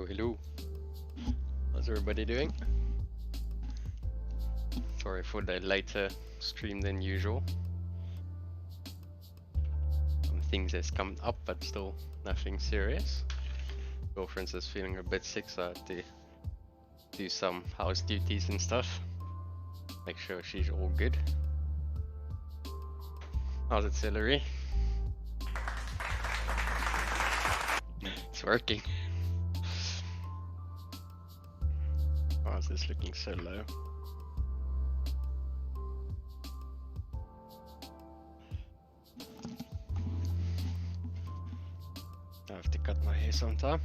Hello. How's everybody doing? Sorry for the later stream than usual. Some things has come up, but still nothing serious. Girlfriend's just feeling a bit sick, so I had to do some house duties and stuff. Make sure she's all good. How's it, Celery? It's working. Why is this looking so low? I have to cut my hair sometime.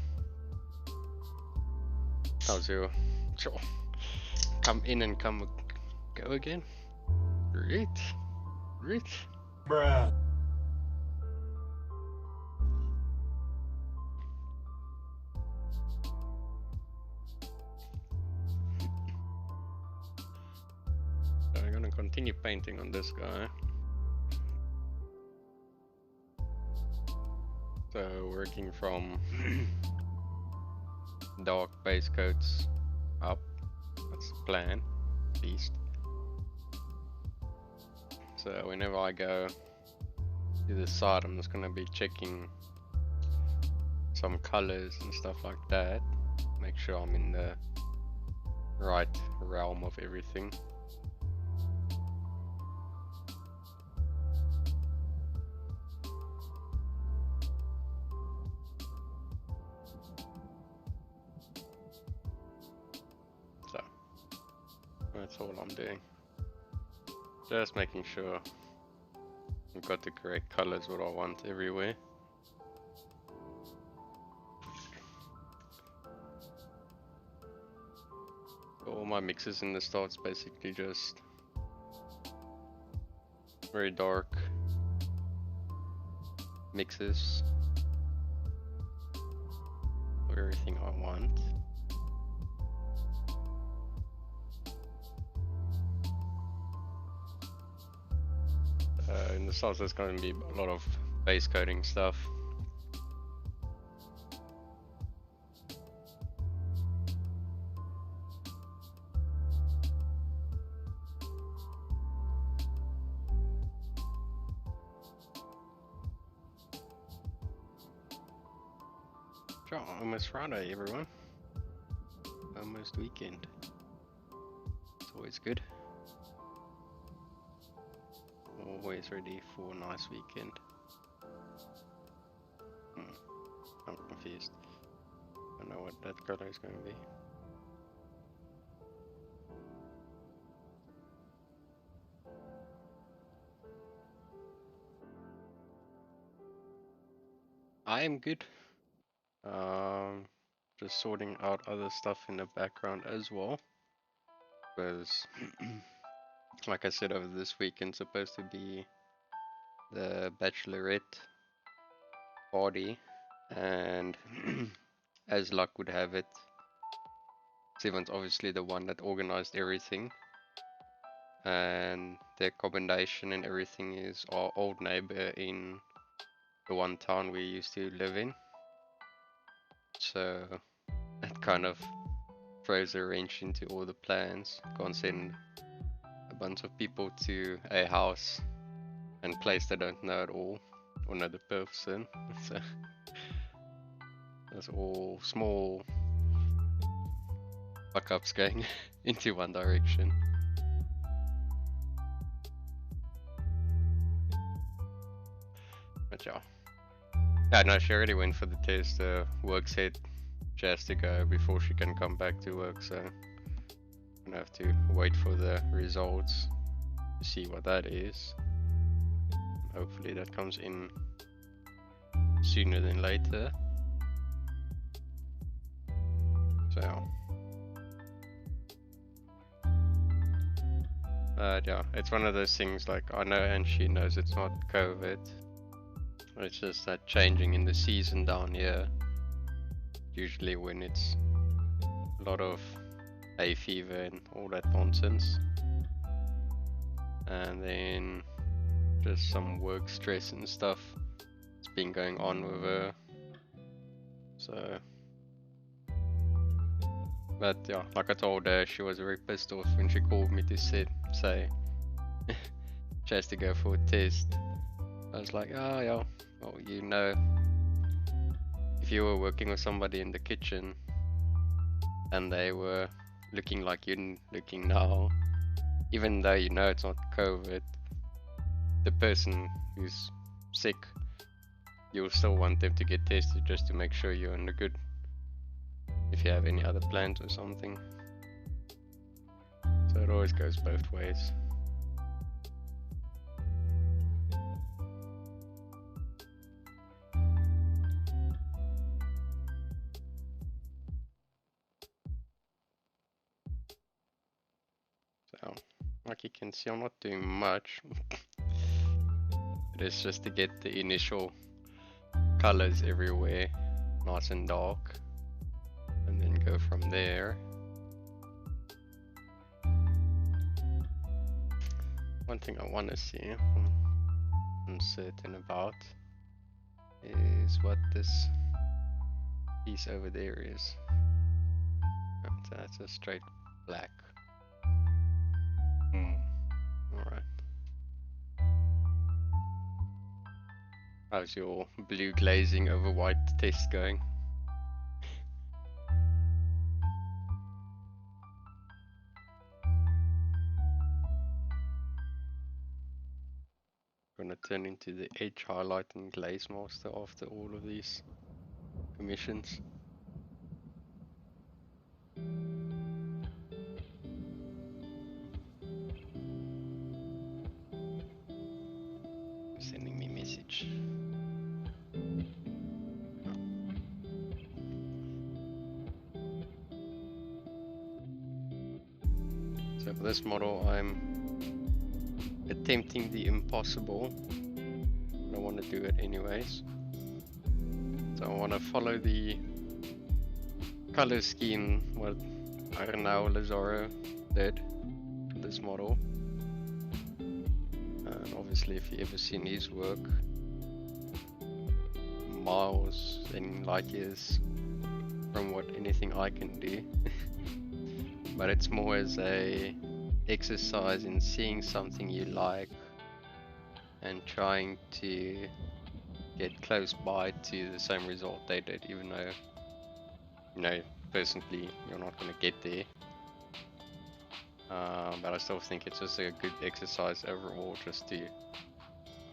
How's your sure? Come in and come go again? Great. Great. Bruh. So I'm gonna continue painting on this guy. So working from dark base coats up. That's the plan, at least. So whenever I go to the side, I'm just gonna be checking some colors and stuff like that. Make sure I'm in the right realm of everything. So that's all I'm doing. Just making sure I've got the correct colors what I want everywhere. All my mixes in the start's basically just very dark mixes for everything I want. In the sauce there's going to be a lot of base coating stuff. Sure, almost Friday everyone. Almost weekend. It's always good. Always ready for a nice weekend. I'm confused. I don't know what that color is going to be. I am good. Just sorting out other stuff in the background as well. Because like I said, over this weekend supposed to be the bachelorette party, and as luck would have it, Seven's obviously the one that organized everything, and the accommodation and everything is our old neighbor in the one town we used to live in. So that kind of throws a wrench into all the plans. Can't send a bunch of people to a house and place they don't know at all, or know the person. So that's all small fuck ups going into one direction. But yeah. Yeah, no, she already went for the test. Work said she has to go before she can come back to work, so I'm gonna have to wait for the results to see what that is. Hopefully that comes in sooner than later. So yeah, it's one of those things, like I know and she knows it's not COVID. It's just that changing in the season down here. Usually when it's a lot of hay fever and all that nonsense. And then just some work stress and stuff that's been going on with her. So But yeah, like I told her, she was very pissed off when she called me to say she has to go for a test. I was like, oh yeah, well, you know, if you were working with somebody in the kitchen and they were looking like you're looking now, even though you know it's not COVID, the person who's sick, you'll still want them to get tested just to make sure you're in the good, if you have any other plans or something. So it always goes both ways. So, like you can see, I'm not doing much. It is just to get the initial colors everywhere nice and dark, and then go from there. One thing I want to see, I'm uncertain about, is what this piece over there is. That's a straight black. Alright. How's your blue glazing over white test going? Gonna turn into the edge highlight and glaze master after all of these commissions. Sending me message. So for this model, I'm attempting the impossible. I want to do it anyways. So I want to follow the color scheme what Arnau Lazaro did for this model. And obviously, if you ever seen his work, miles and light years from what anything I can do. But it's more as a exercise in seeing something you like and trying to get close by to the same result they did, even though, you know, personally you're not going to get there. But I still think it's just a good exercise overall, just to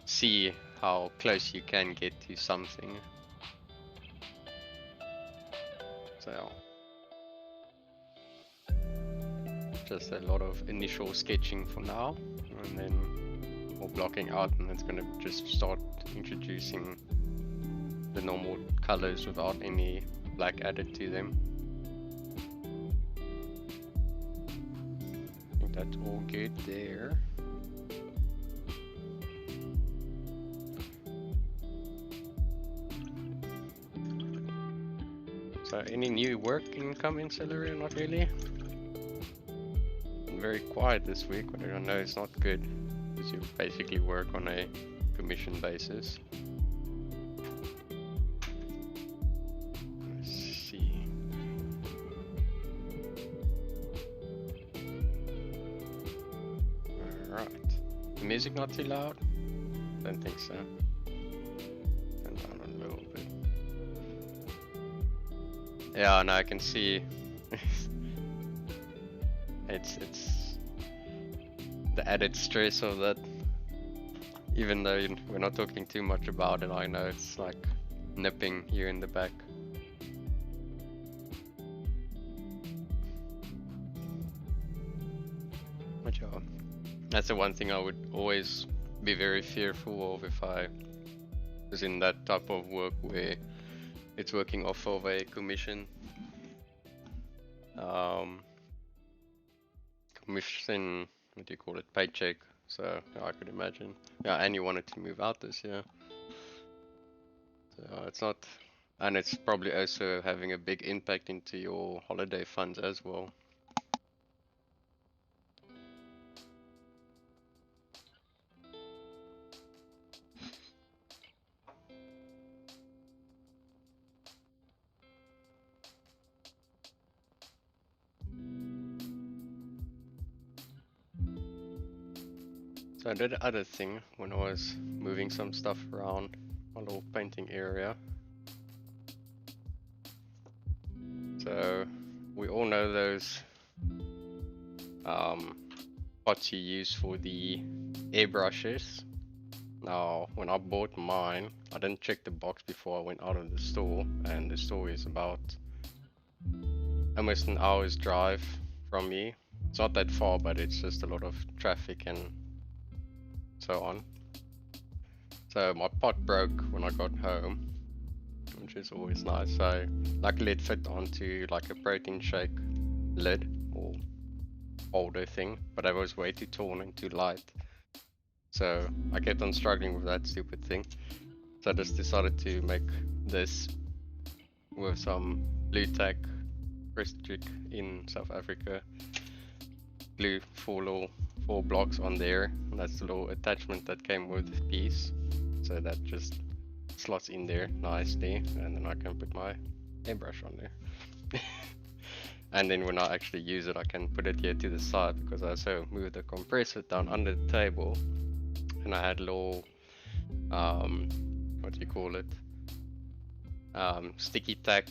see how close you can get to something. So just a lot of initial sketching for now, and then more blocking out, and it's going to just start introducing the normal colors without any black added to them. I think that's all good there. So any new work income in Celery? Not really. Been very quiet this week, but I know it's not good because you basically work on a commission basis. Let's see. Alright. The music not too loud? Don't think so. Turn down a little bit. Yeah, now I can see it's the added stress of that. Even though we're not talking too much about it, I know it's like nipping here in the back. But yeah, that's the one thing I would always be very fearful of if I was in that type of work where it's working off of a commission. Commission, what do you call it, paycheck. So yeah, I could imagine. Yeah, and you wanted to move out this year. So it's not, and it's probably also having a big impact into your holiday funds as well. So I did the other thing when I was moving some stuff around my little painting area. So we all know those pots you use for the airbrushes. Now, when I bought mine, I didn't check the box before I went out of the store, and the store is about almost an hour's drive from me. It's not that far, but it's just a lot of traffic and so on. So my pot broke when I got home, which is always nice. So luckily it fit onto like a protein shake lid or holder thing, but I was way too tall and too light. So I kept on struggling with that stupid thing. So I just decided to make this with some blue tack Prestige in South Africa. Glue four blocks on there. And that's the little attachment that came with the piece. So that just slots in there nicely, and then I can put my airbrush on there. And then when I actually use it, I can put it here to the side because I also moved the compressor down under the table, and I had little what do you call it? Sticky tack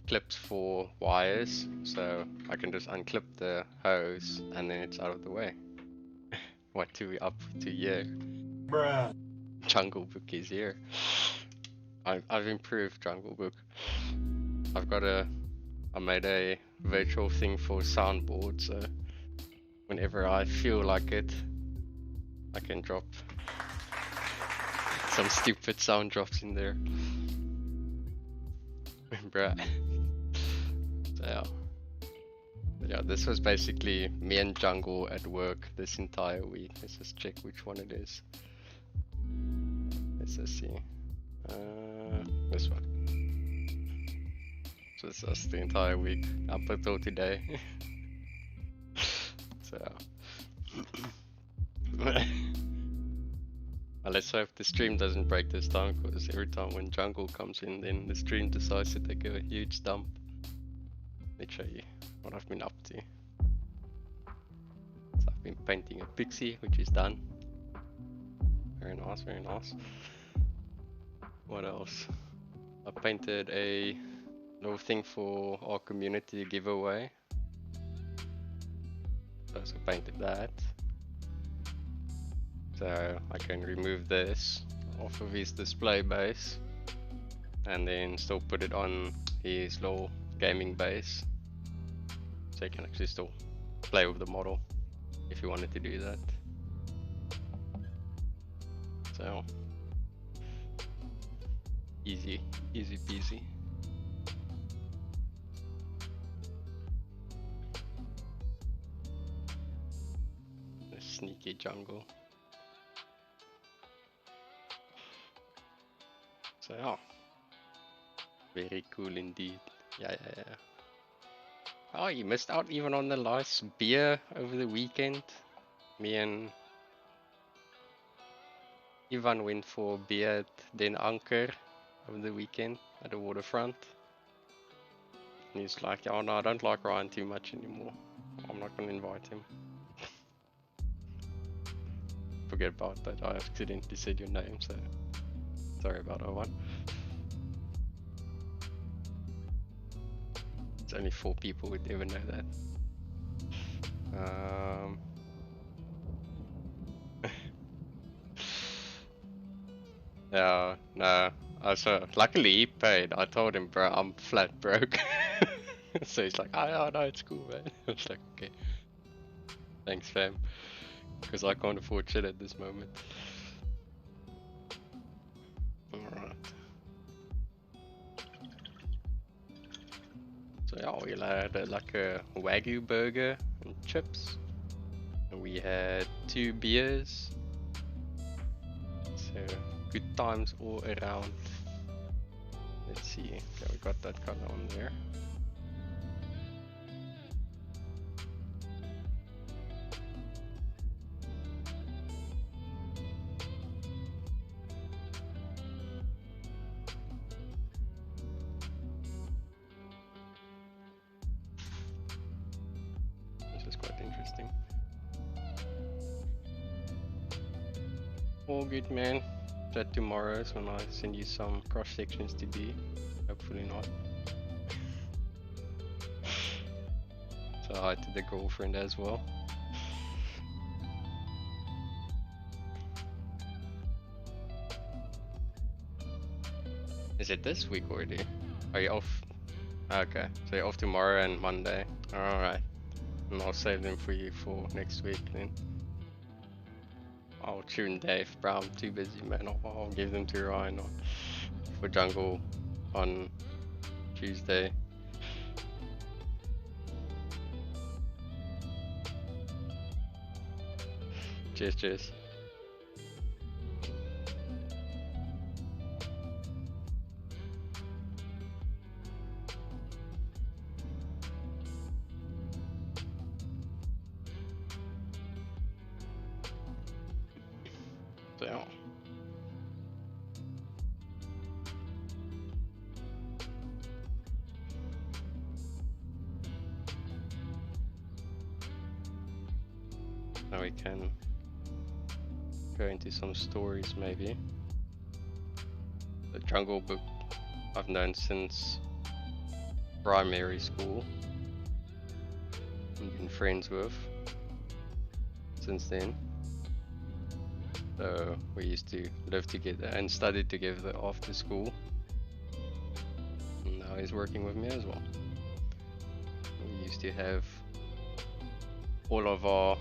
clips for wires, so I can just unclip the hose and then it's out of the way. What do we up to here? Bruh. Jungle Book is here. I've improved Jungle Book. I made a virtual thing for soundboard, so whenever I feel like it, I can drop some stupid sound drops in there. Bruh. So yeah, this was basically me and Jungle at work this entire week. Let's just check which one it is. Let's just see. This one. So it's us the entire week up until today. So well, let's hope the stream doesn't break this time, because every time when Jungle comes in, then the stream decides to take a huge dump. Let's show you what I've been up to. So I've been painting a pixie, which is done. Very nice, very nice. What else? I painted a little thing for our community giveaway. So I painted that. So I can remove this off of his display base and then still put it on his little gaming base, so you can actually still play with the model if you wanted to do that. So easy peasy. A sneaky Jungle. So yeah, very cool indeed. Yeah. Oh, you missed out even on the last beer over the weekend. Me and Ivan went for beer at Den Anker over the weekend at the waterfront. And he's like, oh no, I don't like Ryan too much anymore. I'm not gonna invite him. Forget about that, I accidentally said your name, so sorry about that one. It's only 4 people would ever know that. Yeah, no. So luckily he paid. I told him, bro, I'm flat broke. So he's like, oh no, it's cool, man. I was like, okay, thanks, fam, because I can't afford shit at this moment. Alright. So yeah, we had like a Wagyu burger and chips. And we had 2 beers. So good times all around. Let's see. Okay, we got that color on there. This is quite interesting. All good, man. That tomorrow is when I send you some cross sections to do. Hopefully not. So hi to the girlfriend as well. Is it this week already? Are you off? Okay, so you're off tomorrow and Monday. Alright. And I'll save them for you for next week then. I'll tune Dave, bro. I'm too busy, man. I'll give them to Ryan for jungle on Tuesday. Cheers, cheers. So, now we can go into some stories maybe. The Jungle Book I've known since primary school and been friends with since then. So we used to live together and study together after school. And now he's working with me as well. We used to have all of our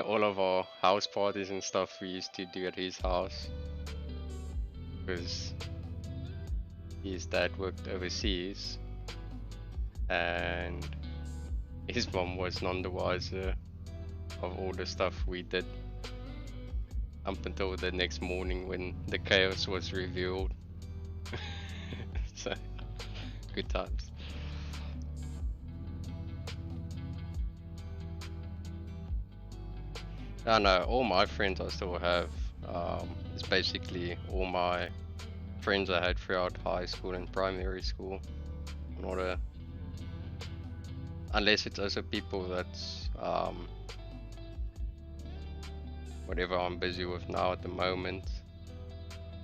all of our house parties and stuff we used to do at his house, because his dad worked overseas and his mom was none the wiser of all the stuff we did up until the next morning when the chaos was revealed. So, good times. I know, all my friends I still have. It's basically all my friends I had throughout high school and primary school. Not a, unless it's also people that's whatever I'm busy with now at the moment.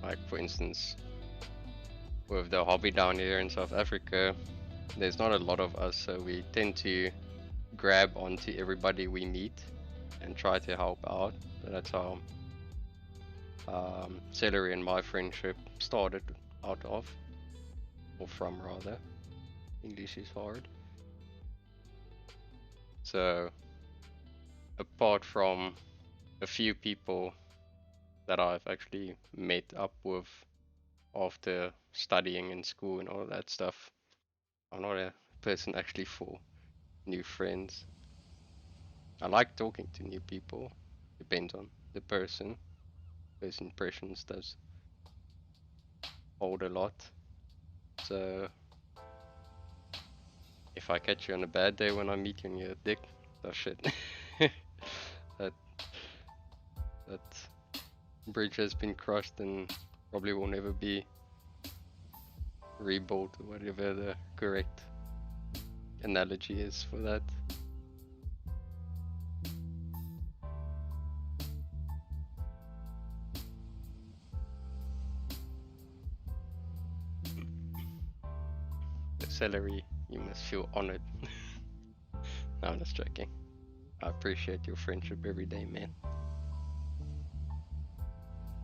Like for instance, with the hobby down here in South Africa, there's not a lot of us, so we tend to grab onto everybody we meet and try to help out. So that's how Celery and my friendship started out of, or from rather. English is hard. So apart from a few people that I've actually met up with after studying in school and all that stuff, I'm not a person actually for new friends. I like talking to new people. Depends on the person. First impressions does hold a lot. So if I catch you on a bad day when I meet you and you're a dick, that's shit. that that bridge has been crushed and probably will never be rebuilt, or whatever the correct analogy is for that. The Celery, you must feel honored. No, I'm just joking. I appreciate your friendship every day, man.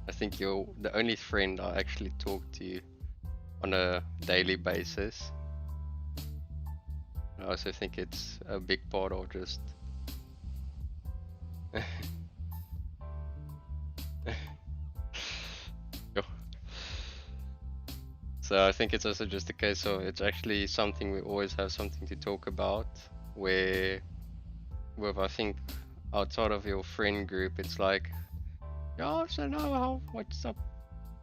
I think you're the only friend I actually talk to on a daily basis. I also think it's a big part of just So I think it's also just a case of it's actually something we always have something to talk about, where with I think outside of your friend group it's like, yeah, so now what's up,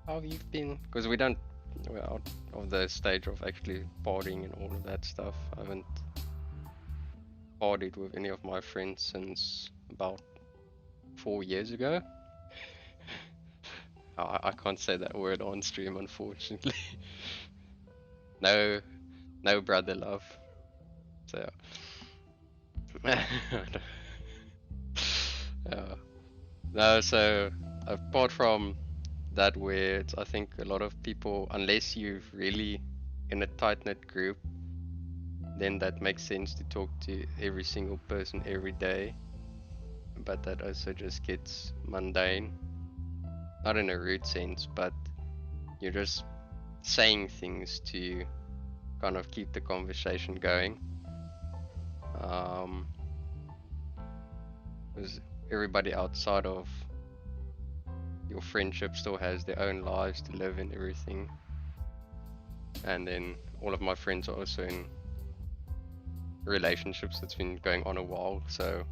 how you've been, because we're out of the stage of actually partying and all of that stuff. I haven't partied with any of my friends since about 4 years ago. I can't say that word on stream, unfortunately. No, no brother love. So No, so apart from that, where it's, I think a lot of people, unless you're really in a tight-knit group, then that makes sense to talk to every single person every day. But that also just gets mundane. Not in a rude sense, but you're just saying things to kind of keep the conversation going. Because everybody outside of your friendship still has their own lives to live and everything. And then all of my friends are also in relationships that's been going on a while, so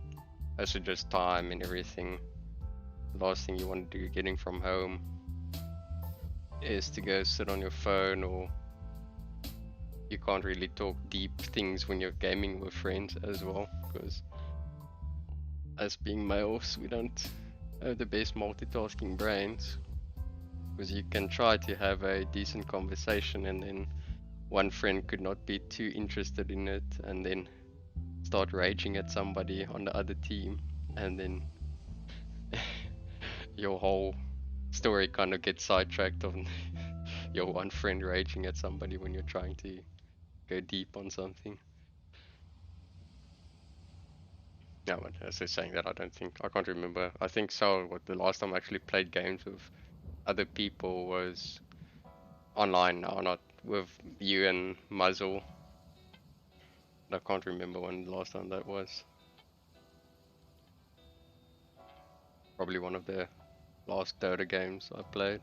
also just time and everything. The last thing you want to do getting from home is to go sit on your phone, or you can't really talk deep things when you're gaming with friends as well, because us being males, we don't have the best multitasking brains. Because you can try to have a decent conversation and then one friend could not be too interested in it and then start raging at somebody on the other team, and then your whole story kind of gets sidetracked on your one friend raging at somebody when you're trying to go deep on something. No, but as I was saying that, I can't remember. I think so. What the last time I actually played games with other people was online now, not with you and Muzzle. I can't remember when the last time that was. Probably one of the last Dota games I played.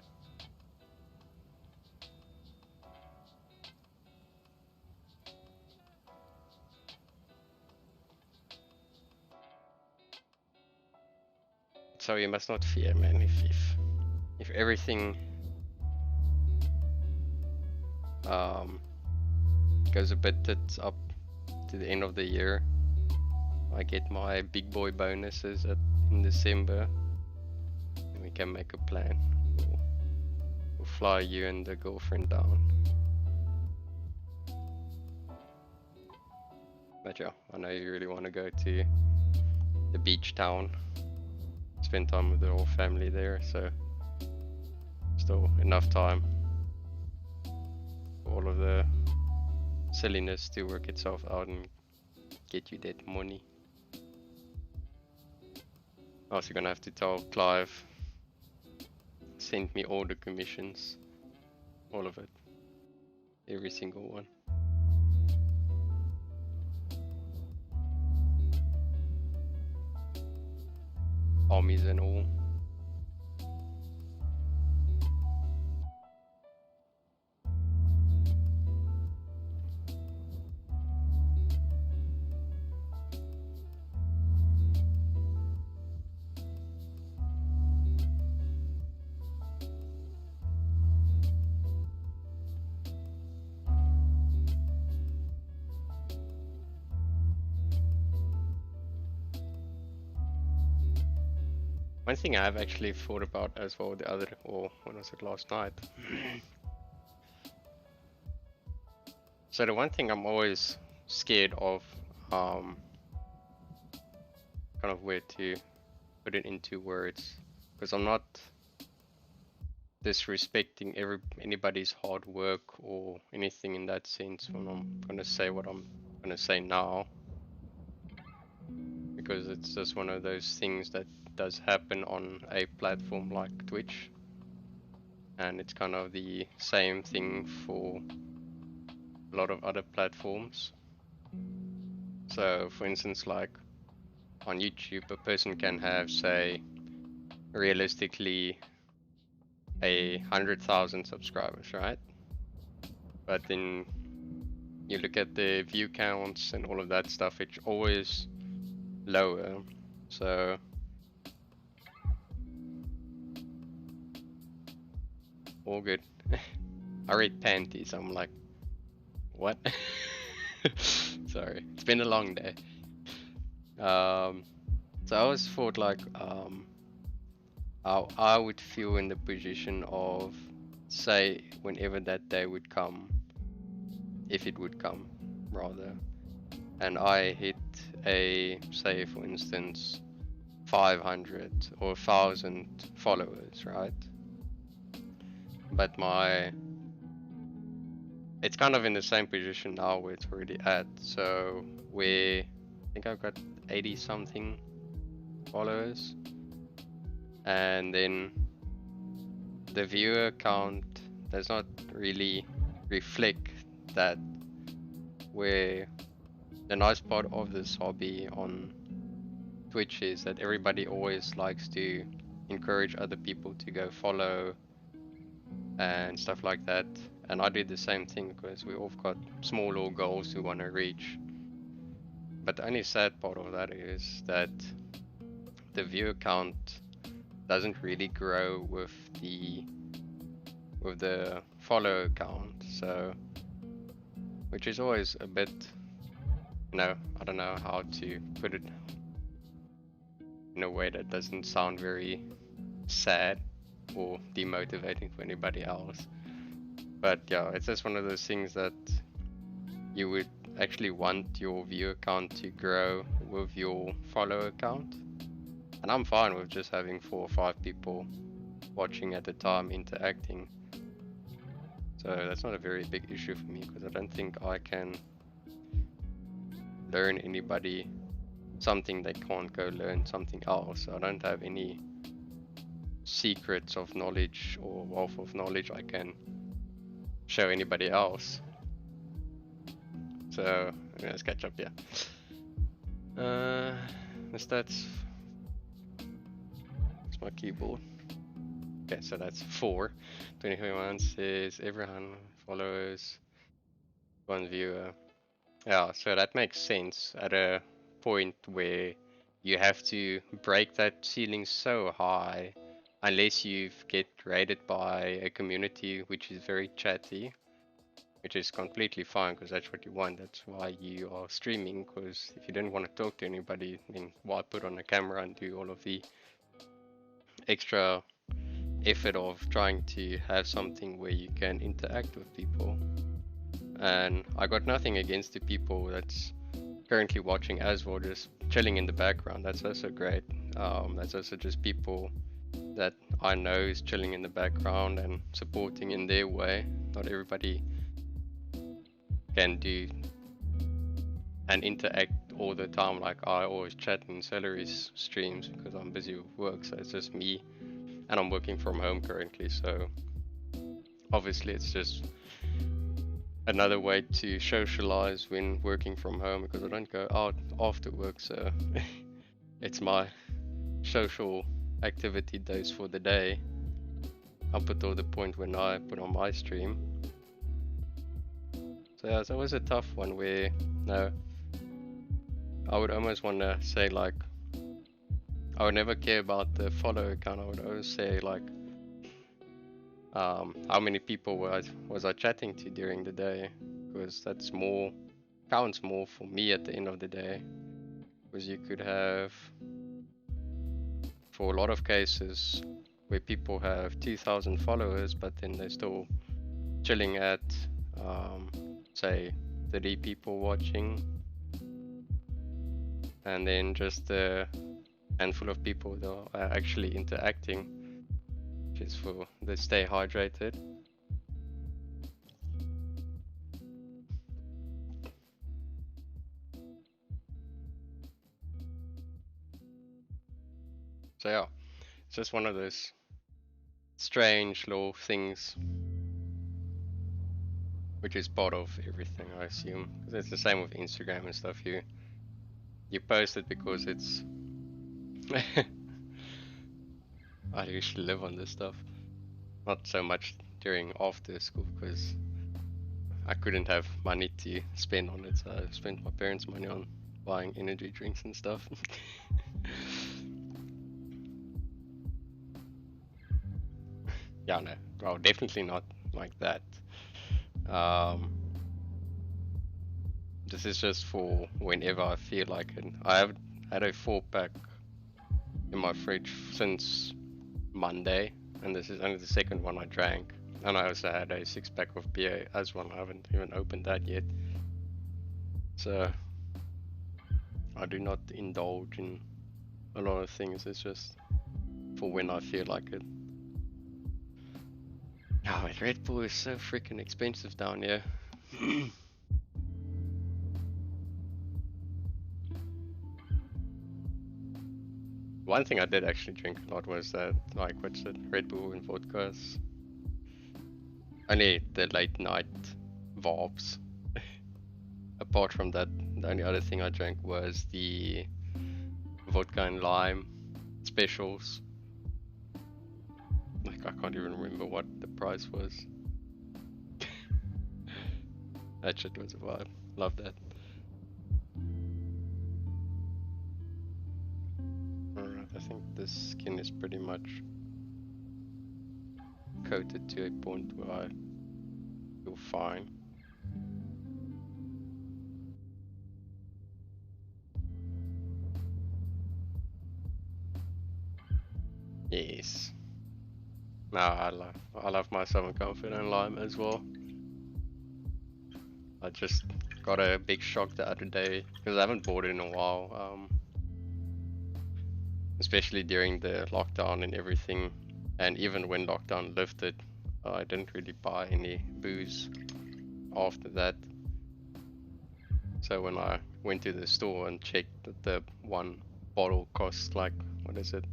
So you must not fear, man. If everything goes a bit tits up to the end of the year, I get my big boy bonuses in December, and we can make a plan. We'll fly you and the girlfriend down. But yeah, I know you really want to go to the beach town, spend time with the whole family there, so still enough time for all of the silliness to work itself out and get you that money. Also gonna have to tell Clive, send me all the commissions, all of it, every single one. Armies and all. One thing I've actually thought about as well when was it, last night? So the one thing I'm always scared of, kind of where to put it into words, because I'm not disrespecting anybody's hard work or anything in that sense when I'm gonna say what I'm gonna say now, because it's just one of those things that does happen on a platform like Twitch, and it's kind of the same thing for a lot of other platforms. So for instance, like on YouTube, a person can have, say, realistically 100,000 subscribers, right? But then you look at the view counts and all of that stuff, it's always lower. So all good. I read panties, I'm like, what? Sorry, it's been a long day. So I always thought like how I would feel in the position of, say, whenever that day would come, if it would come, rather, and I hit a, say for instance, 500 or 1,000 followers, right? But it's kind of in the same position now where it's already at. So I think I've got 80 something followers, and then the viewer count does not really reflect that. Where the nice part of this hobby on Twitch is that everybody always likes to encourage other people to go follow and stuff like that. And I did the same thing because we all got small little goals we want to reach. But the only sad part of that is that the viewer count doesn't really grow with the follower count. So, which is always a bit, I don't know how to put it in a way that doesn't sound very sad or demotivating for anybody else. But yeah, it's just one of those things that you would actually want your viewer count to grow with your follower count. And I'm fine with just having 4 or 5 people watching at a time interacting. So that's not a very big issue for me, because I don't think I can learn anybody something they can't go learn something else. I don't have any secrets of knowledge or wealth of knowledge I can show anybody else. So let's catch up here. The stats. It's my keyboard. Okay, so that's 4. 2021 says everyone follows 1 viewer. Yeah, so that makes sense at a point where you have to break that ceiling so high, unless you get raided by a community which is very chatty, which is completely fine because that's what you want. That's why you are streaming, because if you don't want to talk to anybody, then why put on a camera and do all of the extra effort of trying to have something where you can interact with people? And I got nothing against the people that's currently watching as well, just chilling in the background. That's also great. That's also just people that I know is chilling in the background and supporting in their way. Not everybody can do and interact all the time like I always chat in Celery's streams because I'm busy with work. So it's just me, and I'm working from home currently. So obviously it's just another way to socialize when working from home, because I don't go out after work. So it's my social activity days for the day up until the point when I put on my stream. So yeah, it's always a tough one where I would almost want to say like I would never care about the follower count. I would always say like how many people was I chatting to during the day, because that's more counts more for me at the end of the day. Because you could have, for a lot of cases where people have 2,000 followers, but then they're still chilling at say 30 people watching, and then just a handful of people that are actually interacting, which is for they stay hydrated. So yeah, it's just one of those strange little things, which is part of everything, I assume. Because it's the same with Instagram and stuff. You post it because it's I usually live on this stuff. Not so much during after school, because I couldn't have money to spend on it, so I spent my parents' money on buying energy drinks and stuff. Yeah, no, well, definitely not like that. This is just for whenever I feel like it. I have had a 4-pack in my fridge since Monday, and this is only the second one I drank. And I also had a 6-pack of beer as well. I haven't even opened that yet. So I do not indulge in a lot of things. It's just for when I feel like it. Oh, Red Bull is so freaking expensive down here. One thing I did actually drink a lot was that, like, what's it, Red Bull and vodkas. Only the late night vibes. Apart from that, the only other thing I drank was the vodka and lime specials. Like, I can't even remember what the price was. That shit was a vibe. Love that. Alright, I think this skin is pretty much coated to a point where I feel fine. Yes. No, I love my Southern Comfort and lime as well. I just got a big shock the other day because I haven't bought it in a while. Especially during the lockdown and everything, and even when lockdown lifted, I didn't really buy any booze after that. So when I went to the store and checked that the one bottle cost like, what is it?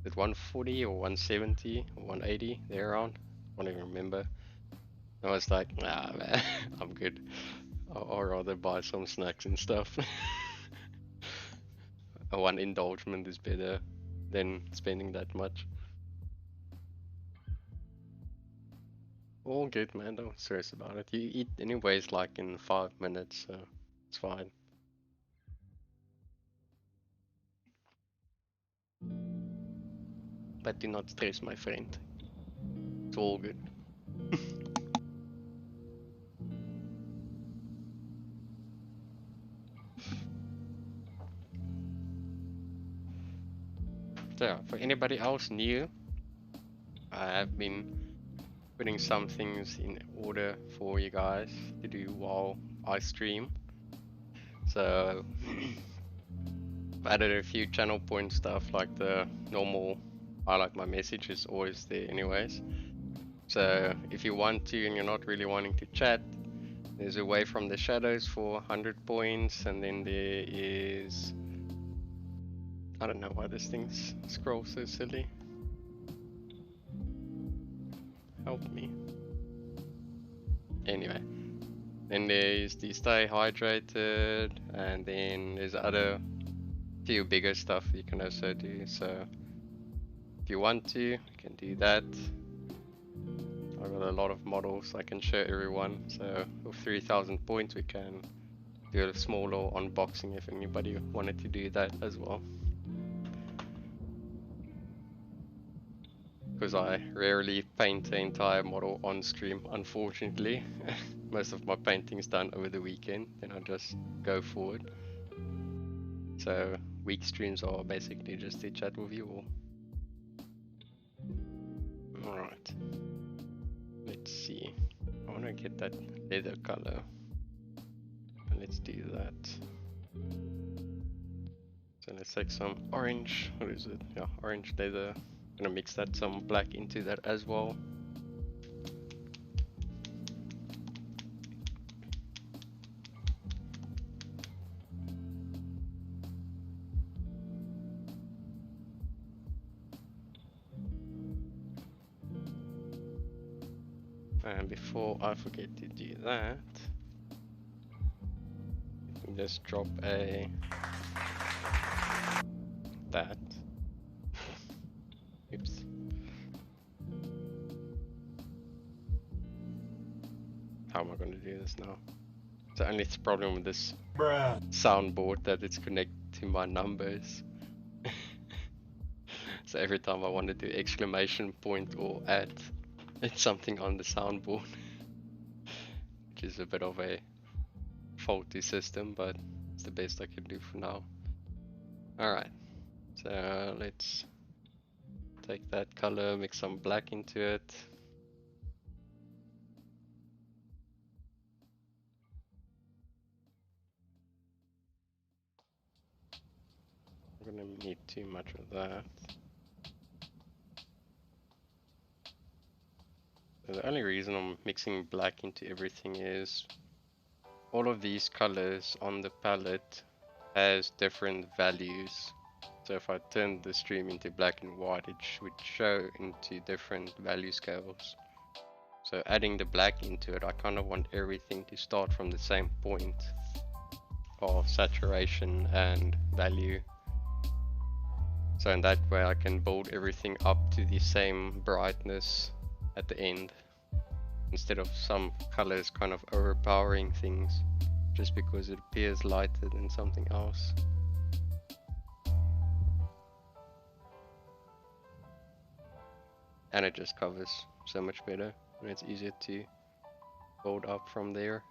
Is it 140 or 170 or 180 there around? I don't even remember. I was like, nah man, I'm good. I'll rather buy some snacks and stuff. One indulgement is better than spending that much. All good, man. Don't stress about it. You eat anyways, like in 5 minutes, so it's fine. But do not stress, my friend. It's all good. So, for anybody else new, I have been putting some things in order for you guys to do while I stream. So, I've added a few channel point stuff, like the normal highlight my message is always there anyways. So if you want to and you're not really wanting to chat, there's Away from the Shadows for 100 points, and then there is, I don't know why this thing scrolls so silly. Help me. Anyway, then there's the Stay Hydrated, and then there's other few bigger stuff you can also do. So if you want to, you can do that. I've got a lot of models I can show everyone. So with 3,000 points, we can do a small little unboxing if anybody wanted to do that as well. Because I rarely paint the entire model on stream, unfortunately. Most of my painting is done over the weekend, then I just go for it. So week streams are basically just to chat with you all. Alright. Let's see. I want to get that leather color. Let's do that. So let's take some orange, what is it? Yeah, orange leather. I'm gonna mix that some black into that as well. And before I forget to do that, just drop a that. Oops. How am I going to do this now? The only problem with this soundboard that it's connected to my numbers. So every time I want to do exclamation point or add, it's something on the soundboard. Which is a bit of a faulty system, but it's the best I can do for now. Alright, so let's take that color, mix some black into it. I'm gonna need too much of that. So the only reason I'm mixing black into everything is all of these colors on the palette has different values. So if I turn the stream into black and white, it would show into different value scales. So adding the black into it, I kind of want everything to start from the same point of saturation and value. So in that way I can build everything up to the same brightness at the end, instead of some colors kind of overpowering things just because it appears lighter than something else. And it just covers so much better, and it's easier to build up from there.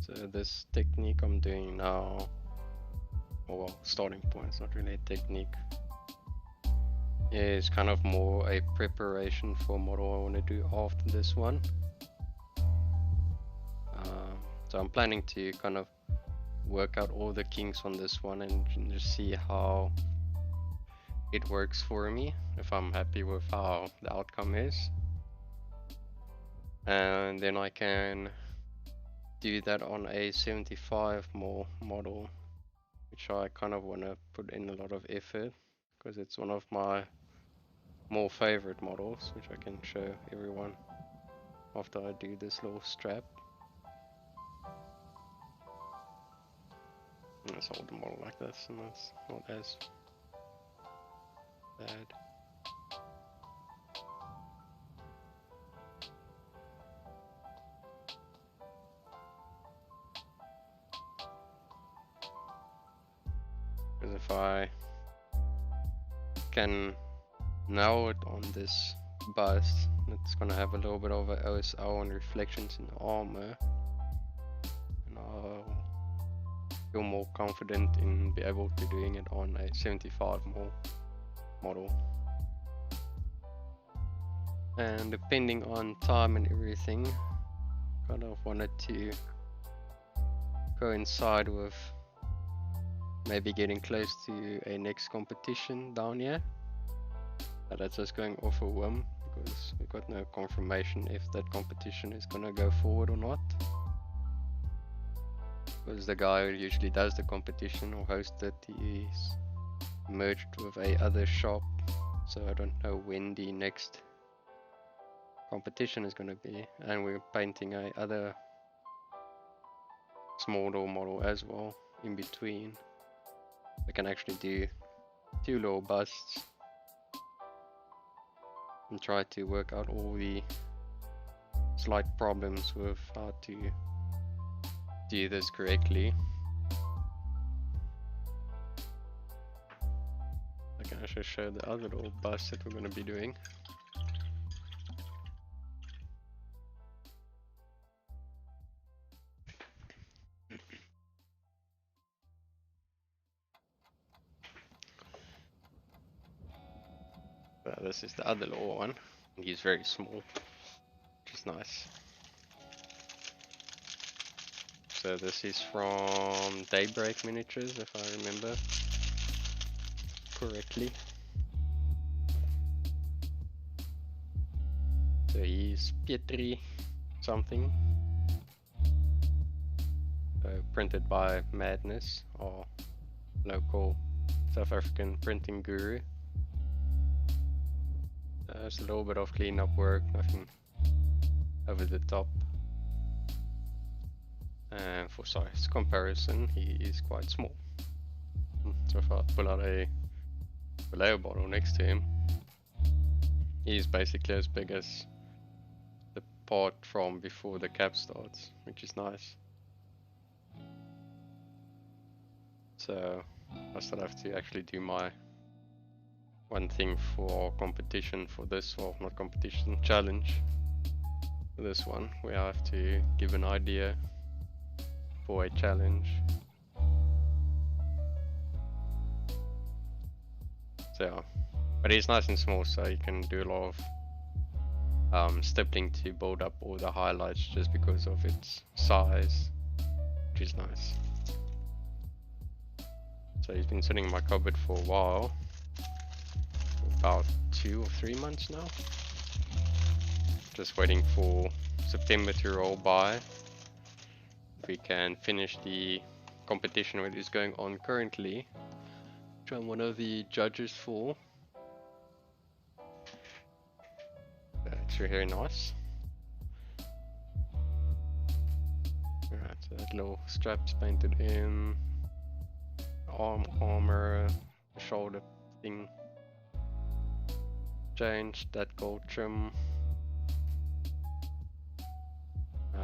So this technique I'm doing now, well, starting point, it's not really a technique, is kind of more a preparation for a model I want to do after this one. So I'm planning to kind of work out all the kinks on this one and just see how it works for me, if I'm happy with how the outcome is. And then I can do that on a 75 mil model, which I kind of want to put in a lot of effort because it's one of my more favorite models, which I can show everyone after I do this little strap. And let's hold the model like this, and that's not as bad. Because if I can nail it on this bust, it's gonna have a little bit of a OSL and reflections in the armor, and I'll feel more confident in be able to doing it on a 75 mil model. And depending on time and everything, kind of wanted to coincide with maybe getting close to a next competition down here. But that's just going off a whim because we've got no confirmation if that competition is gonna go forward or not. Because the guy who usually does the competition or hosts it, he's merged with a other shop, so I don't know when the next competition is gonna be. And we're painting a other small little model as well in between. We can actually do 2 little busts and try to work out all the slight problems with how to do this correctly. I can actually show the other little bust that we're going to be doing. But this is the other little one. He's very small, which is nice. So this is from Daybreak Miniatures, if I remember correctly. So he's Pietri something. Printed by Madness, or local South African printing guru. There's a little bit of cleanup work, nothing over the top. And for size comparison, he is quite small. So if I pull out a Vallejo bottle next to him, he's basically as big as the apart from before the cap starts, which is nice. So I still have to actually do my one thing for competition for this, or not competition, challenge for this one, where I have to give an idea for a challenge. So yeah, but it's nice and small, so you can do a lot of stippling to build up all the highlights just because of its size, which is nice. So he's been sitting in my cupboard for a while, about 2 or 3 months now. Just waiting for September to roll by. If we can finish the competition that is going on currently, which I'm one of the judges for. That's very nice. Alright, so that little strap's painted in. Armor, shoulder thing changed, that gold trim.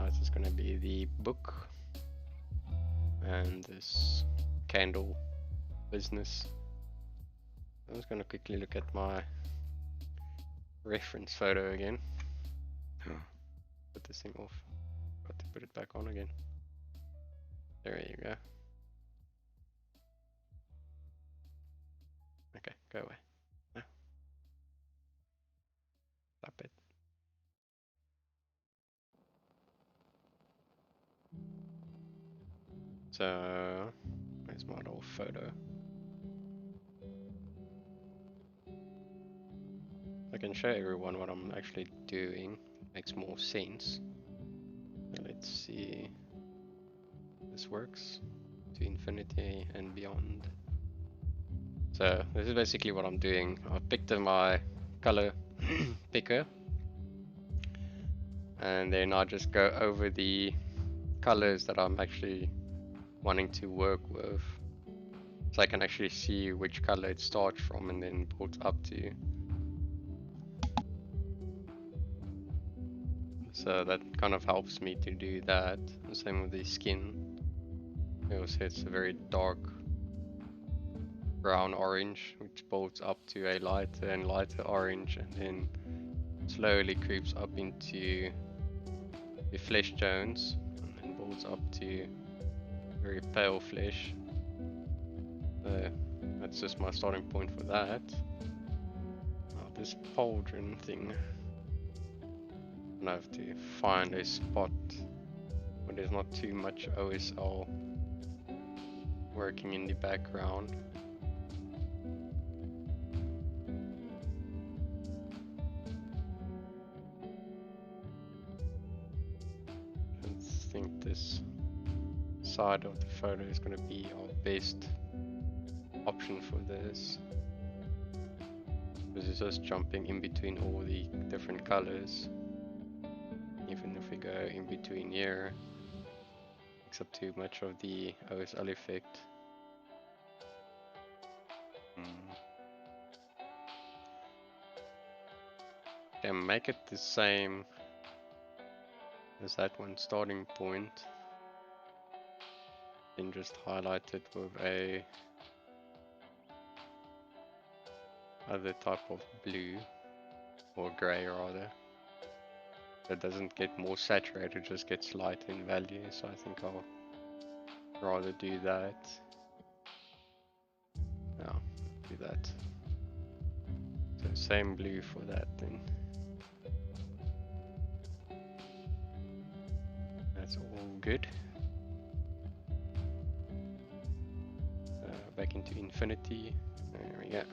This is gonna be the book and this candle business. I'm just gonna quickly look at my reference photo again. Put this thing off. Got to put it back on again. There you go. Okay, go away. No. Stop it. So, where's my little photo? I can show everyone what I'm actually doing. Makes more sense. Let's see. This works to infinity and beyond. So this is basically what I'm doing. I picked up my color picker, and then I just go over the colors that I'm actually wanting to work with, so I can actually see which color it starts from and then builds up to. So that kind of helps me to do that. The same with the skin. It's a very dark brown orange, which builds up to a lighter and lighter orange, and then slowly creeps up into the flesh tones, and then builds up to very pale flesh. That's just my starting point for that. Now this pauldron thing, I have to find a spot where there's not too much OSL working in the background. I think this side of the photo is going to be our best option for this. This is just jumping in between all the different colors. Even if we go in between here, takes up too much of the OSL effect. Can make it the same as that one starting point, then just highlight it with a other type of blue, or grey rather. So it doesn't get more saturated, just gets light in value. So I think I'll rather do that. No, do that. So same blue for that then. That's all good. Back into infinity. There we go.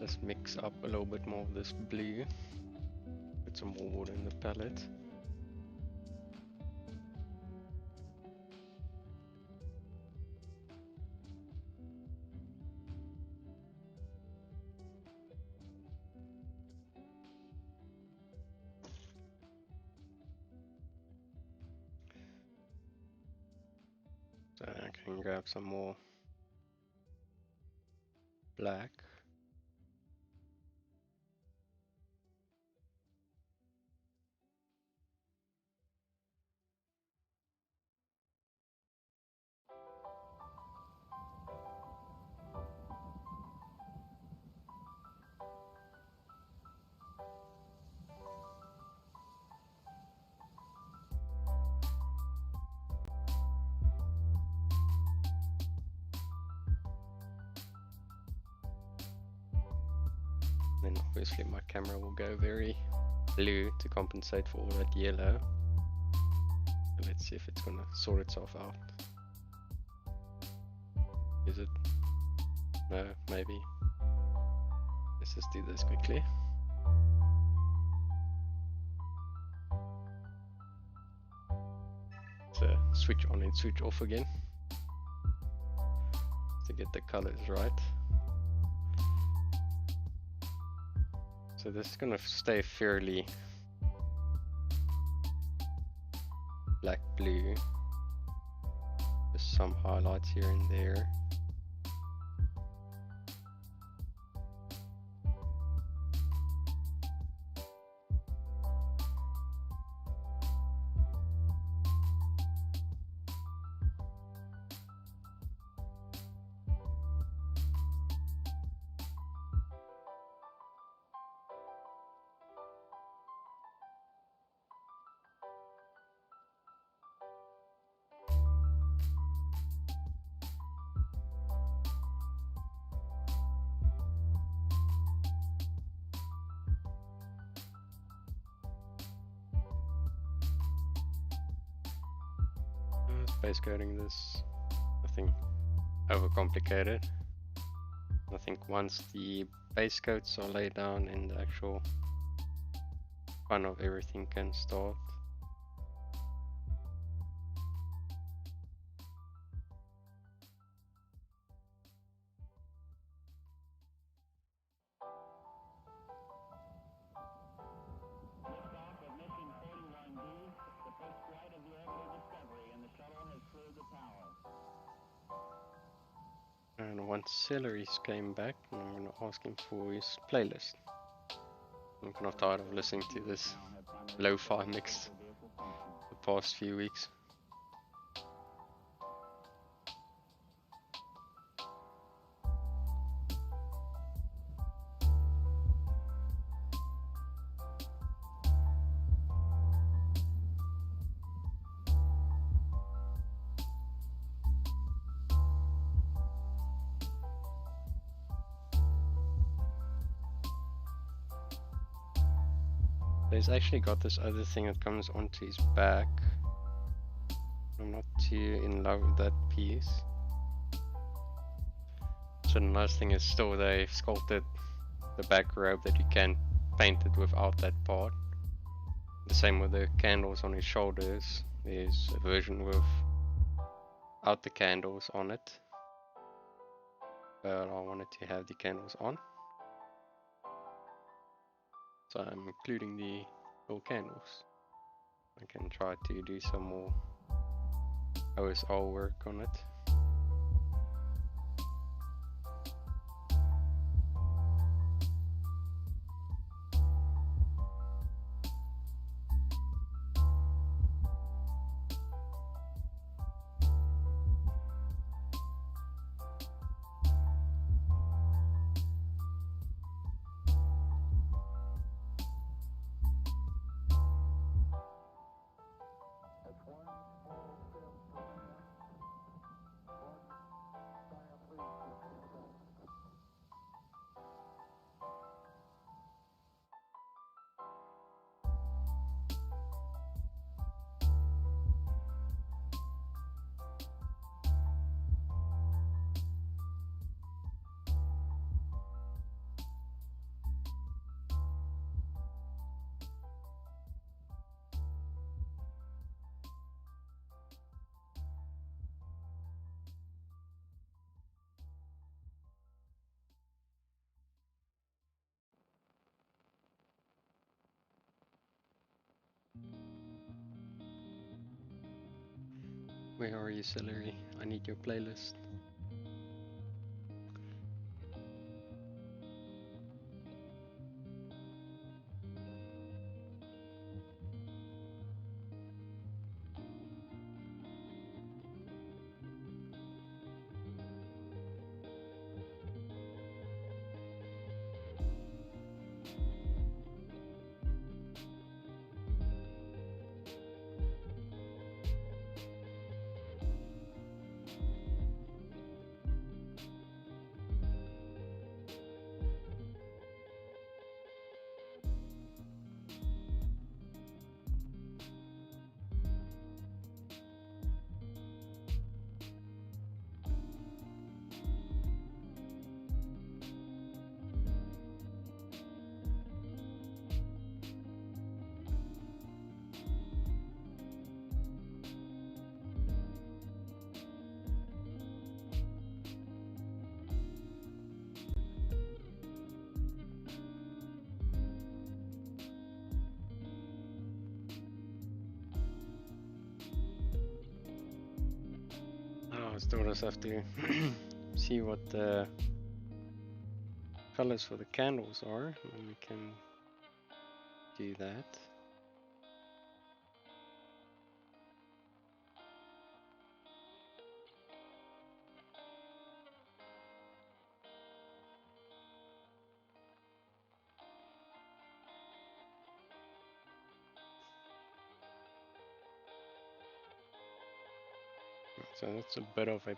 Let's mix up a little bit more of this blue. Put some more wood in the palette. So I can grab some more black. Then obviously my camera will go very blue to compensate for all that yellow. So let's see if it's gonna sort itself out. Is it? No, maybe. Let's just do this quickly. So switch on and switch off again to get the colors right. So this is gonna stay fairly black blue. Just some highlights here and there. Base coating this, nothing overcomplicated. I think once the base coats are laid down and the actual fun of everything can start. And once Celery's came back, I'm going to ask him for his playlist. I'm kind of tired of listening to this lo-fi mix the past few weeks. He's actually got this other thing that comes onto his back. I'm not too in love with that piece. So the nice thing is still they've sculpted the back robe that you can paint it without that part. The same with the candles on his shoulders. There's a version without the candles on it. But I wanted to have the candles on. So I'm including the little candles. I can try to do some more OSR work on it. Where are you, Celery? I need your playlist. I still just have to see what the colors for the candles are, and we can do that. So that's a bit of a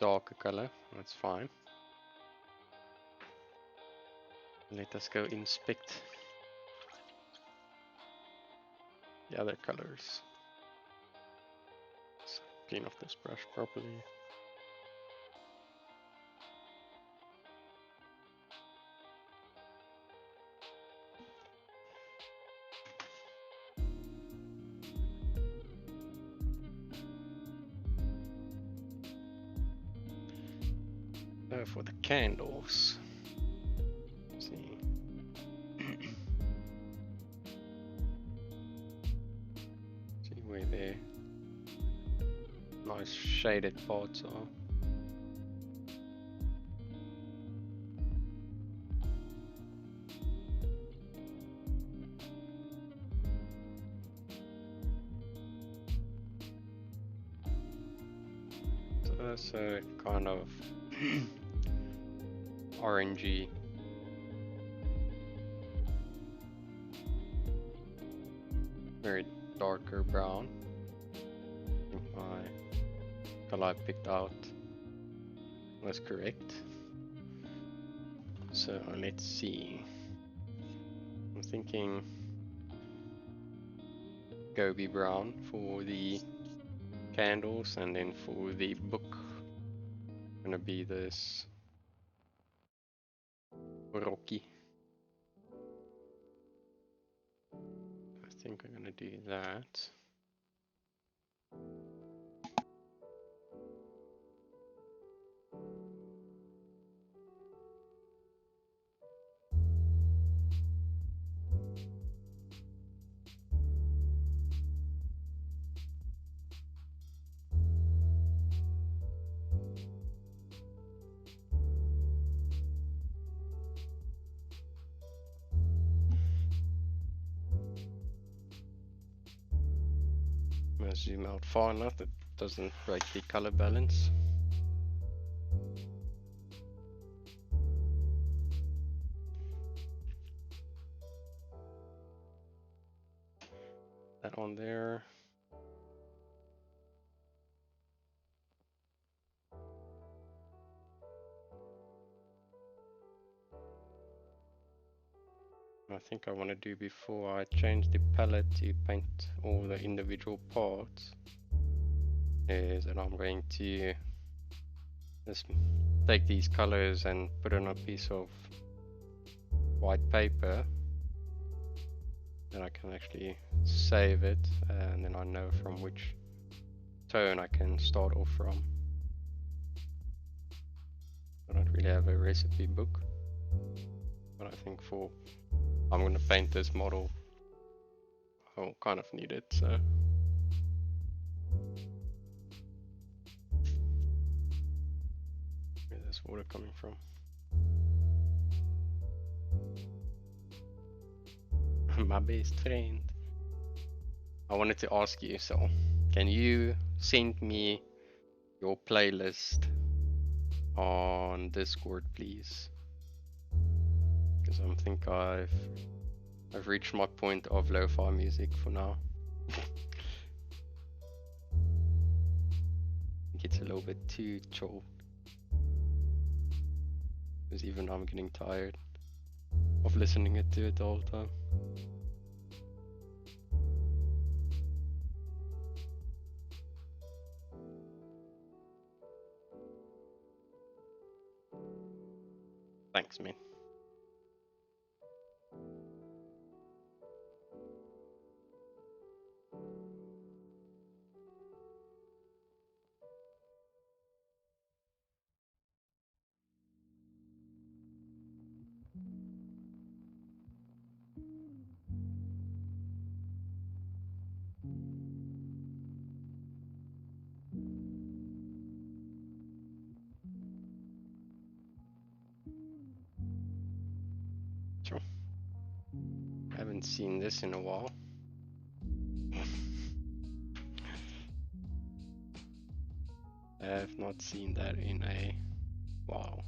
darker color, that's fine. Let us go inspect the other colors. Let's clean off this brush properly. For the candles, let's see. See where the nice shaded parts are. So that's a kind of orangey, very darker brown. I think my color I picked out was correct. So let's see. I'm thinking goby brown for the candles, and then for the book gonna be this rocky. I think I'm gonna do that. I'm gonna zoom out far enough that it doesn't break the color balance. That on there. I think I want to do before I change the palette to paint all the individual parts is that I'm going to just take these colors and put on a piece of white paper. Then I can actually save it, and then I know from which tone I can start off from. I don't really have a recipe book, but I think for I'm going to paint this model, I'll kind of need it. So this water coming from? My best friend. I wanted to ask you, so can you send me your playlist on Discord, please? Because I think I've reached my point of lo-fi music for now. It gets a little bit too chill. Because even I'm getting tired of listening to it all the time. Thanks, man. Sure. I haven't seen this in a while. I have not seen that in a while.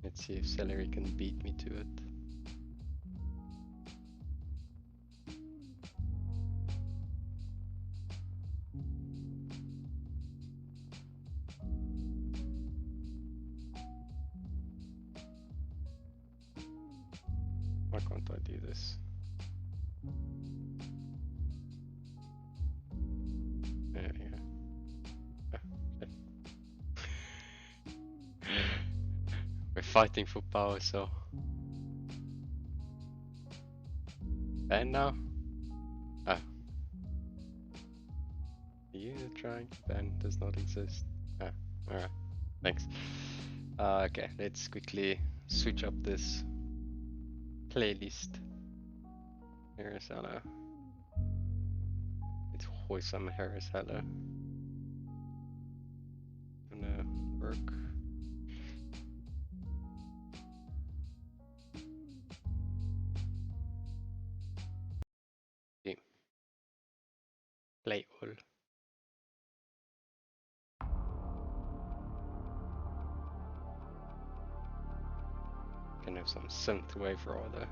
Let's see if Celery can beat me to it. Why can't I do this? There we go. Okay. We're fighting for power, so. And now? Ah. You trying? Ban does not exist. Ah, alright. Thanks. Okay, let's quickly switch up this playlist. Here's Anna. It's Hoysam Harris Hella. Gonna work. Okay. Play all. Can have some synthwave rather.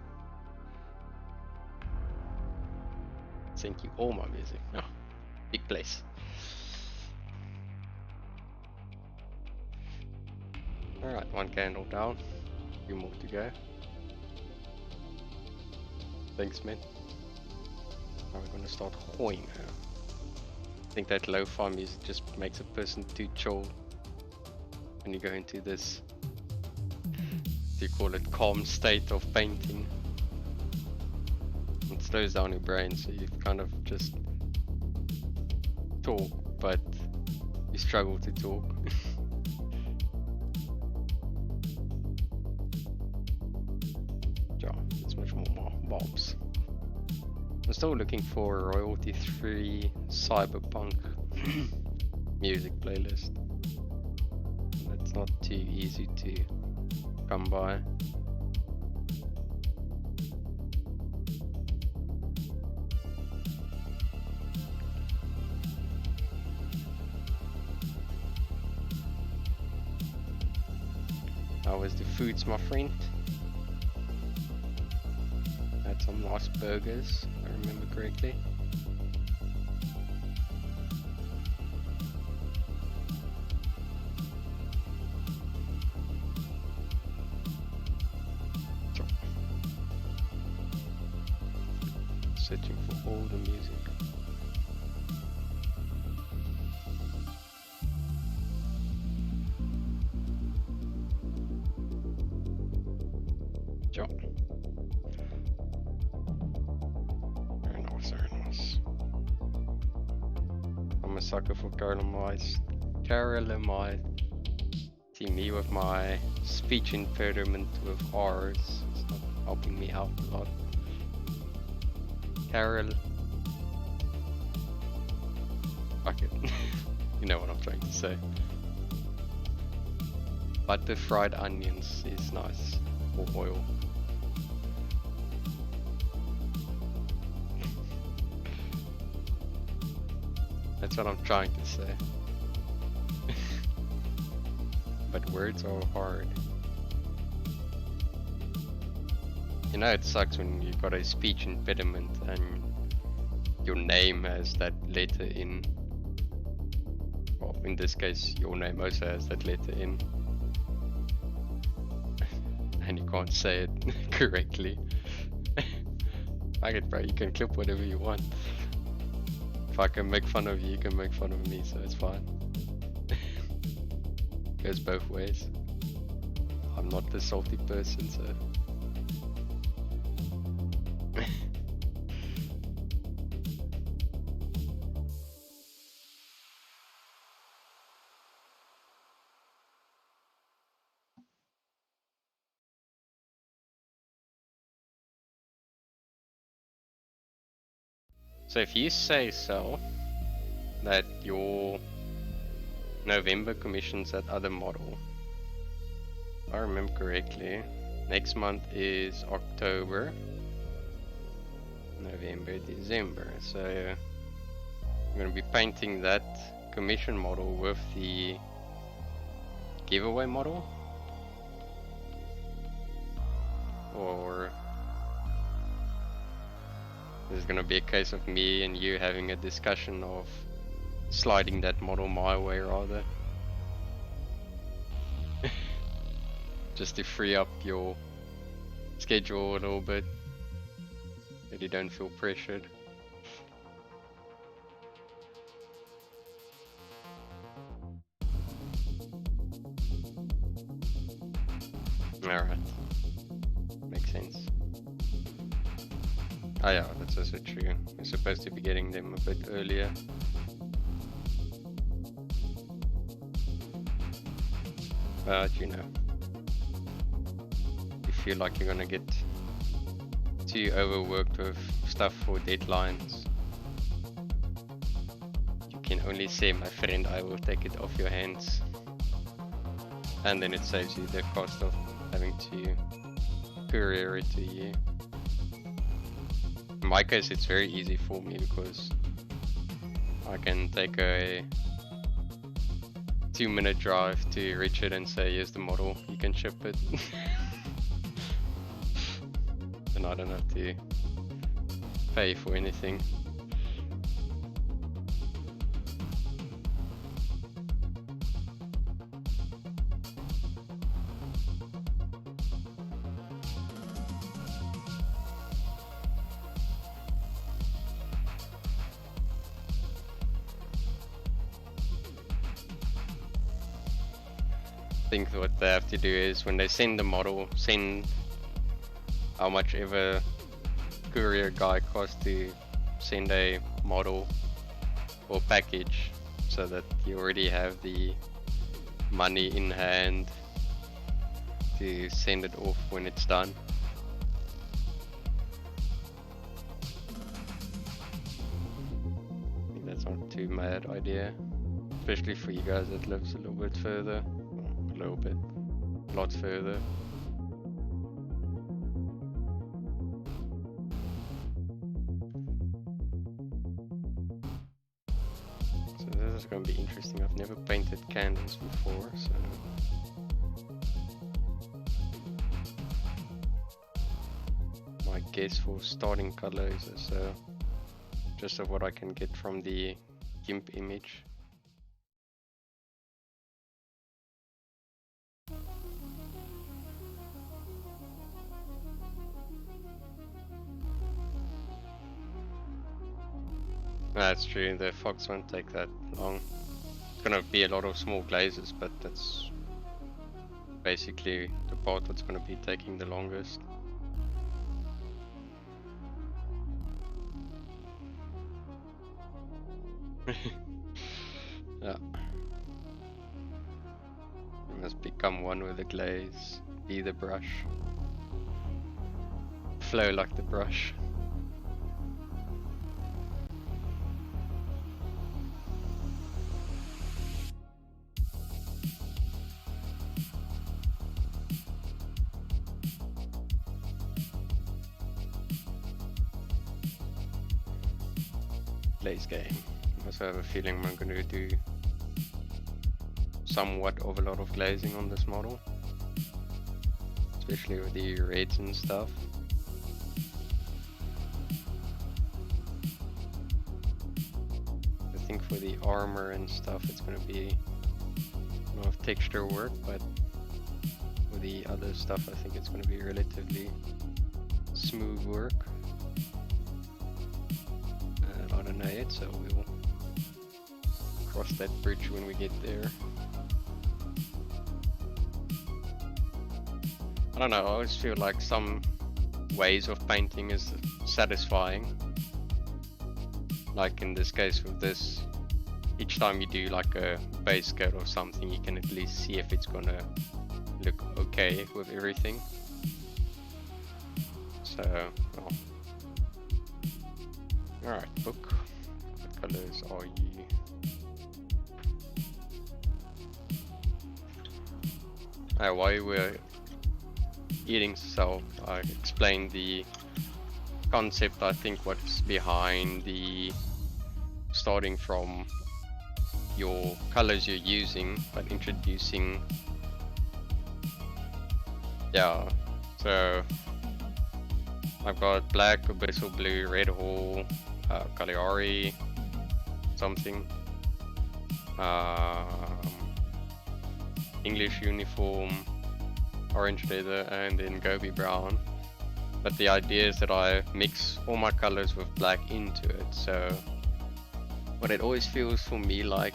Thank you all my music. No. Big place. Alright, one candle down. A few more to go. Thanks, man. Now we're gonna start hoing now. I think that lo-fi music just makes a person too chill when you go into this, do you call it, calm state of painting. It slows down your brain, so you kind of just talk, but you struggle to talk. Yeah, it's much more bobs. I'm still looking for a royalty-free cyberpunk music playlist. That's not too easy to come by. How was the foods, my friend? Had some nice burgers, if I remember correctly. Searching for all the music. Sure. Very nice, very nice. I'm a sucker for caramelized. See me with my speech impediment with R's. It's not helping me out a lot. Carol. Fuck it. You know what I'm trying to say. But the fried onions is nice, or oil. That's what I'm trying to say. But words are hard. You know, it sucks when you've got a speech impediment and your name has that letter in. Well, in this case, your name also has that letter in. And you can't say it correctly. Fuck it, bro, you can clip whatever you want. If I can make fun of you, you can make fun of me, so it's fine. Goes both ways. I'm not the salty person, so... So if you say so, that your November commissions that other model, if I remember correctly, next month is October, November, December. So I'm going to be painting that commission model with the giveaway model, or there's going to be a case of me and you having a discussion of sliding that model my way rather. Just to free up your schedule a little bit, that you don't feel pressured. Alright, makes sense. Oh yeah, that's also true. We're supposed to be getting them a bit earlier. But you know, you feel like you're gonna get too overworked with stuff for deadlines, you can only say, my friend, I will take it off your hands. And then it saves you the cost of having to courier it to you. In my case, it's very easy for me because I can take a 2-minute drive to Richard and say, here's the model, you can ship it. And I don't have to pay for anything. I think what they have to do is when they send the model, send how much ever courier guy costs to send a model or package, so that you already have the money in hand to send it off when it's done. I think that's not too bad idea, especially for you guys that lives a little bit further. A little bit, a lot further. So this is going to be interesting. I've never painted candles before, so my guess for starting color is just of what I can get from the GIMP image. That's true, the fox won't take that long. It's gonna be a lot of small glazes, but that's basically the part that's gonna be taking the longest. Yeah. You must become one with the glaze, be the brush. Flow like the brush. glaze game. I also have a feeling I'm going to do somewhat of a lot of glazing on this model, especially with the reds and stuff. I think for the armor and stuff it's going to be a lot of texture work, but for the other stuff I think it's going to be relatively smooth work. I don't know yet, so we'll cross that bridge when we get there. I don't know, I always feel like some ways of painting is satisfying. Like in this case with this, each time you do like a base coat or something, you can at least see if it's gonna look okay with everything. So, well. Alright, book. What colors are you? While we're eating, so I explained the concept, I think what's behind the starting from your colors you're using, but introducing, yeah, so I've got black, abyssal blue, red hole, Cagliari, something, English uniform, orange leather, and then Gobi brown. But the idea is that I mix all my colors with black into it. So what it always feels for me like,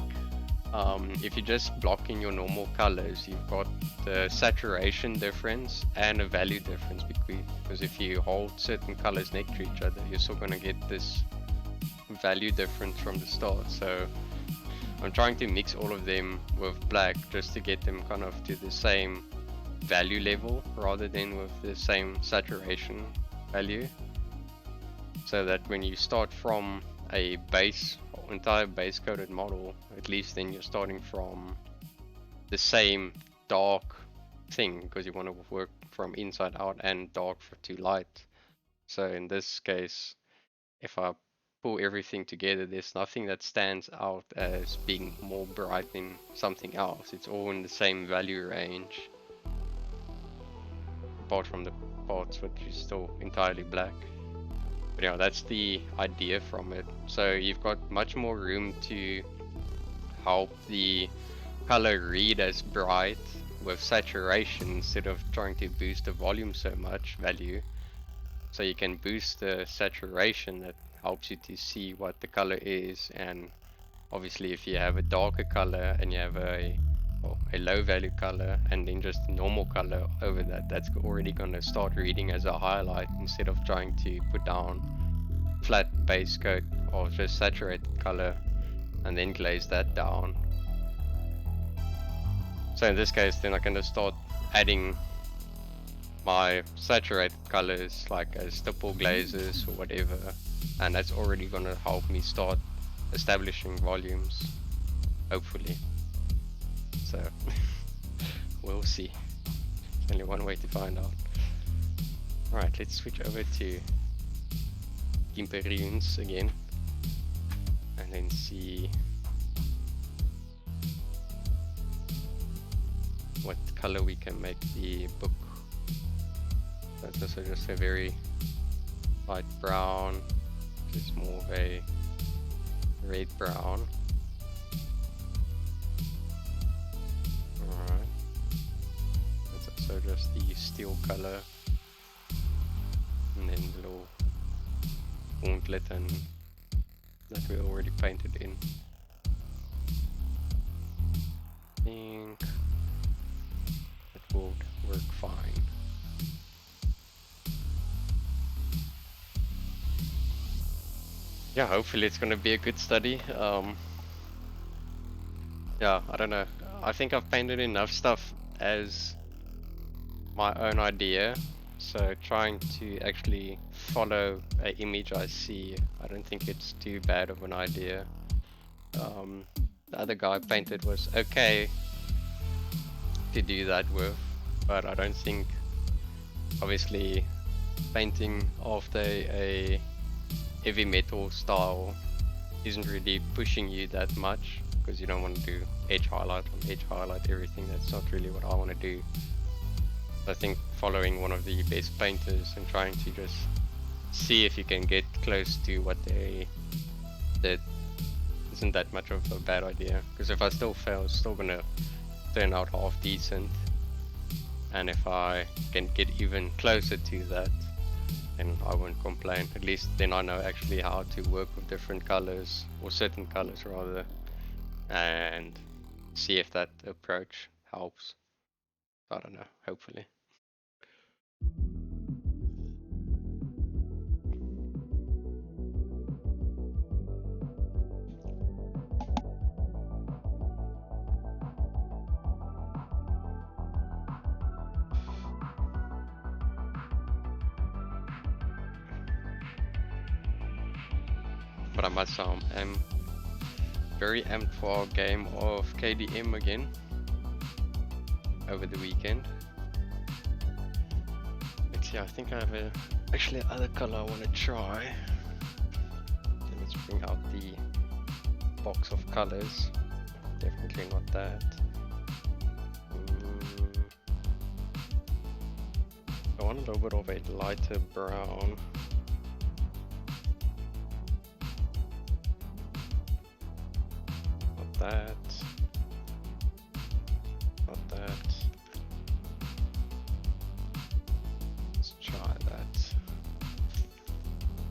if you're just blocking your normal colors, you've got the saturation difference and a value difference, because if you hold certain colors next to each other, you're still going to get this value difference from the start. So I'm trying to mix all of them with black just to get them kind of to the same value level rather than with the same saturation value, so that when you start from a entire base coated model, at least then you're starting from the same dark thing, because you want to work from inside out and dark to light. So in this case, if I pull everything together, there's nothing that stands out as being more bright than something else. It's all in the same value range, apart from the parts which is still entirely black. But yeah, that's the idea from it. So you've got much more room to help the color read as bright with saturation instead of trying to boost the volume so much value. So you can boost the saturation that helps you to see what the color is. And obviously if you have a darker color and you have a low value color and then just normal color over that, that's already going to start reading as a highlight instead of trying to put down flat base coat or just saturated color and then glaze that down. So in this case, then I can just start adding my saturated colors like as stipple glazes or whatever, and that's already going to help me start establishing volumes, hopefully. So we'll see. There's only one way to find out. Alright, let's switch over to Gimperunes again and then see what color we can make the book. That's also just a very light brown, just more of a red brown. Alright, that's also just the steel color, and then the little gauntlet and that we already painted in. I think that will work fine. Yeah, hopefully it's gonna be a good study. Yeah, I don't know. I think I've painted enough stuff as my own idea, so trying to actually follow an image I see, I don't think it's too bad of an idea. The other guy painted was okay to do that with, but I don't think, obviously, painting after a heavy metal style isn't really pushing you that much, because you don't want to do edge highlight on edge highlight everything. That's not really what I want to do. I think following one of the best painters and trying to just see if you can get close to what they did isn't that much of a bad idea, because if I still fail, it's still gonna turn out half decent, and if I can get even closer to that, then I won't complain. At least then I know actually how to work with different colors, or certain colors rather, and see if that approach helps. I don't know, hopefully. But I must say I'm very amped for our game of KDM again over the weekend. Let's see, I think I have actually other color I want to try. So let's bring out the box of colors. Definitely not that. I want a little bit of a lighter brown. Not that. Not that. Let's try that.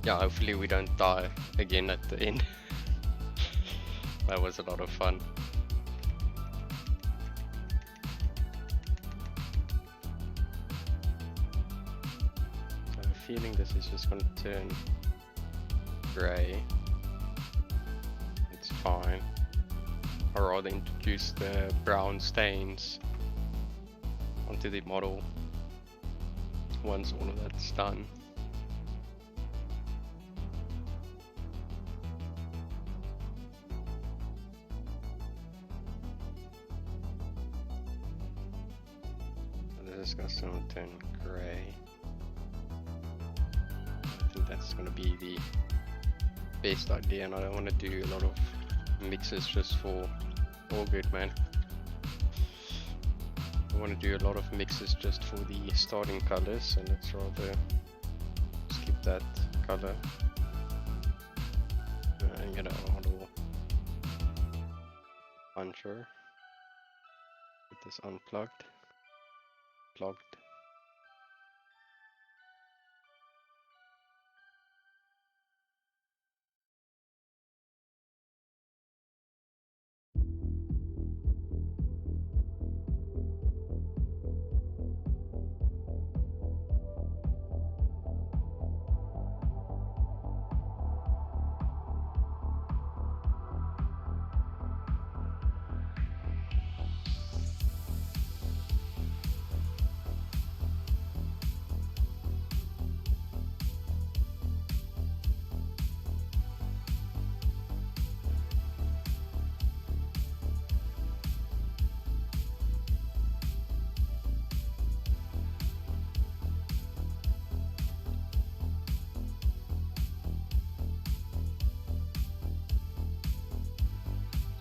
Yeah, hopefully we don't die again at the end. That was a lot of fun. So I have a feeling this is just going to turn grey. It's fine. Or rather introduce the brown stains onto the model once all of that's done. So this is going to turn grey. I think that's going to be the best idea, and I don't want to do a lot of mixes just for all good, man. I want to do a lot of mixes just for the starting colors, so let's rather skip that color and get a model puncher. Get this unplugged, plugged.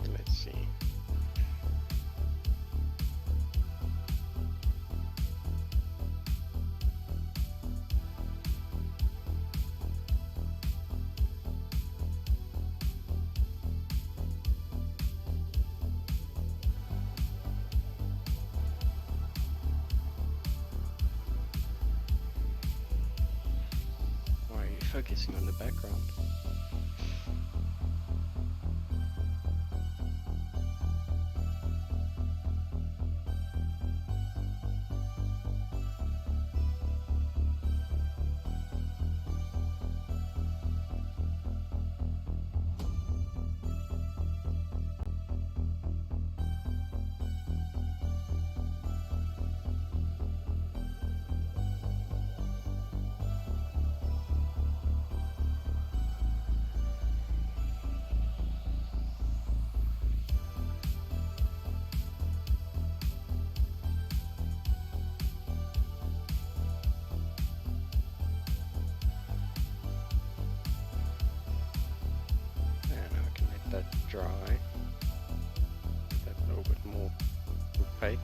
Let's see. Why are you focusing on the background? dry. That a little bit more opaque.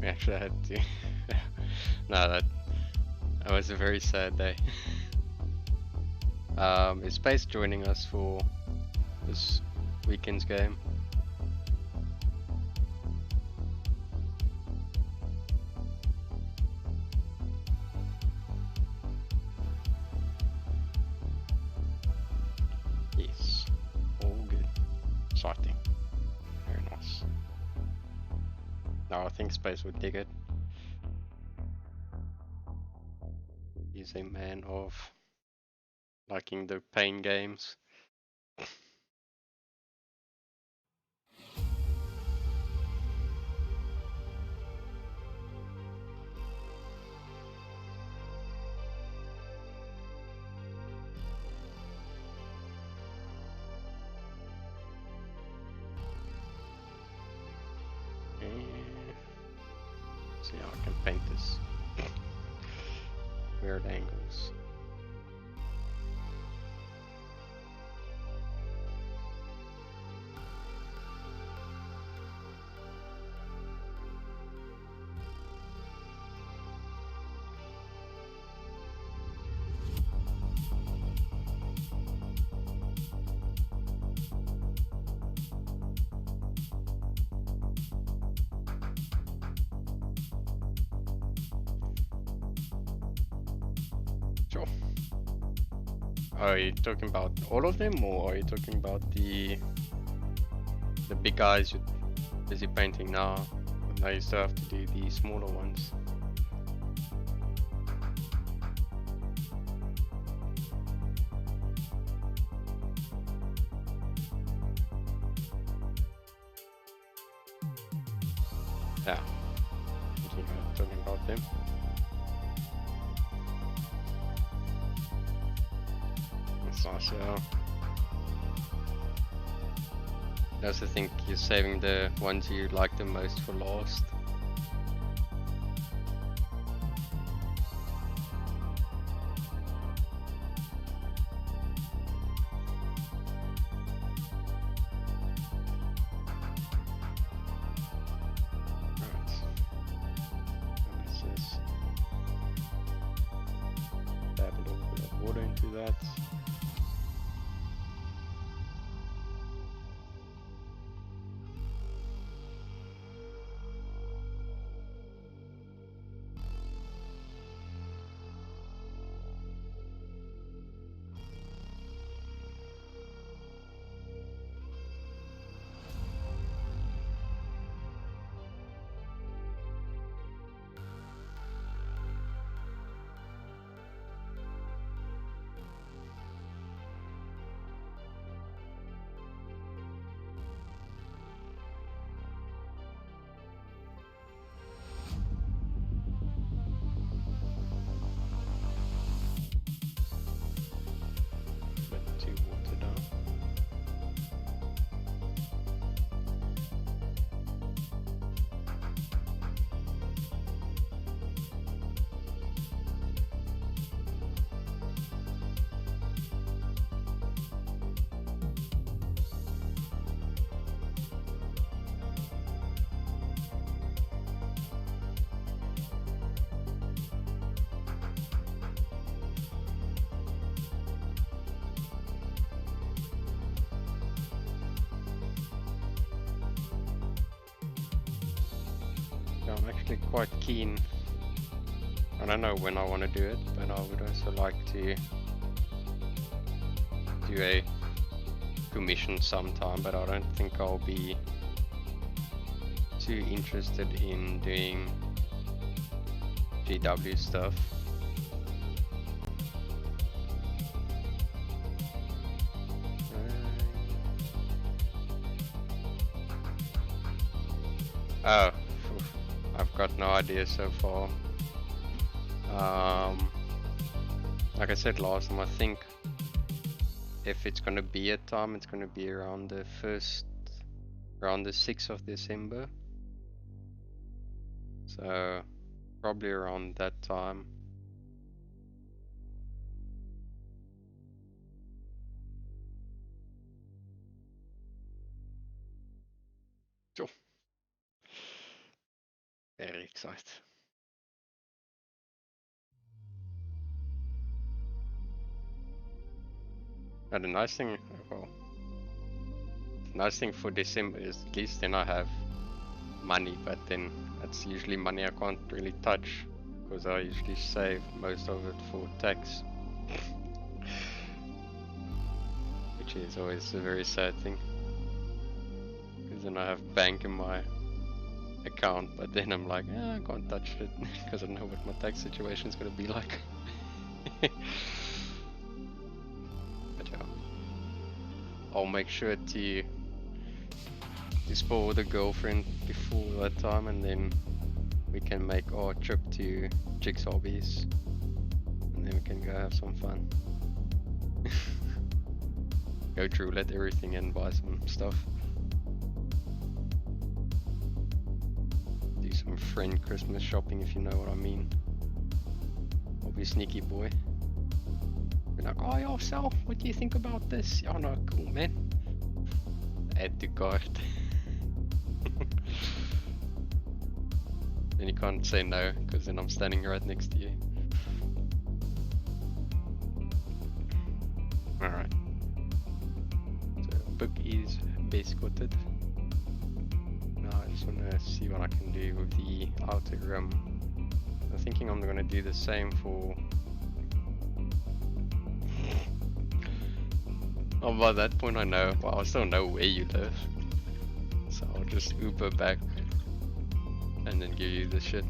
We actually had to. No, that was a very sad day. Is Space joining us for this weekend's game? Yes, all good. Exciting. Very nice. No, I think Space would dig it. He's a man of liking the pain games. See how I can paint this. Weird angles. Sure. Are you talking about all of them, or are you talking about the big guys you're busy painting now? And now you still have to do the smaller ones. Yeah, talking about them. That's nice, yeah. I also think you're saving the ones you like the most for last. That. I'm actually quite keen. I don't know when I want to do it, but I would also like to do a commission sometime, but I don't think I'll be too interested in doing GW stuff. got no idea so far. Like I said last time, I think if it's gonna be a time, it's gonna be around the 6th of December. So probably around that time. Sure. Very excited. And the nice thing, well, nice thing for December is at least then I have money, but then that's usually money I can't really touch because I usually save most of it for tax, which is always a very sad thing because then I have bank in my account, but then I'm like, I can't touch it because I don't know what my tax situation is gonna be like. But yeah, I'll make sure to spoil the girlfriend before that time, and then we can make our trip to Chicks Hobbies, and then we can go have some fun. Go through, let everything in, buy some stuff. Do some friend Christmas shopping, if you know what I mean. I'll be a sneaky boy. Be like, oh yo, Sal, what do you think about this? Oh no, cool man. Add to cart. Then you can't say no, because then I'm standing right next to you. Alright. So, book is biscuited. Now I just want to see what I can do with the outer rim. I'm thinking I'm going to do the same for... Oh, by that point I know, well, I still know where you live. So I'll just Uber back and then give you the shit.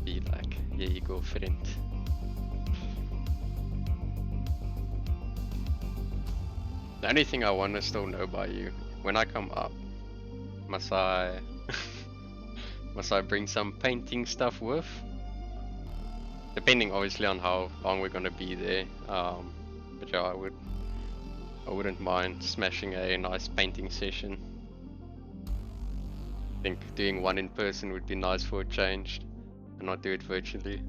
Be like, here you go, friend. The only thing I want to still know by you, when I come up, must I bring some painting stuff with? Depending obviously on how long we're gonna be there. But yeah, I wouldn't mind smashing a nice painting session. I think doing one in person would be nice for a change, and not do it virtually.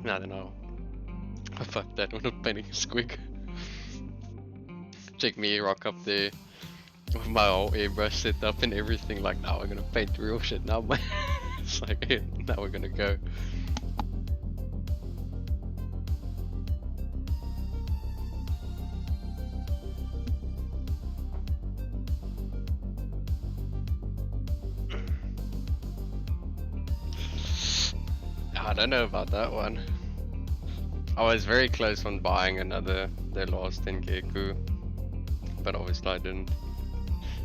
I don't know. Fuck that, I'm not painting a squig. Check me rock up there with my whole airbrush setup and everything, like, now we're gonna paint real shit now, man. It's like, hey, now we're gonna go. I don't know about that one. I was very close on buying the last 10k coup, but obviously I didn't.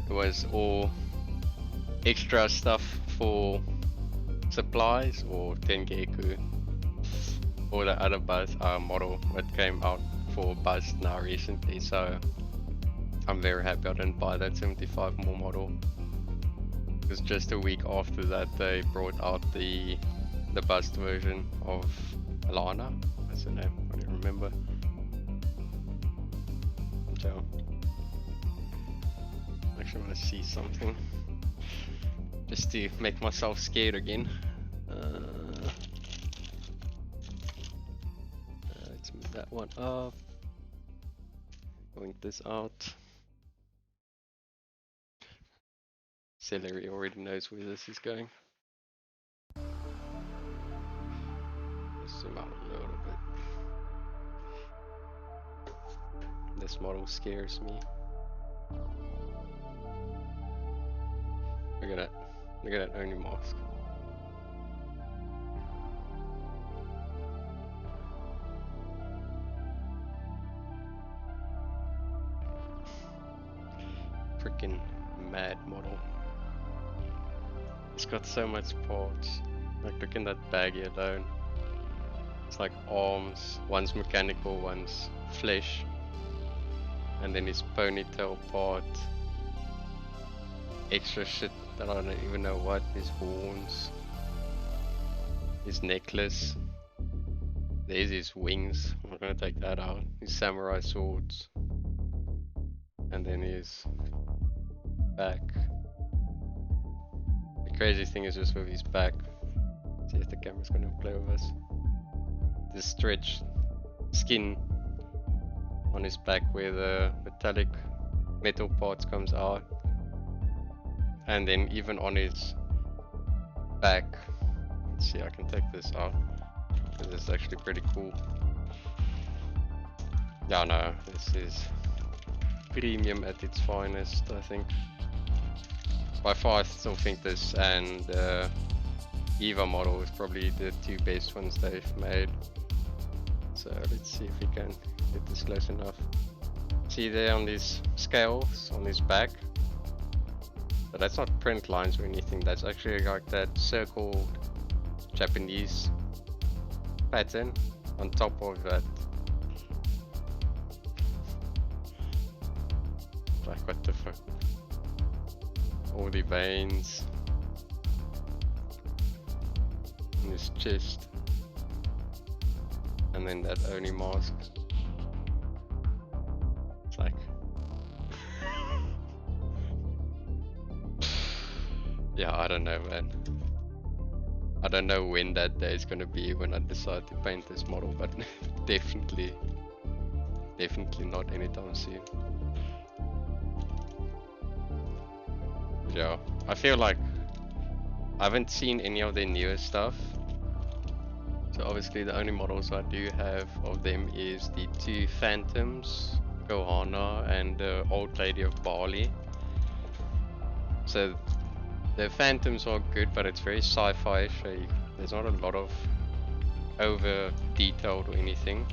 It was all extra stuff for supplies or 10k coup, or the other bus model that came out for bus now recently, so I'm very happy I didn't buy that 75 more model. Because just a week after that they brought out the bust version of Alana. That's her name, I don't remember. So I actually want to see something just to make myself scared again. Let's move that one up. Point this out. Celery already knows where this is going. Let's zoom out a little bit. This model scares me. Look at that. Look at that only mask. Freaking mad model. It's got so much parts. Like, look in that baggie alone. It's like arms, one's mechanical, one's flesh. And then his ponytail part. Extra shit that I don't even know what. His horns. His necklace. There's his wings. I'm gonna take that out. His samurai swords. And then his back. The crazy thing is just with his back. See if the camera's gonna play with us. The stretched skin on his back where the metallic metal parts comes out. And then even on his back. Let's see, I can take this out. Because it's actually pretty cool. Yeah, no, this is premium at its finest, I think. By far I still think this and Eva model is probably the two best ones they've made. So let's see if we can get this close enough. See there on these scales on his back? But that's not print lines or anything, that's actually like that circled Japanese pattern on top of that. Like what the fuck? All the veins in his chest. And then that Oni mask. It's like yeah, I don't know, man. I don't know when that day is gonna be when I decide to paint this model, but definitely not anytime soon. Yeah, I feel like I haven't seen any of their newer stuff. So obviously the only models I do have of them is the two Phantoms, Gohana and the Old Lady of Bali. So the Phantoms are good, but it's very sci-fi, so there's not a lot of over detailed or anything.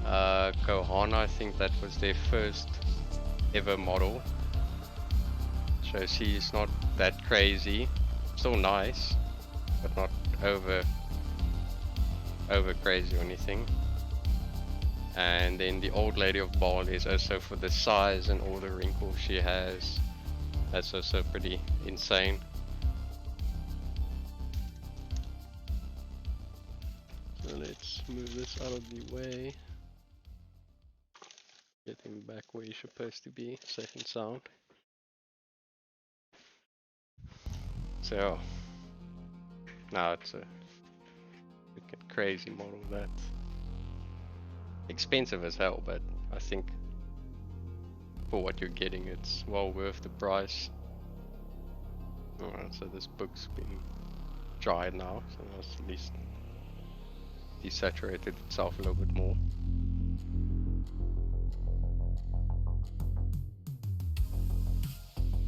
Gohana, I think that was their first ever model. So she's not that crazy, still nice, but not over crazy or anything. And then the Old Lady of Bali is also for the size and all the wrinkles she has. That's also pretty insane. So let's move this out of the way. Get him back where he's supposed to be, safe and sound. So now it's a crazy model that's expensive as hell, but I think for what you're getting it's well worth the price. Alright, so this book's been dried now, so it's at least desaturated itself a little bit more.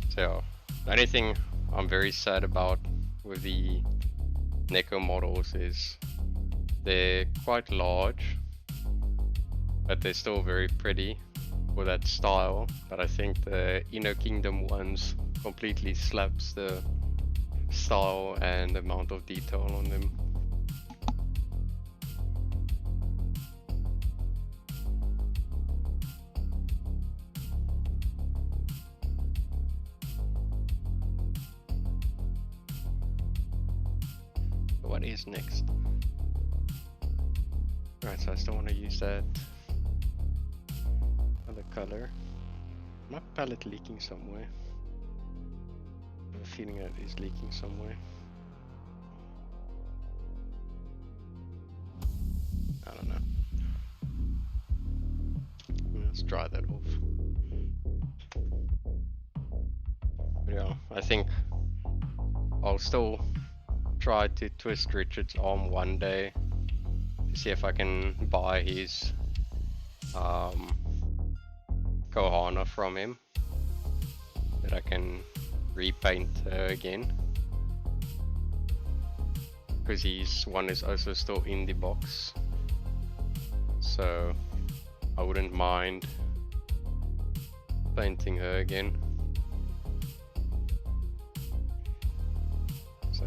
So the only thing I'm very sad about with the Neko models is they're quite large, but they're still very pretty for that style. But I think the Inner Kingdom ones completely slaps the style and the amount of detail on them. What is next? Right, so I still want to use that other color. My palette leaking somewhere. I have a feeling that it is leaking somewhere. I don't know. Let's dry that off. But yeah, I think I'll still try to twist Richard's arm one day to see if I can buy his Kohana from him, that I can repaint her again, because his one is also still in the box, so I wouldn't mind painting her again. So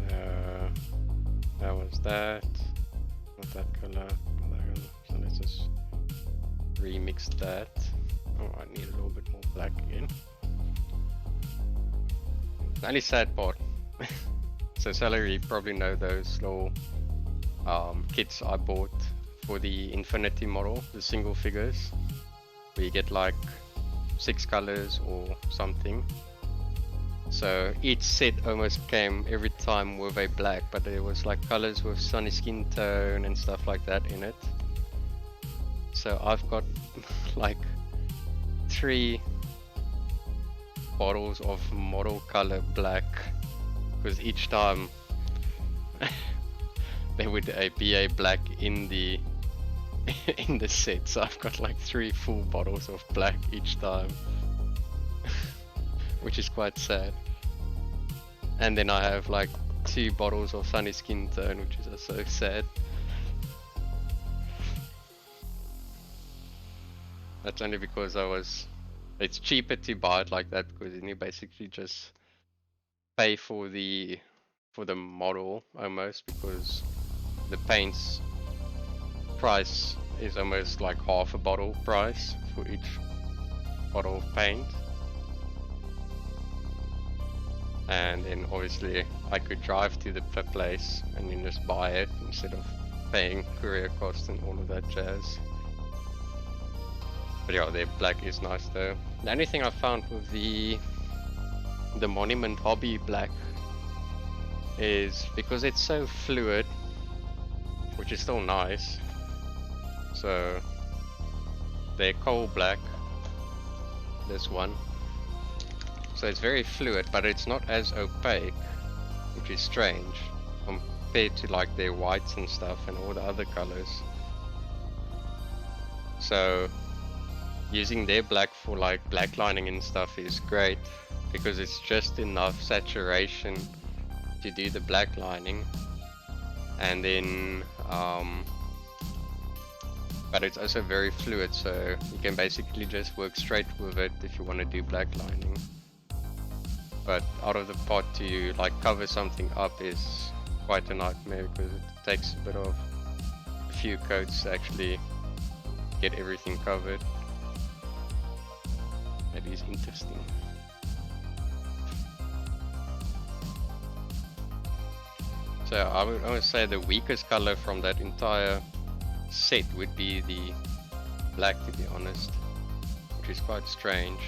that was that. Not that color. So let's just remix that. Oh, I need a little bit more black again. The only sad part. So Celery, you probably know those little kits I bought for the Infinity model, the single figures, where you get like 6 colors or something. So each set almost came every time with a black, but there was like colors with sunny skin tone and stuff like that in it. So I've got like 3 bottles of model color black, because each time there would be a black in the in the set. So I've got like 3 full bottles of black each time, which is quite sad. And then I have like 2 bottles of sunny skin tone, which is also sad. That's only because it's cheaper to buy it like that, because then you basically just pay for the model almost, because the paint's price is almost like half a bottle price for each bottle of paint. And then obviously I could drive to the place and then just buy it instead of paying courier costs and all of that jazz. But yeah, their black is nice though. The only thing I found with the Monument Hobby black is because it's so fluid, which is still nice. So their coal black, this one, so it's very fluid, but it's not as opaque, which is strange compared to like their whites and stuff and all the other colors. So using their black for like black lining and stuff is great, because it's just enough saturation to do the black lining, and then but it's also very fluid, so you can basically just work straight with it if you want to do black lining. But out of the pot to like cover something up is quite a nightmare, because it takes a bit of a few coats to actually get everything covered. That is interesting. So I would say the weakest color from that entire set would be the black, to be honest, which is quite strange.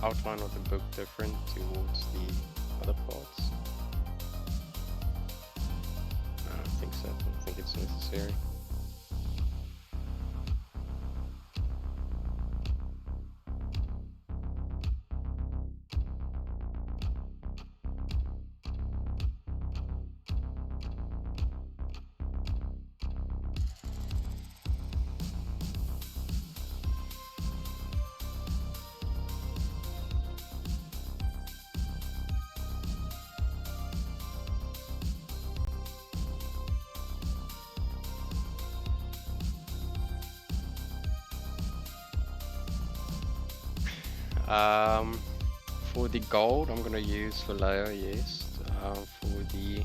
Outline of the book different towards the other parts. I don't think so. I don't think it's necessary. For the gold, I'm gonna use Vallejo, yes. For the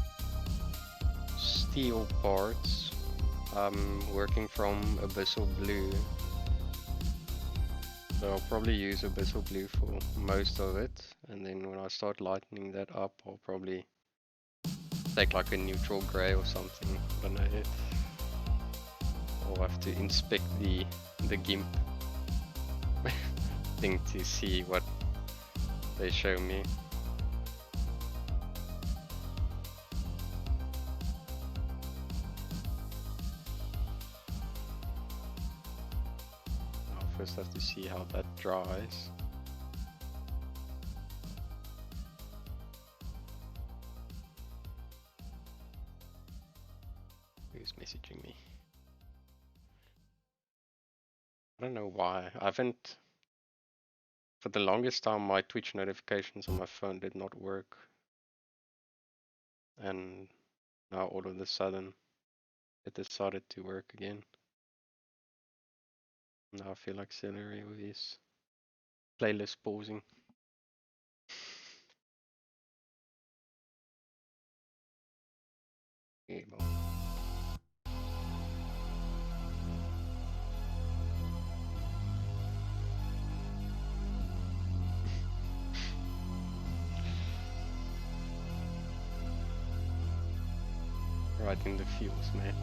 steel parts, I'm working from Abyssal Blue. So I'll probably use Abyssal Blue for most of it, and then when I start lightening that up, I'll probably take like a neutral grey or something. I don't know yet. I'll have to inspect the GIMP thing to see what they show me. I'll first have to see how that dries. me. I don't know why. I haven't. For the longest time, my Twitch notifications on my phone did not work. And now all of a sudden, it decided to work again. Now I feel like celery with his playlist pausing. Yeah, well. Right in the feels, man.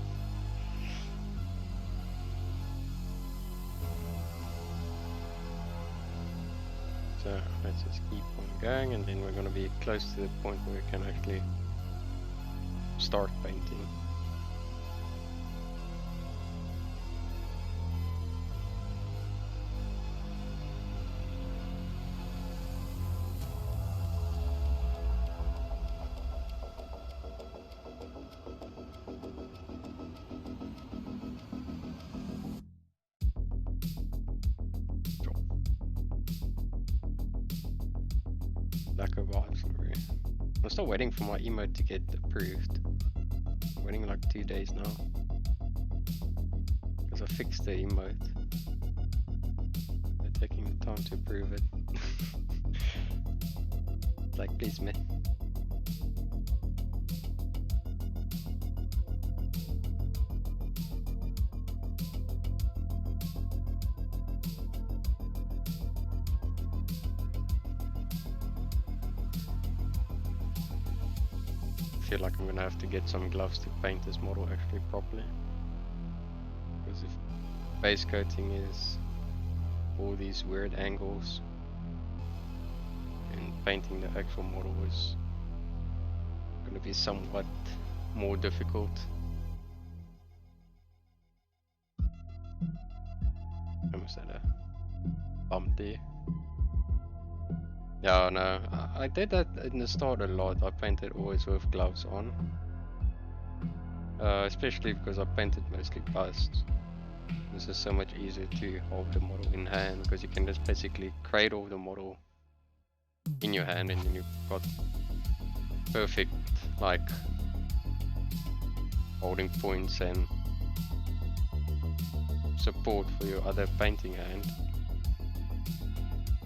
So let's just keep on going, and then we're going to be close to the point where we can actually start painting. Lack of vibes, sorry. I'm still waiting for my emote to get approved. I'm waiting like 2 days now. Because I fixed the emote. They're taking the time to approve it. Like, please, man. I feel like I'm gonna have to get some gloves to paint this model actually properly. Because if base coating is all these weird angles, and painting the actual model is gonna be somewhat more difficult. I almost had a bump there. Yeah, no, I did that in the start a lot. I painted always with gloves on. Especially because I painted mostly busts. This is so much easier to hold the model in hand, because you can just basically cradle the model in your hand, and then you've got perfect like holding points and support for your other painting hand.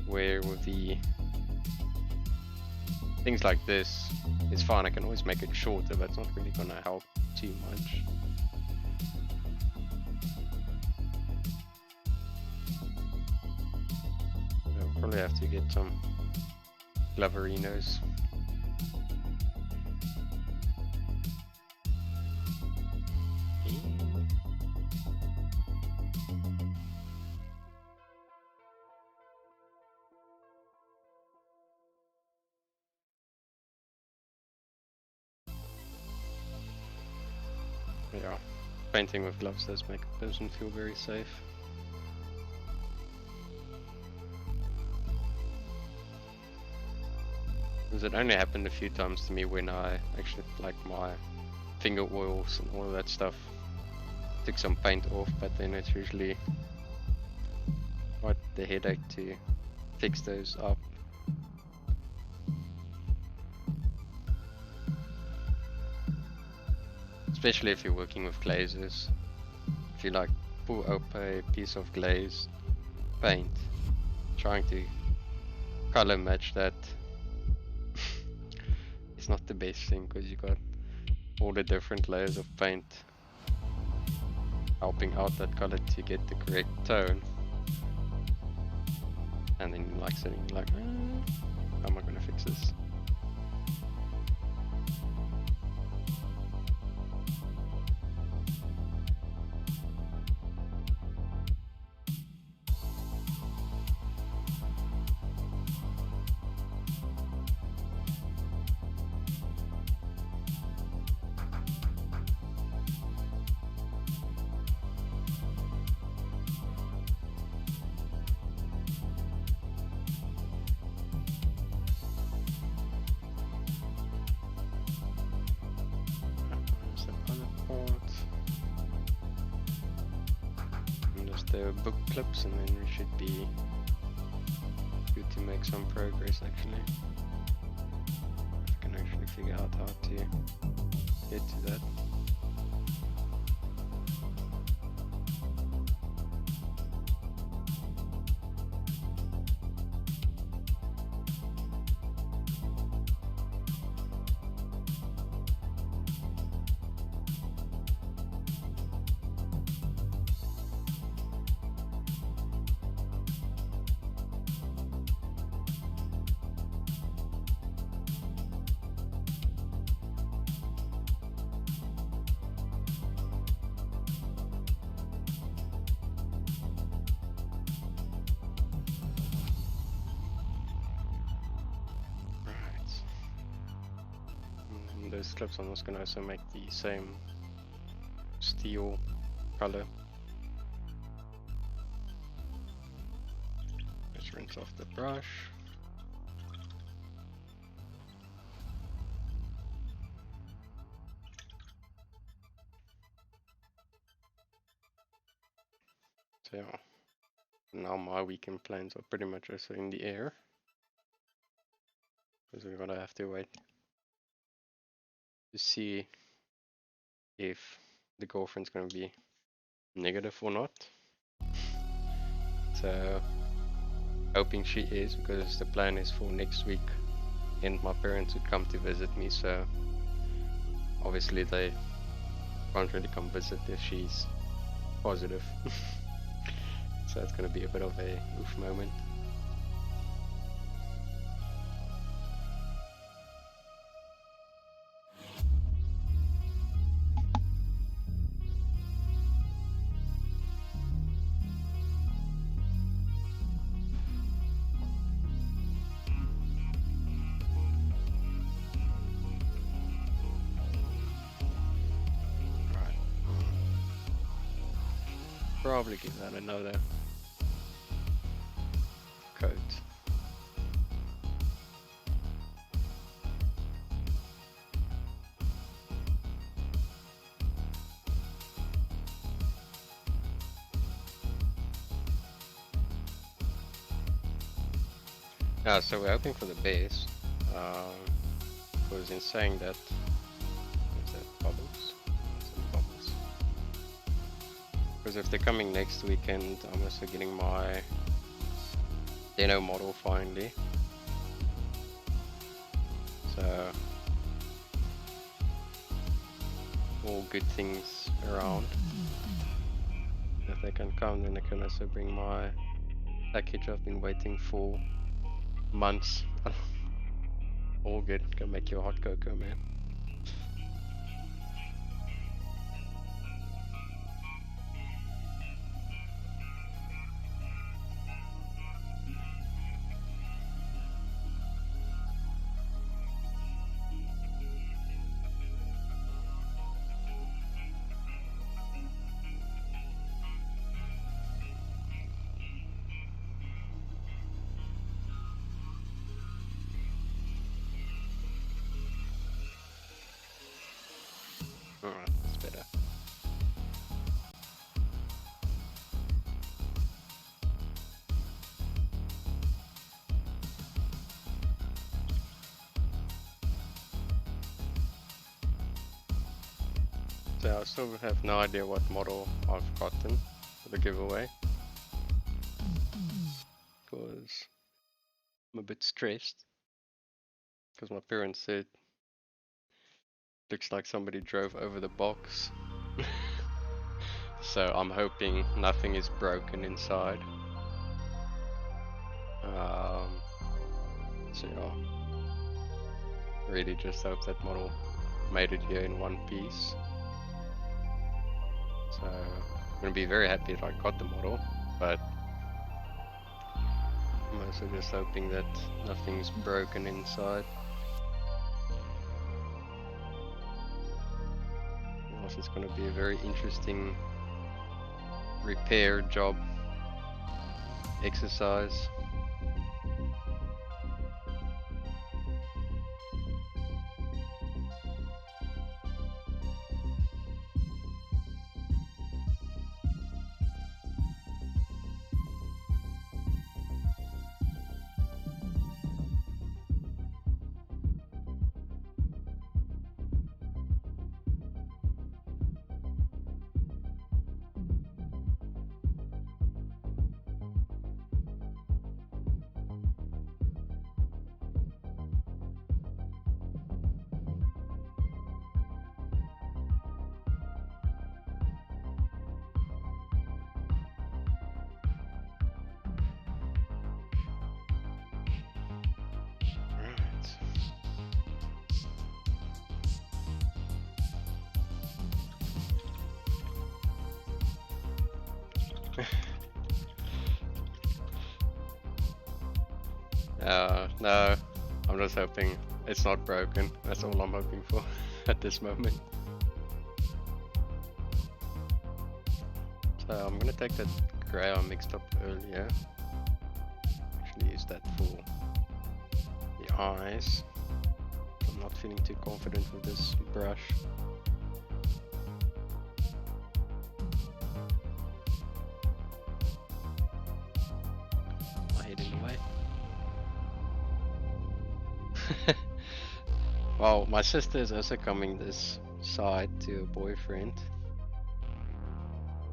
Where with the things like this, it's fine, I can always make it shorter, but it's not really gonna help too much. I'll probably have to get some gloverinos. Yeah, painting with gloves does make a person feel very safe. Because it only happened a few times to me when I actually, like, my finger oils and all of that stuff took some paint off, but then it's usually quite the headache to fix those up. Especially if you're working with glazes. If you like pull up a piece of glaze paint, trying to color match that is not the best thing, because you got all the different layers of paint helping out that color to get the correct tone. And then you're like sitting like, how am I gonna fix this? the book clips, and then we should be good to make some progress actually. I can actually figure out how to get to that. Those clips I'm just gonna also make the same steel color. Let's rinse off the brush. So yeah, now my weekend plans are pretty much also in the air, because we're gonna have to wait to see if the girlfriend's gonna be negative or not. So hoping she is, because the plan is for next week and my parents would come to visit me, so obviously they can't really come visit if she's positive. So it's gonna be a bit of a oof moment. Probably give that another coat. Yeah, so we're hoping for the base. Because in saying that, is that bubbles? Some bubbles. Because if they're coming next weekend, I'm also getting my Deno model finally. So all good things around. If they can come, then I can also bring my package I've been waiting for months. All good. Go make your hot cocoa, man. Alright, that's better. So I still have no idea what model I've gotten for the giveaway, because I'm a bit stressed, because my parents said looks like somebody drove over the box. So I'm hoping nothing is broken inside. So yeah, really just hope that model made it here in one piece. So I'm gonna be very happy if I got the model, but I'm also just hoping that nothing's broken inside. Else it's gonna be a very interesting repair job exercise. No, I'm just hoping it's not broken. That's all I'm hoping for at this moment. So I'm gonna take that grey I mixed up earlier. Actually use that for the eyes. I'm not feeling too confident with this brush. My head in the way. Well, my sister is also coming this side to a boyfriend.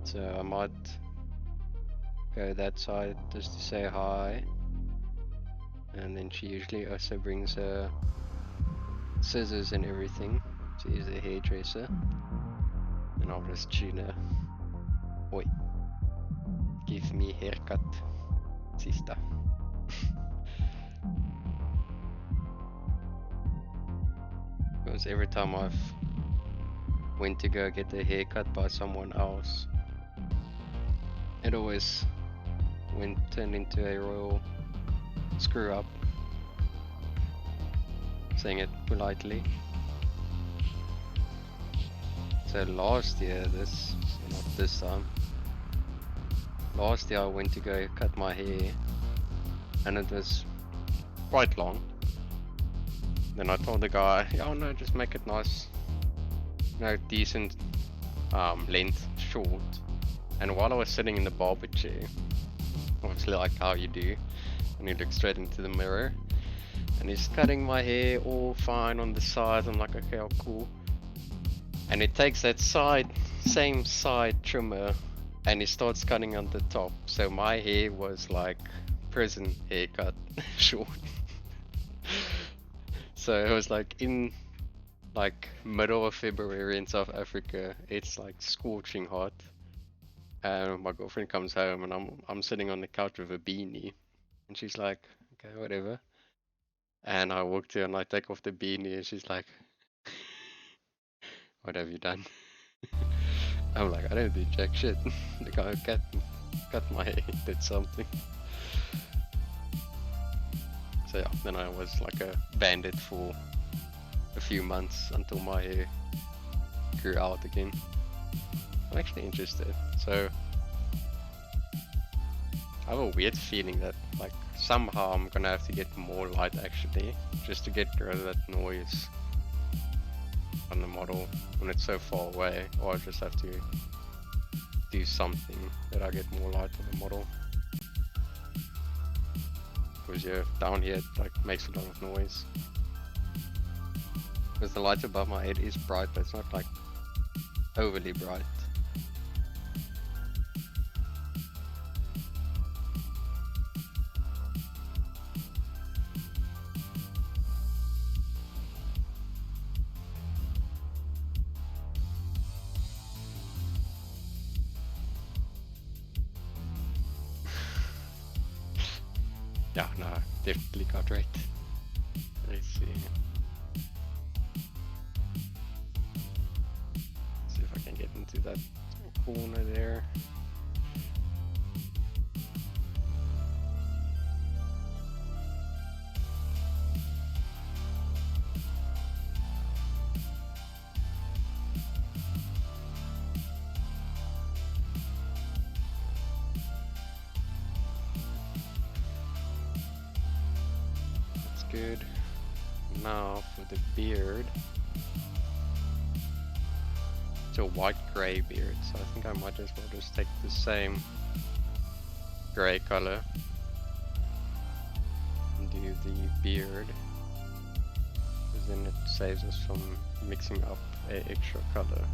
So I might go that side just to say hi. And then she usually also brings her scissors and everything to use a hairdresser. And I'll just tune her. Oi. Give me a haircut, sister. Because every time I've went to go get a haircut by someone else, it always turned into a royal screw up. Saying it politely. So last year, not this time. Last year I went to go cut my hair and it was quite long. Then I told the guy, oh no, just make it nice, decent length, short. And while I was sitting in the barber chair, obviously like how you do, and you look straight into the mirror, and he's cutting my hair all fine on the sides. I'm like, okay, oh, cool. And he takes that same side trimmer, and he starts cutting on the top. So my hair was like prison haircut, short. So it was like in middle of February in South Africa. It's like scorching hot. And my girlfriend comes home and I'm sitting on the couch with a beanie, and she's like, okay, whatever. And I walk to her and I take off the beanie and she's like, what have you done? I'm like, I didn't do jack shit. The guy who cut my hair did something. So yeah, then I was like a bandit for a few months until my hair grew out again. I'm actually interested. So I have a weird feeling that like somehow I'm gonna have to get more light actually, just to get rid of that noise on the model when it's so far away, or I just have to do something that I get more light on the model. Because yeah, down here it like makes a lot of noise. Because the light above my head is bright, but it's not like overly bright. Yeah, no, definitely got right. Let's see. See if I can get into that corner there. Good. Now for the beard. It's a white grey beard, so I think I might as well just take the same grey color and do the beard, because then it saves us from mixing up an extra color.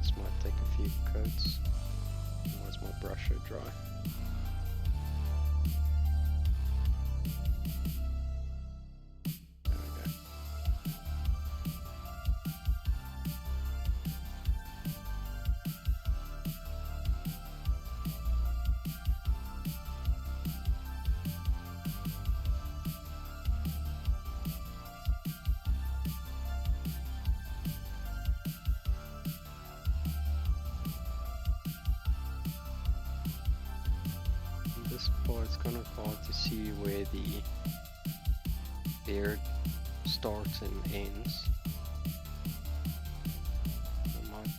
This might take a few coats. Otherwise my brush will dry. There we go. this part's kind of hard to see where the beard starts and ends. I might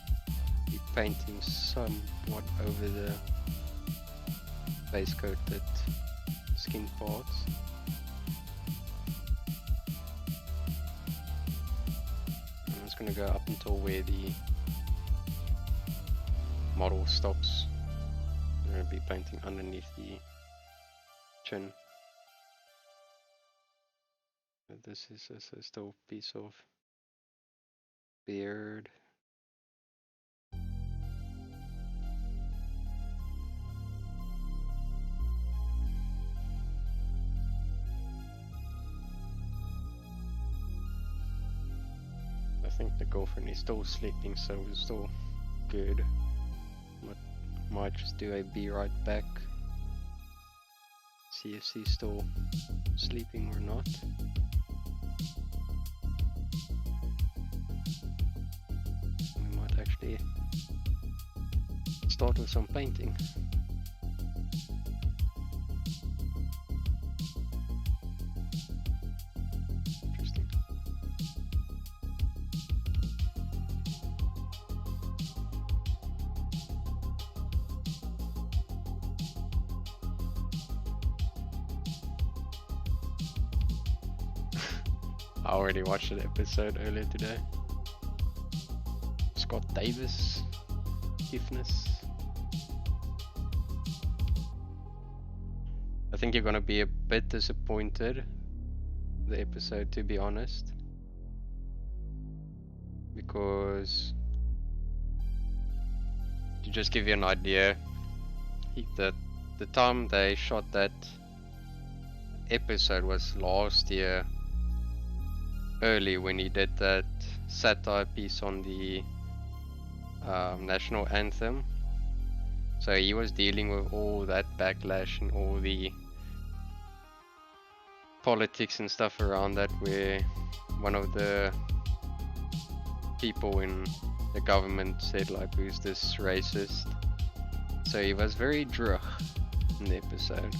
be painting somewhat over the base coated skin parts. And it's going to go up until where the model stops. I'm going to be painting underneath the chin. But this is still a piece of beard. I think the girlfriend is still sleeping, so we're still good. Might just do a be right back. See if she's still sleeping or not. We might actually start with some painting. Interesting. I already watched an episode earlier today. Scott Davis, Stiffness. I think you're gonna be a bit disappointed the episode, to be honest, because to just give you an idea, the time they shot that episode was last year, early, when he did that satire piece on the national anthem. So he was dealing with all that backlash and all the politics and stuff around that, where one of the people in the government said like, who's this racist? So he was very drug in the episode,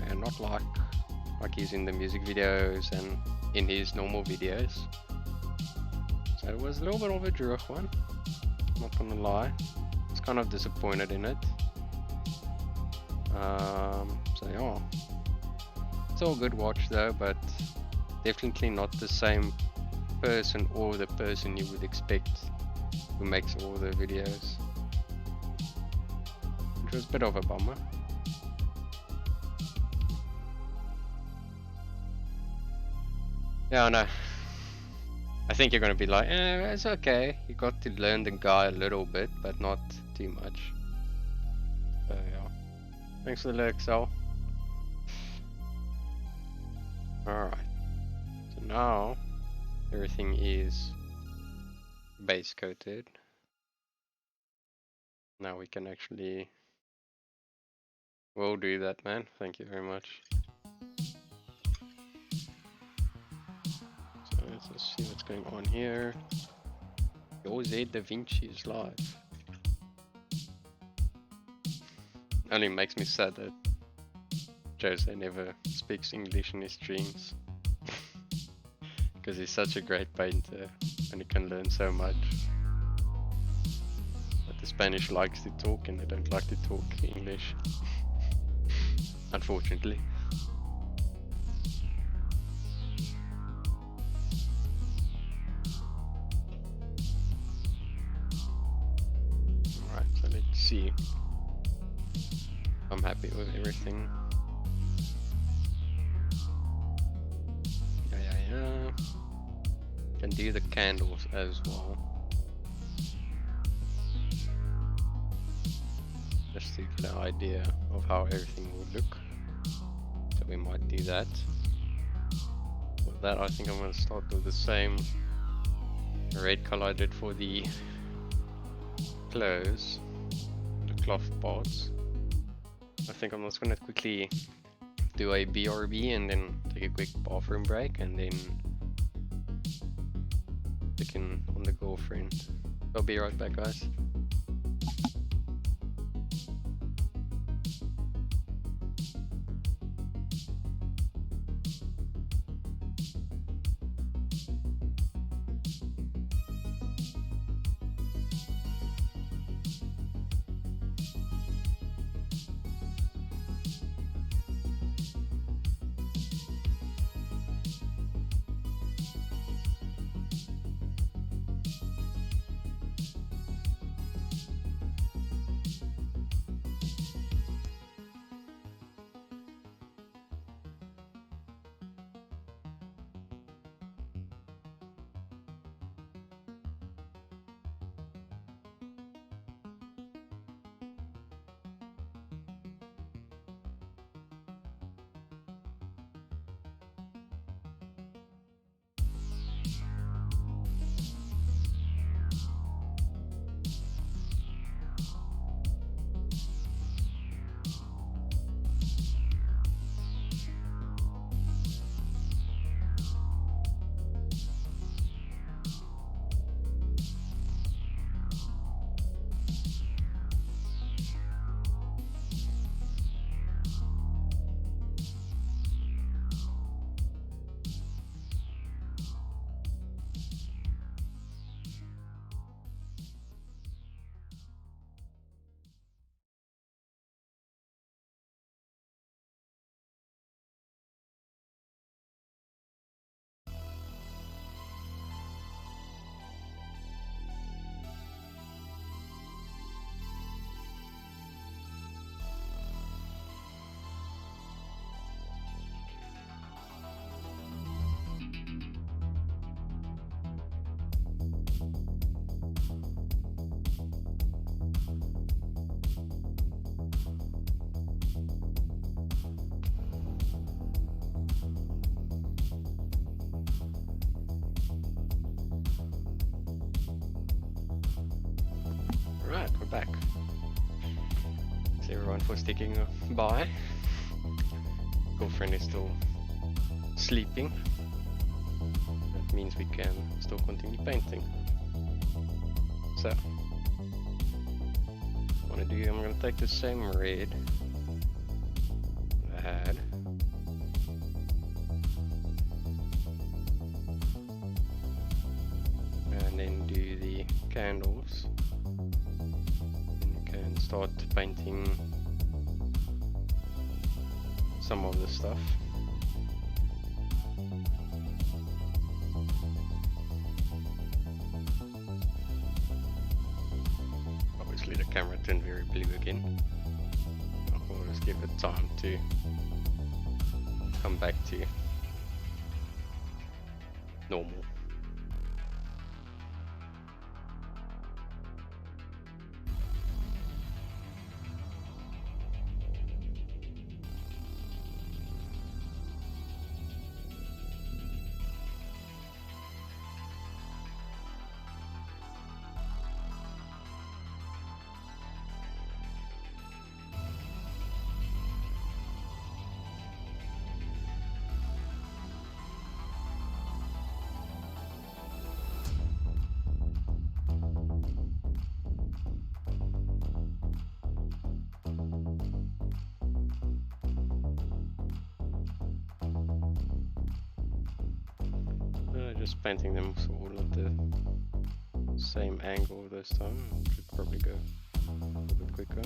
and not like he's in the music videos and in his normal videos. So it was a little bit of a drug one, not gonna lie. I was kind of disappointed in it. So yeah, it's all good watch though, but definitely not the same person or the person you would expect who makes all the videos, which was a bit of a bummer. Yeah, I know. I think you're gonna be like, it's okay. You got to learn the guy a little bit, but not too much. So yeah. Thanks for the Excel. Alright. So now everything is base coated. Now we can actually... We'll do that, man. Thank you very much. Let's just see what's going on here. Jose Da Vinci is live. Only makes me sad that Jose never speaks English in his streams. Because he's such a great painter and he can learn so much. But the Spanish likes to talk and they don't like to talk English. Unfortunately. See, I'm happy with everything. Yeah. Can do the candles as well, just to get an idea of how everything would look. So we might do that. With that, I think I'm going to start with the same red color I did for the clothes. Cloth parts. I think I'm just gonna quickly do a BRB and then take a quick bathroom break and then check in on the girlfriend. I'll be right back, guys. Alright, we're back. Thanks everyone for sticking by. Girlfriend is still sleeping. That means we can still continue painting. So, I'm gonna take the same red I had. And then do the candles. And you can start painting some of the stuff. Obviously the camera turned very blue again. I'll just give it time to come back to normal. Just painting them so all at the same angle this time. Should probably go a little bit quicker.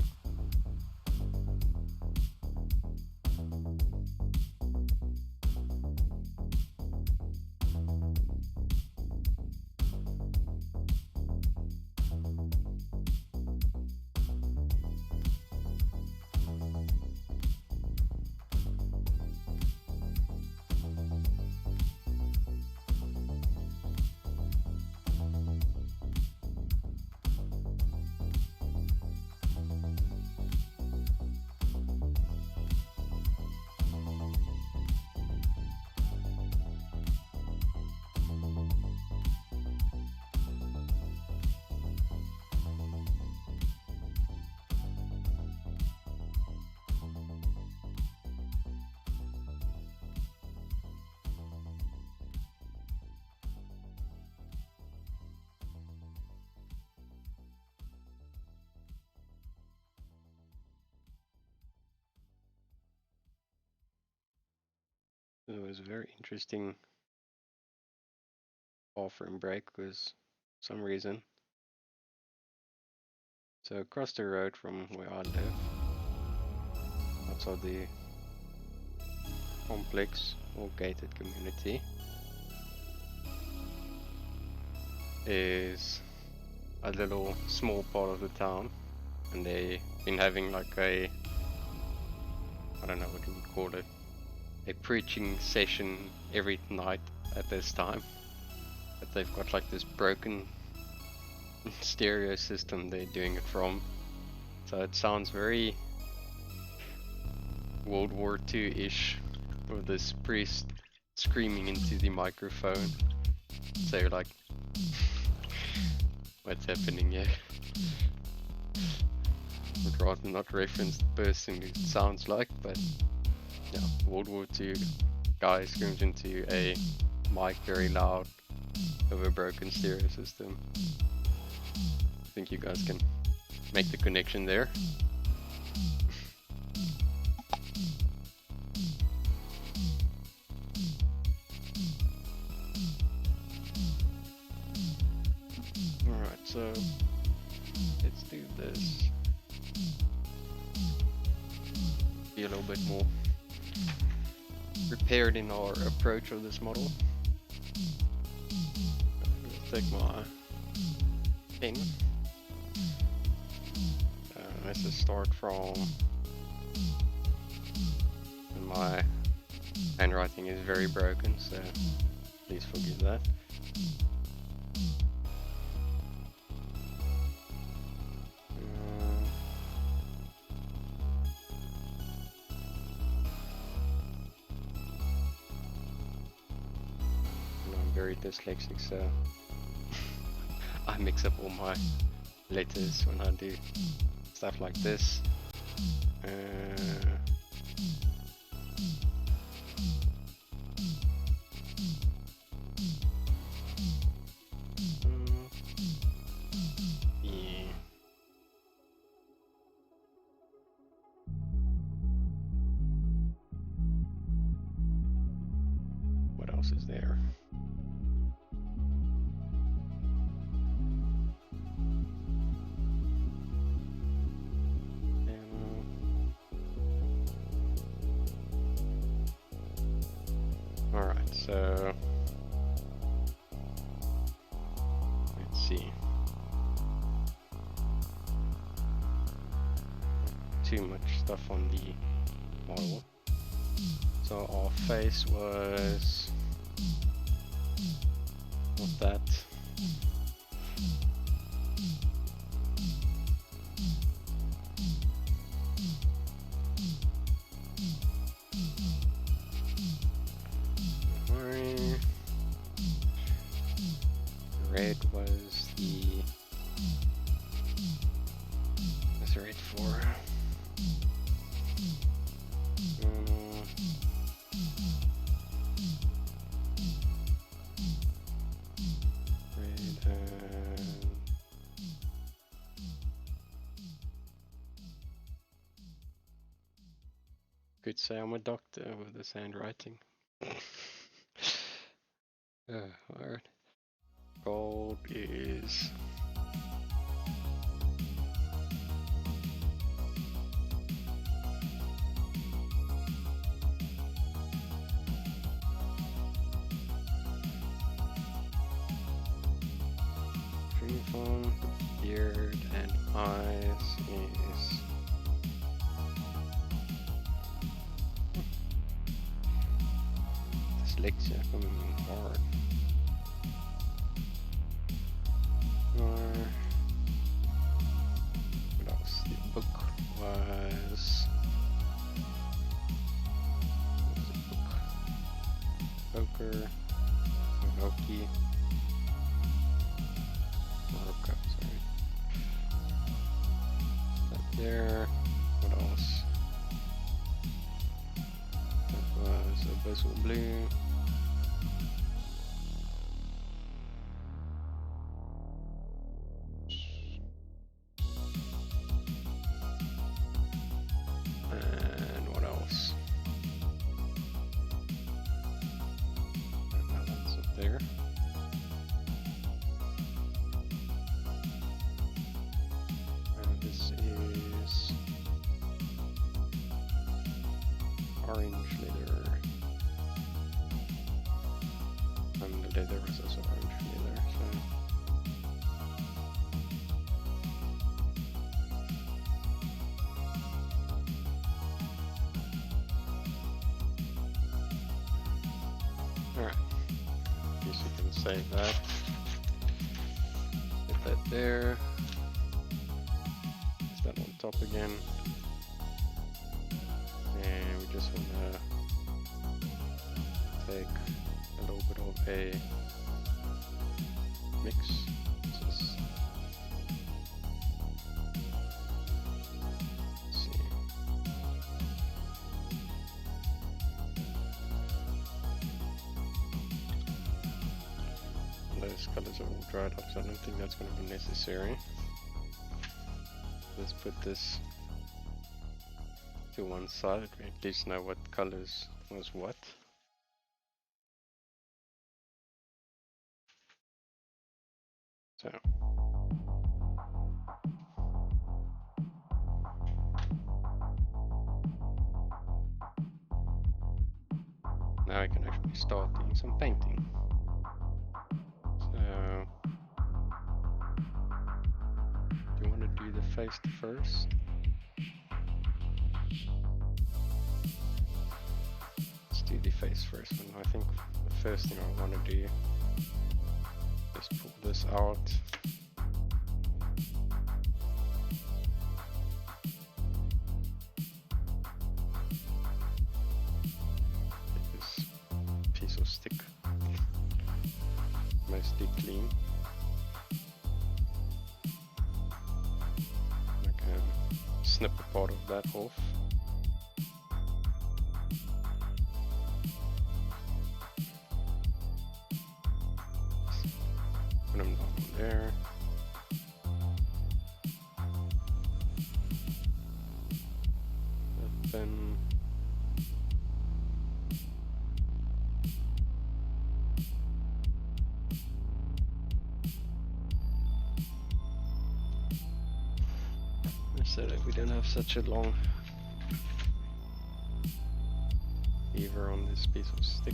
It was a very interesting bathroom break because for some reason. So across the road from where I live, outside the complex or gated community, is a little small part of the town, and they've been having like a, I don't know what you would call it, a preaching session every night at this time. But they've got like this broken stereo system they're doing it from, so it sounds very World War II-ish, with this priest screaming into the microphone. So you're like, what's happening here? Would rather not reference the person it sounds like, but yeah, World War II guy screams into a mic very loud over a broken stereo system. I think you guys can make the connection there. Alright, so let's do this. Be a little bit more prepared in our approach of this model. Take my pen. Let's just start from, and my handwriting is very broken, so please forgive that. I'm very dyslexic, so I mix up all my letters when I do stuff like this. Yeah. What else is there? Alright, so let's see. Too much stuff on the model. So our face was not that. Red was the what's the red for? Could say I'm a doctor with this handwriting. Alright. Gold is uniform, beard and eyes is dyslexia coming hard. What else? The book was poker, hockey, sorry. That there. What else? That was abyssal blue. And what else? That's up there. And this is orange leather. And the leather was also orange leather, so. Alright, guess you can save that. Get that there. Place that on top again. And we just want to take a little bit of a mix. Let's see. Those colors are all dried up, so I don't think that's going to be necessary. Let's put this to one side. We at least know what colors was what. So now I can actually start doing some painting. So do you want to do the face first? Let's do the face first, and I think the first thing I want to do is pull this out. Get this piece of stick mostly clean. snip a part of that off. Put them down there. Then so that we don't have such a long lever on this piece of stick.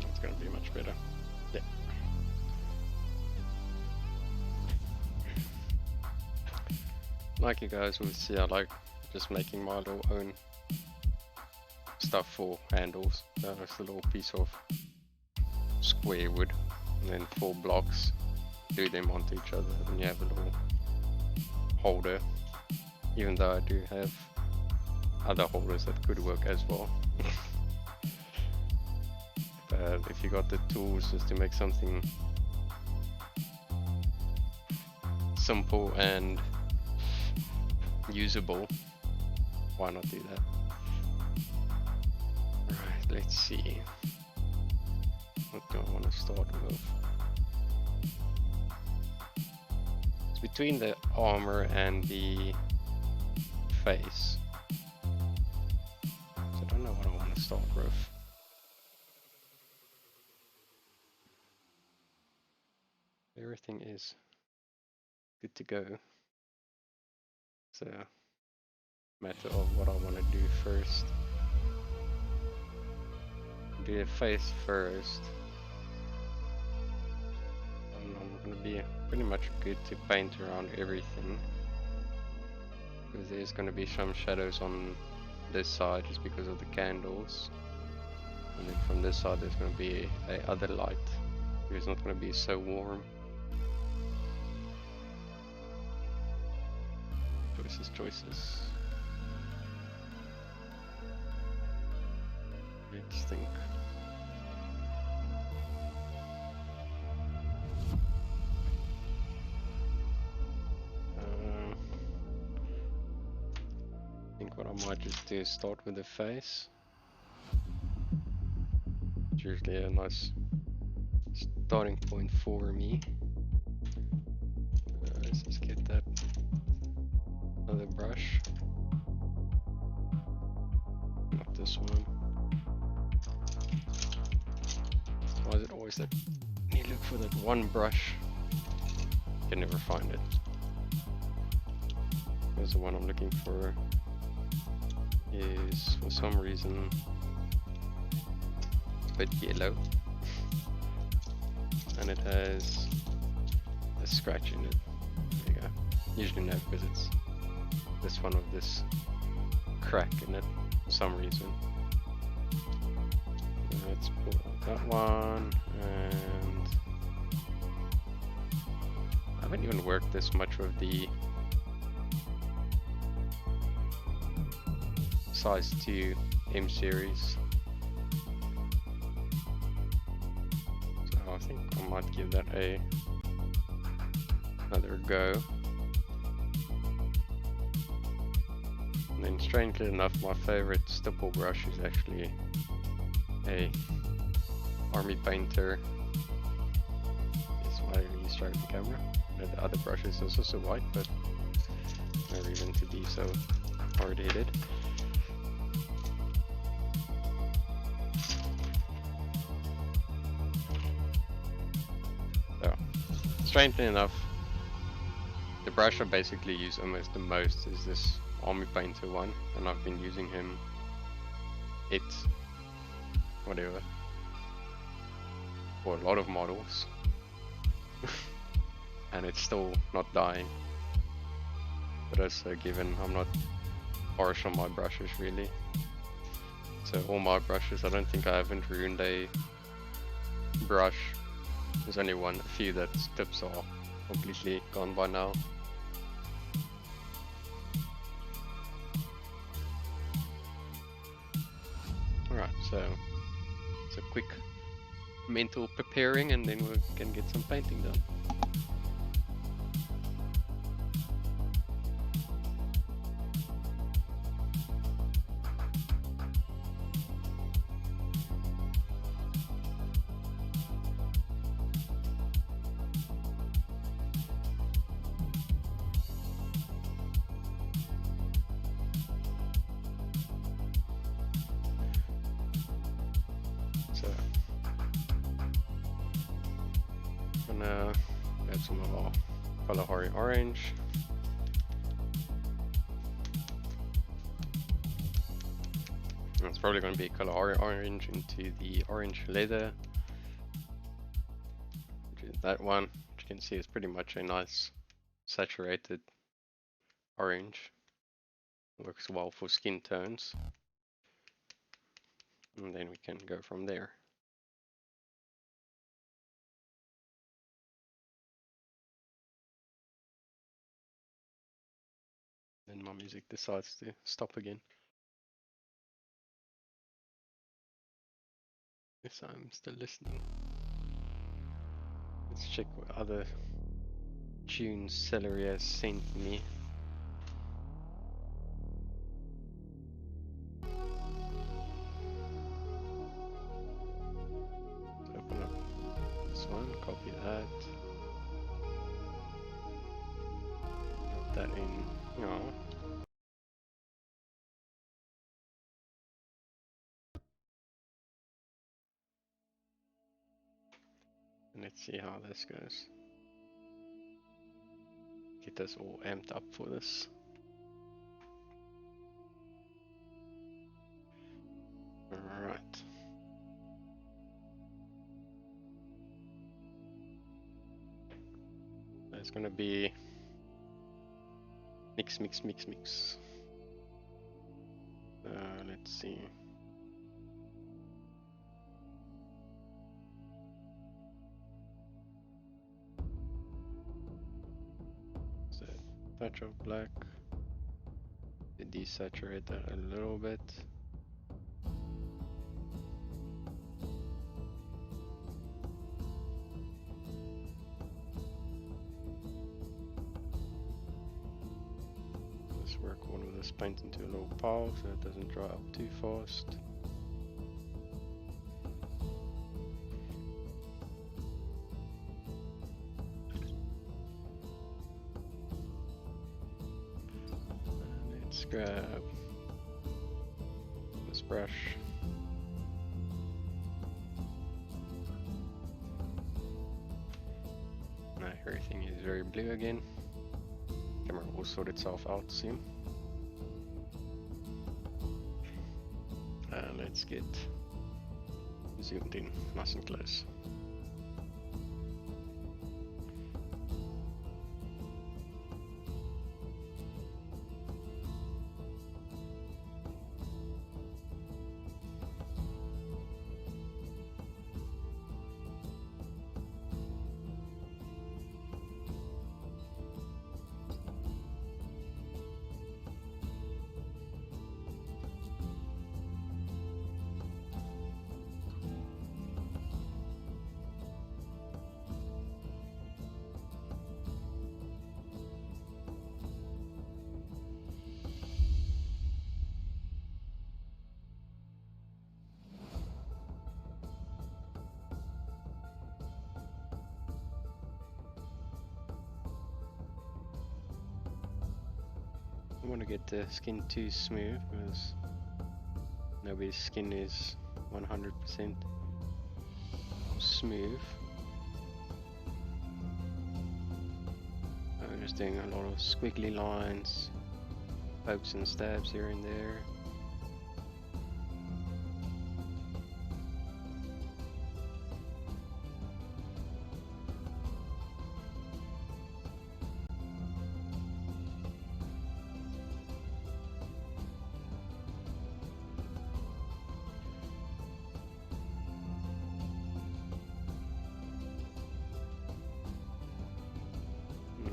That's gonna be much better. Yeah. Like you guys will see, I like just making my little own stuff for handles. Just a little piece of square wood and then 4 blocks, glue them onto each other, and you have a little holder, even though I do have other holders that could work as well. But if you got the tools just to make something simple and usable, why not do that? Right, let's see. What do I want to start with? It's between the armor and the face. So I don't know what I want to start with. Everything is good to go. It's a matter of what I want to do first. Do the face first. And I'm going to be pretty much good to paint around everything, because there's going to be some shadows on this side just because of the candles, and then from this side there's going to be a other light, because it's not going to be so warm. Choices. Let's think. I think what I might just do is start with the face. It's usually a nice starting point for me. Let's just get that other brush. Not this one. Why is it always that you look for that one brush? You can never find it. Because the one I'm looking for is, for some reason, a bit yellow. And it has a scratch in it. There you go. Usually no, because it's this one with this crack in it for some reason. Let's pull out that one, and I haven't even worked this much with the size 2 M series, so I think I might give that another go. And then, strangely enough, my favorite stipple brush is actually a army painter. That's why I restarted the camera. The other brushes is also white, but never even to be so hard-headed. So, strangely enough, the brush I basically use almost the most is this army painter one, and I've been using him whatever for a lot of models and it's still not dying. But also, given I'm not harsh on my brushes really, so all my brushes, I don't think I haven't ruined a brush. There's only a few that tips are completely gone by now. quick mental preparing, and then we can get some painting done. So I'm gonna add some of our Kalahari orange. It's probably going to be Kalahari orange into the orange leather, which is that one. Which you can see is pretty much a nice saturated orange. Works well for skin tones. And then we can go from there. Then my music decides to stop again. Yes, I'm still listening. Let's check what other tunes Celery has sent me. Let's open up this one, copy that. Put that in. No. And let's see how this goes. Get us all amped up for this. Alright. It's gonna be mix, mix, mix, mix. Let's see. So, touch of black. Desaturate that a little bit. Let's work all of this paint into a little pile so it doesn't dry up too fast. Let's grab this brush. Now everything is very blue again. Camera will sort itself out soon. Let's get zoomed in nice and close. I want to get the skin too smooth because nobody's skin is 100% smooth. I'm just doing a lot of squiggly lines, pokes and stabs here and there.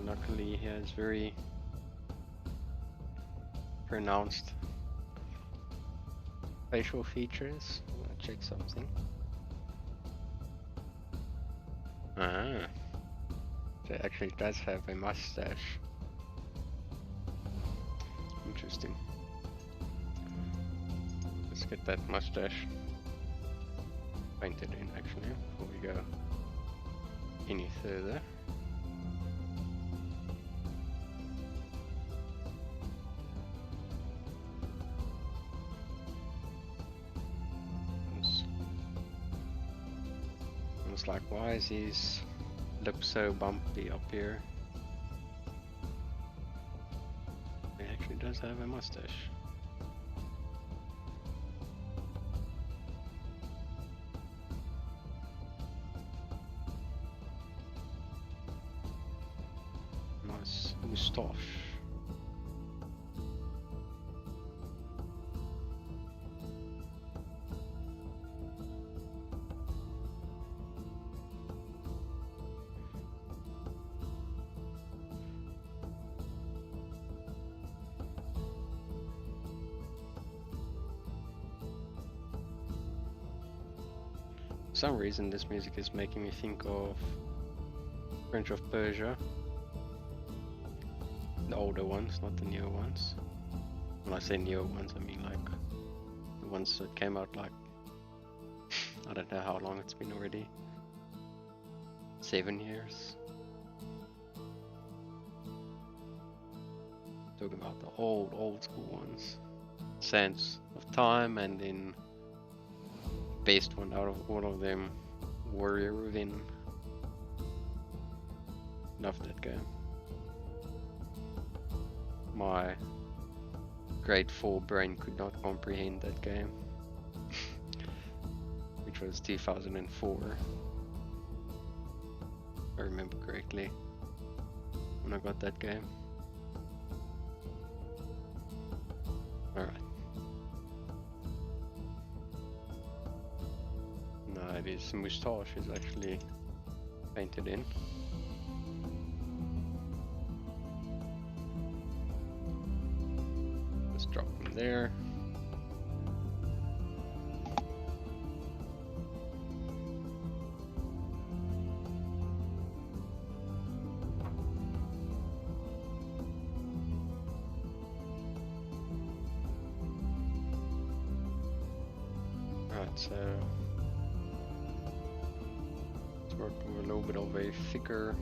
Luckily he has very pronounced facial features. I'm gonna check something. Ah, so it actually does have a mustache. Interesting. Let's get that mustache painted in actually before we go any further. It's like, why is his lip so bumpy up here? He actually does have a mustache. Nice moustache. For some reason this music is making me think of Prince of Persia. The older ones, not the newer ones. When I say newer ones, I mean like the ones that came out like, I don't know how long it's been already. 7 years. Talking about the old school ones. Sands of Time, and then best one out of all of them, Warrior Within. Love that game. My grade 4 brain could not comprehend that game. Which was 2004. If I remember correctly, when I got that game. Alright. No, this moustache is actually painted in. Let's drop them there. Right, so let's work with a little bit of a thicker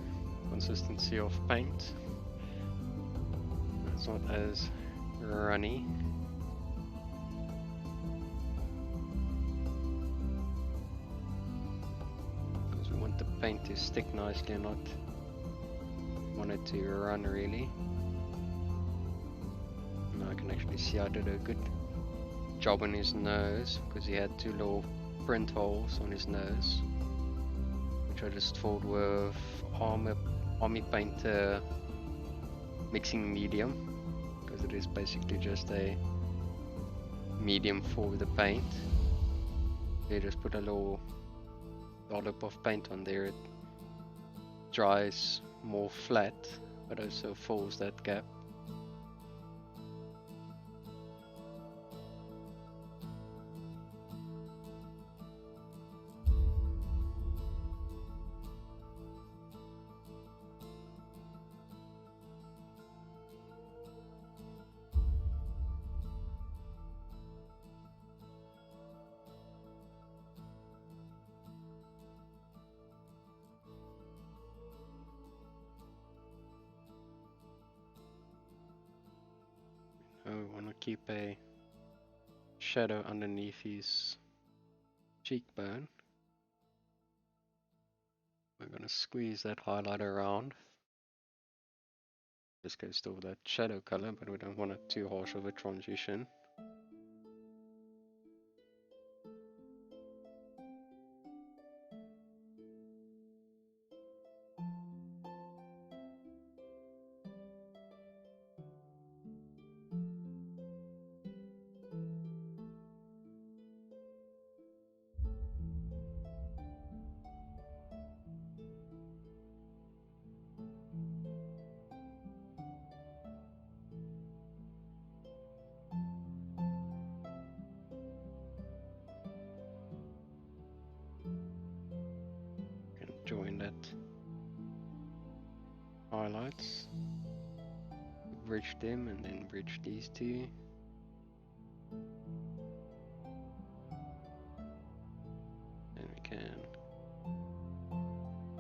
consistency of paint. It's not as runny. Because we want the paint to stick nicely and not want it to run really. Now I can actually see I did a good job on his nose, because he had 2 little print holes on his nose, which I just filled with Army Painter mixing medium, because it is basically just a medium for the paint. You just put a little dollop of paint on there, it dries more flat but also fills that gap. We want to keep a shadow underneath his cheekbone. We're going to squeeze that highlight around. This goes still with that shadow color, but we don't want it too harsh of a transition. that highlights. Bridge them and then bridge these two. And we can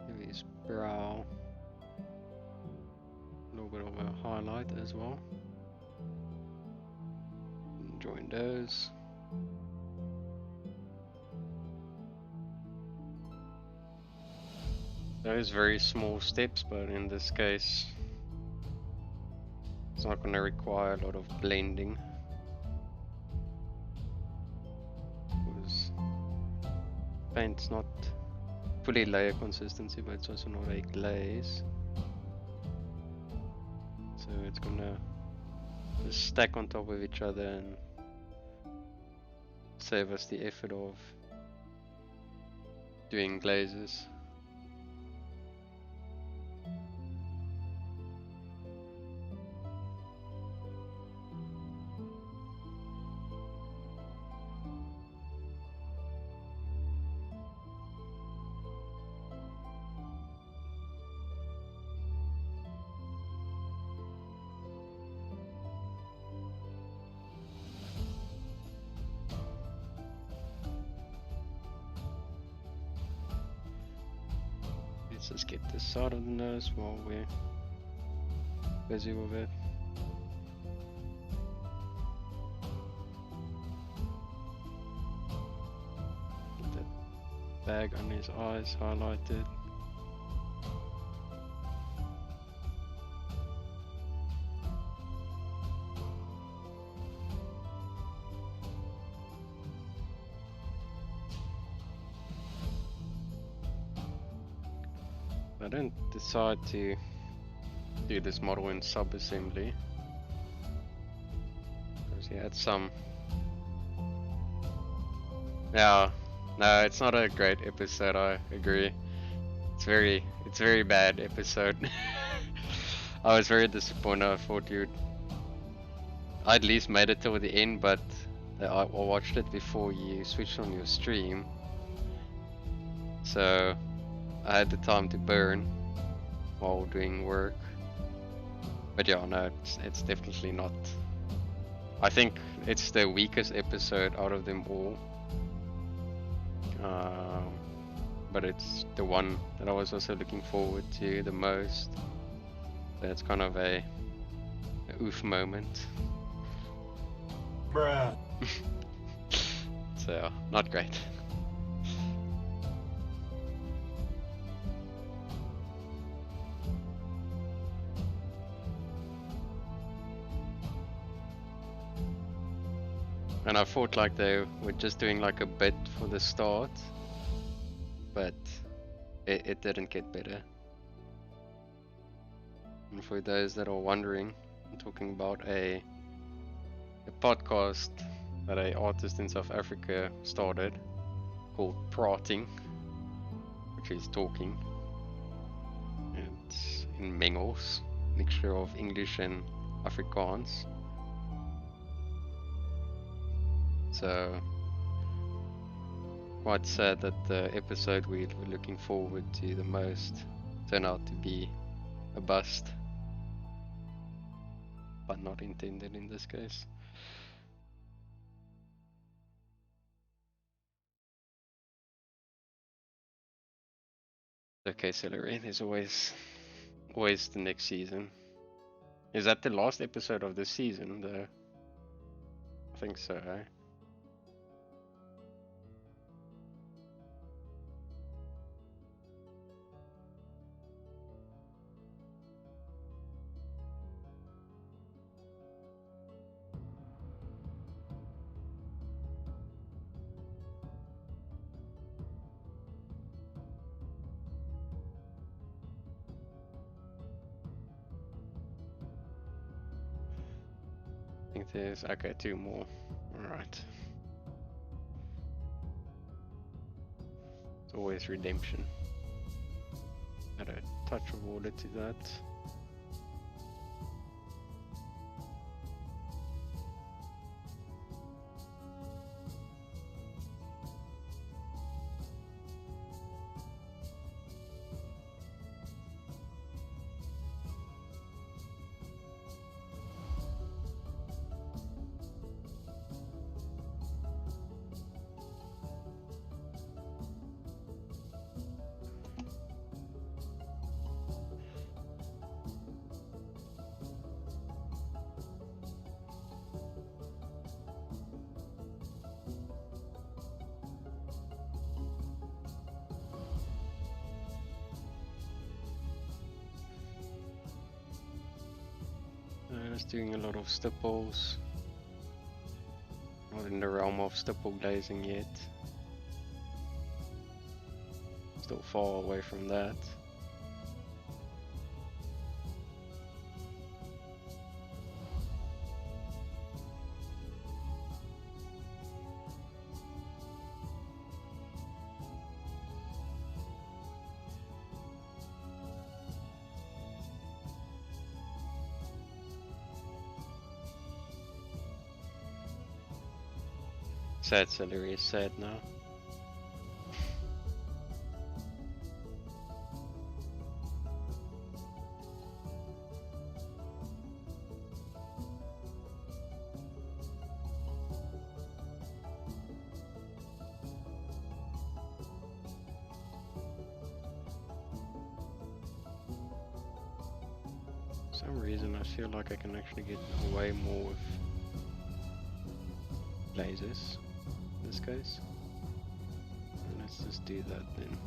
give his brow a little bit of a highlight as well. And join those. Those very small steps, but in this case it's not going to require a lot of blending, because paint's not fully layer consistency, but it's also not a glaze, so it's gonna just stack on top of each other and save us the effort of doing glazes. Let's just get this side of the nose while we're busy with it. Get that bag under his eyes highlighted. I don't decide to do this model in sub-assembly because he had some. Yeah, no, it's not a great episode. I agree. It's very bad episode. I was very disappointed. I thought I at least made it till the end, but I watched it before you switched on your stream, so I had the time to burn while doing work. But yeah, no, it's definitely not. I think it's the weakest episode out of them all. But it's the one that I was also looking forward to the most. So it's kind of a oof moment. Bruh. So, not great. And I thought like they were just doing like a bit for the start, but it didn't get better. And for those that are wondering, I'm talking about a podcast that an artist in South Africa started called Prating, which is talking. It's in Mengels, mixture of English and Afrikaans. So, quite sad that the episode we were looking forward to the most turned out to be a bust. But not intended in this case. Okay, Celery, there's always the next season. Is that the last episode of this season? I think so, eh? I think there's, okay, 2 more. Alright. It's always redemption. Add a touch of order to that. was doing a lot of stipples. Not in the realm of stipple glazing yet. Still far away from that. Sad celery is sad now. For some reason I feel like I can actually get away more with lasers in this case. And let's just do that then.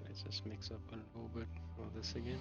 Let's just mix up a little bit of this again.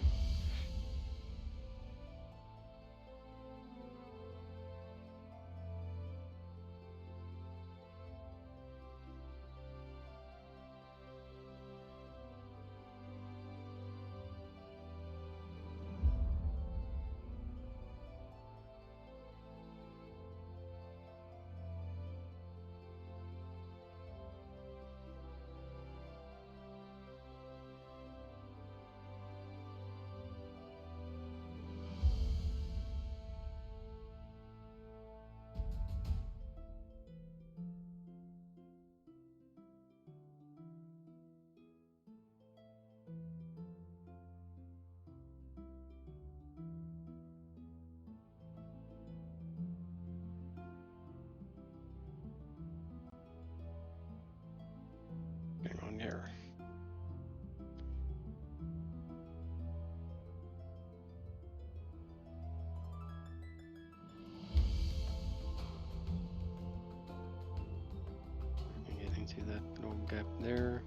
Hang on here. Get into that little gap there.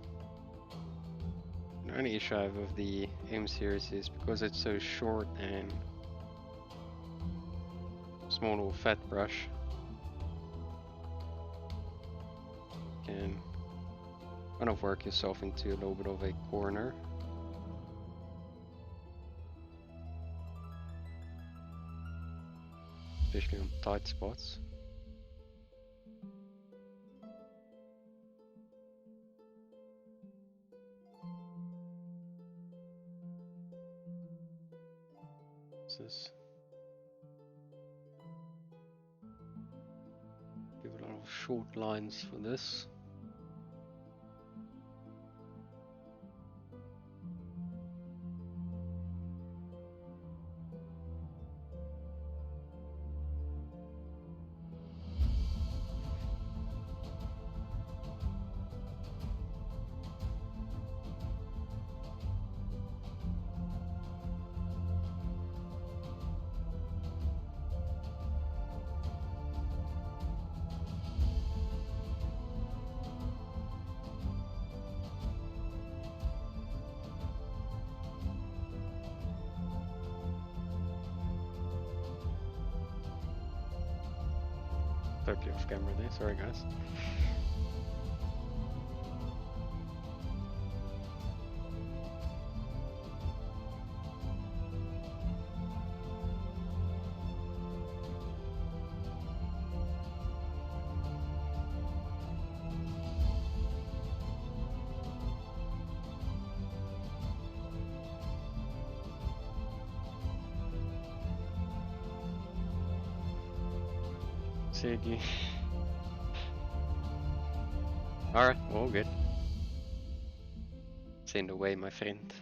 The only issue I have with the M series is because it's so short and small little fat brush, you can kind of work yourself into a little bit of a corner. Especially on tight spots. This give a lot of short lines for this. Totally off camera there, sorry guys. Siggy. Alright, all good. Send away, my friend.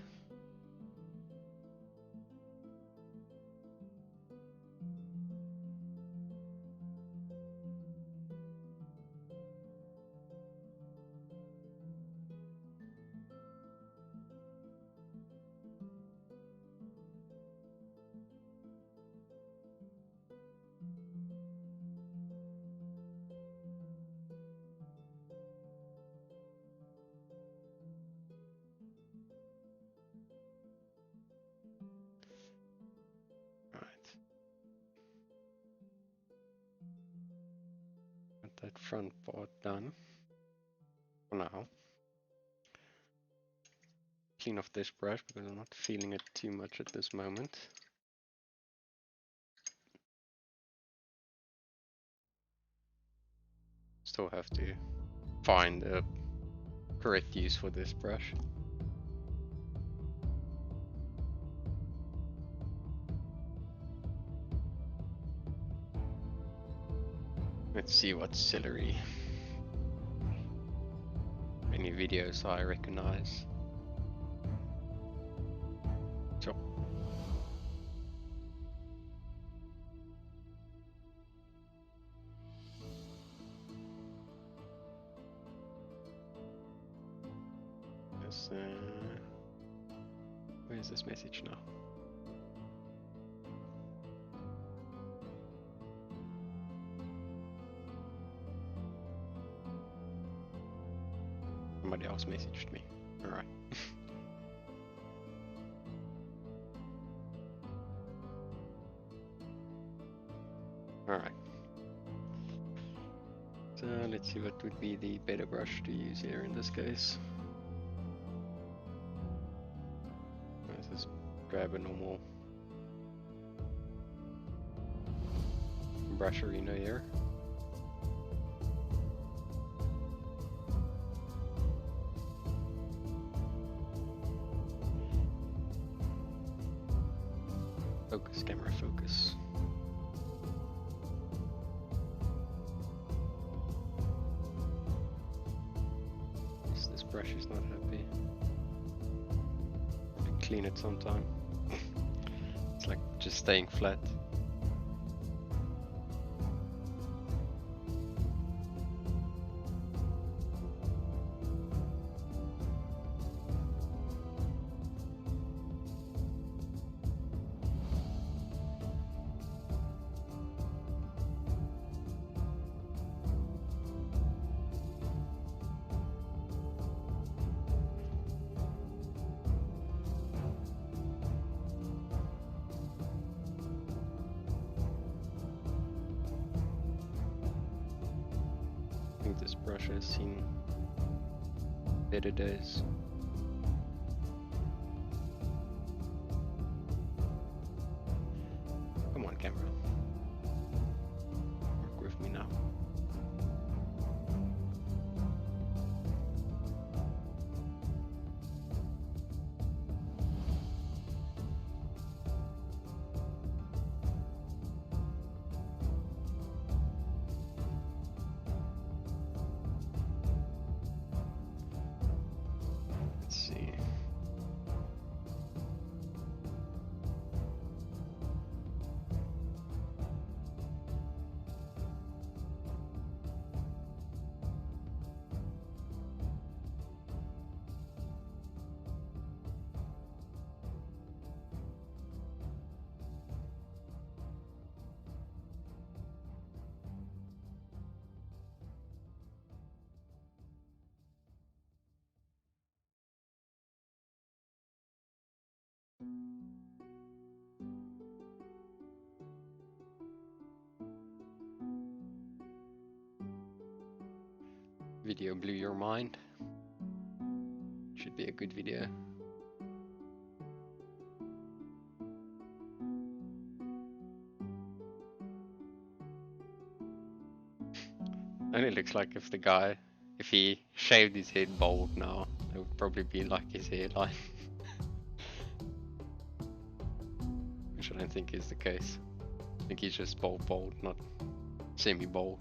That front part done for now. Clean off this brush because I'm not feeling it too much at this moment. Still have to find a correct use for this brush. Let's see what celery. Any videos I recognize. Sure. Yes, where's this message now? Somebody else messaged me. Alright. Alright. So let's see what would be the better brush to use here in this case. Let's just grab a normal brush arena here. Focus, camera, focus. This brush is not happy. I can clean it sometime. It's like just staying flat. I think this brush has seen better days. Come on, camera. Work with me now. Let's see. video blew your mind. Should be a good video. Only looks like if he shaved his head bald now, it would probably be like his hairline. Which I don't think is the case. I think he's just bald, not semi-bald.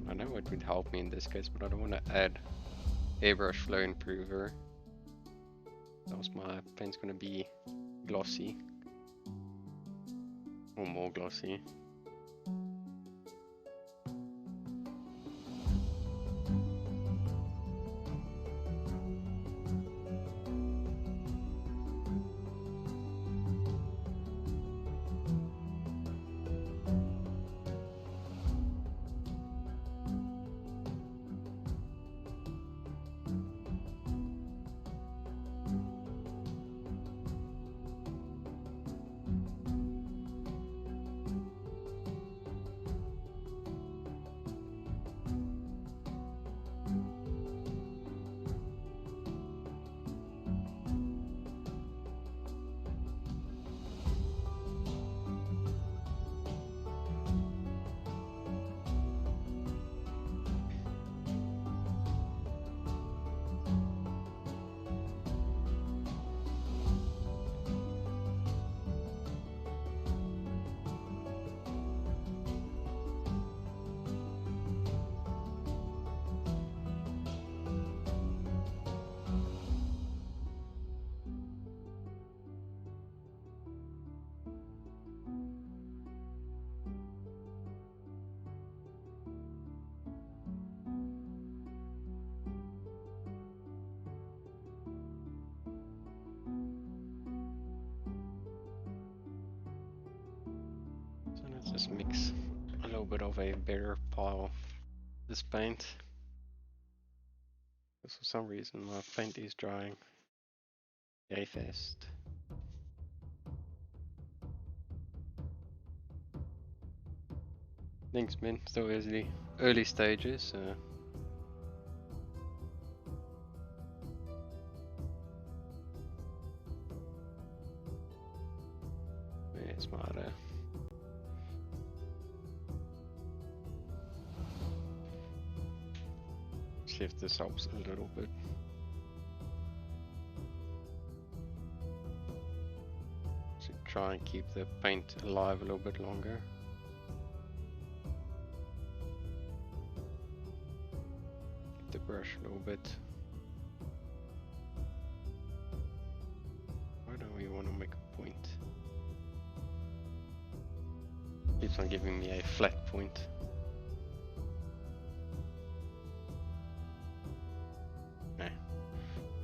I know what would help me in this case, but I don't want to add airbrush flow improver. Else my paint's gonna be glossy. Or more glossy. So let's just mix a little bit of a better pile of this paint. Because for some reason my paint is drying very fast. Thanks man, still early stages. Where's my other? See if this helps a little bit. Should try and keep the paint alive a little bit longer. Keep the brush a little bit. Why don't we want to make a point? Keeps on giving me a flat point.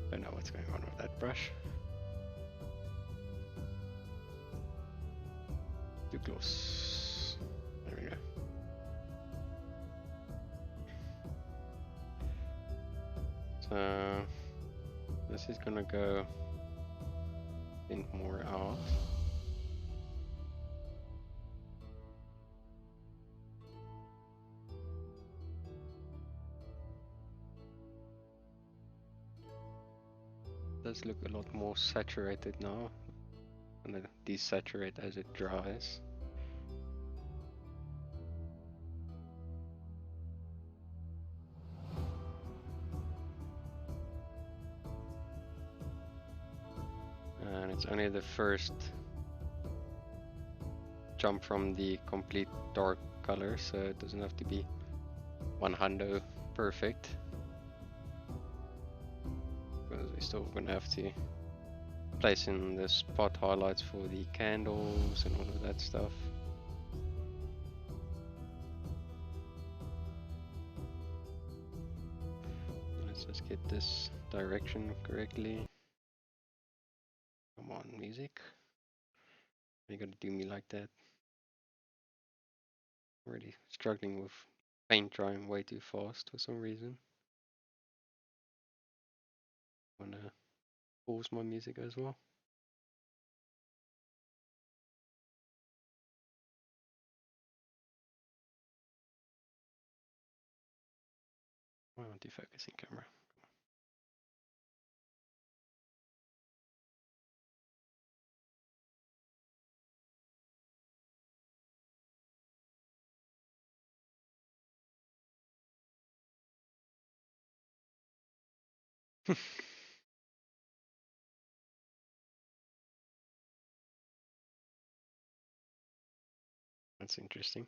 Don't know what's going on with that brush. Too close. There we go. So this is gonna go in more out. Does look a lot more saturated now. I'm gonna desaturate as it dries. And it's only the first jump from the complete dark color, so it doesn't have to be 100% perfect. Because we're still gonna have to place in the spot highlights for the candles and all of that stuff. Let's just get this direction correctly. Come on, music. You gotta do me like that. Already struggling with paint drying way too fast for some reason. Wanna pause my music as well. Why aren't you focusing camera? That's interesting.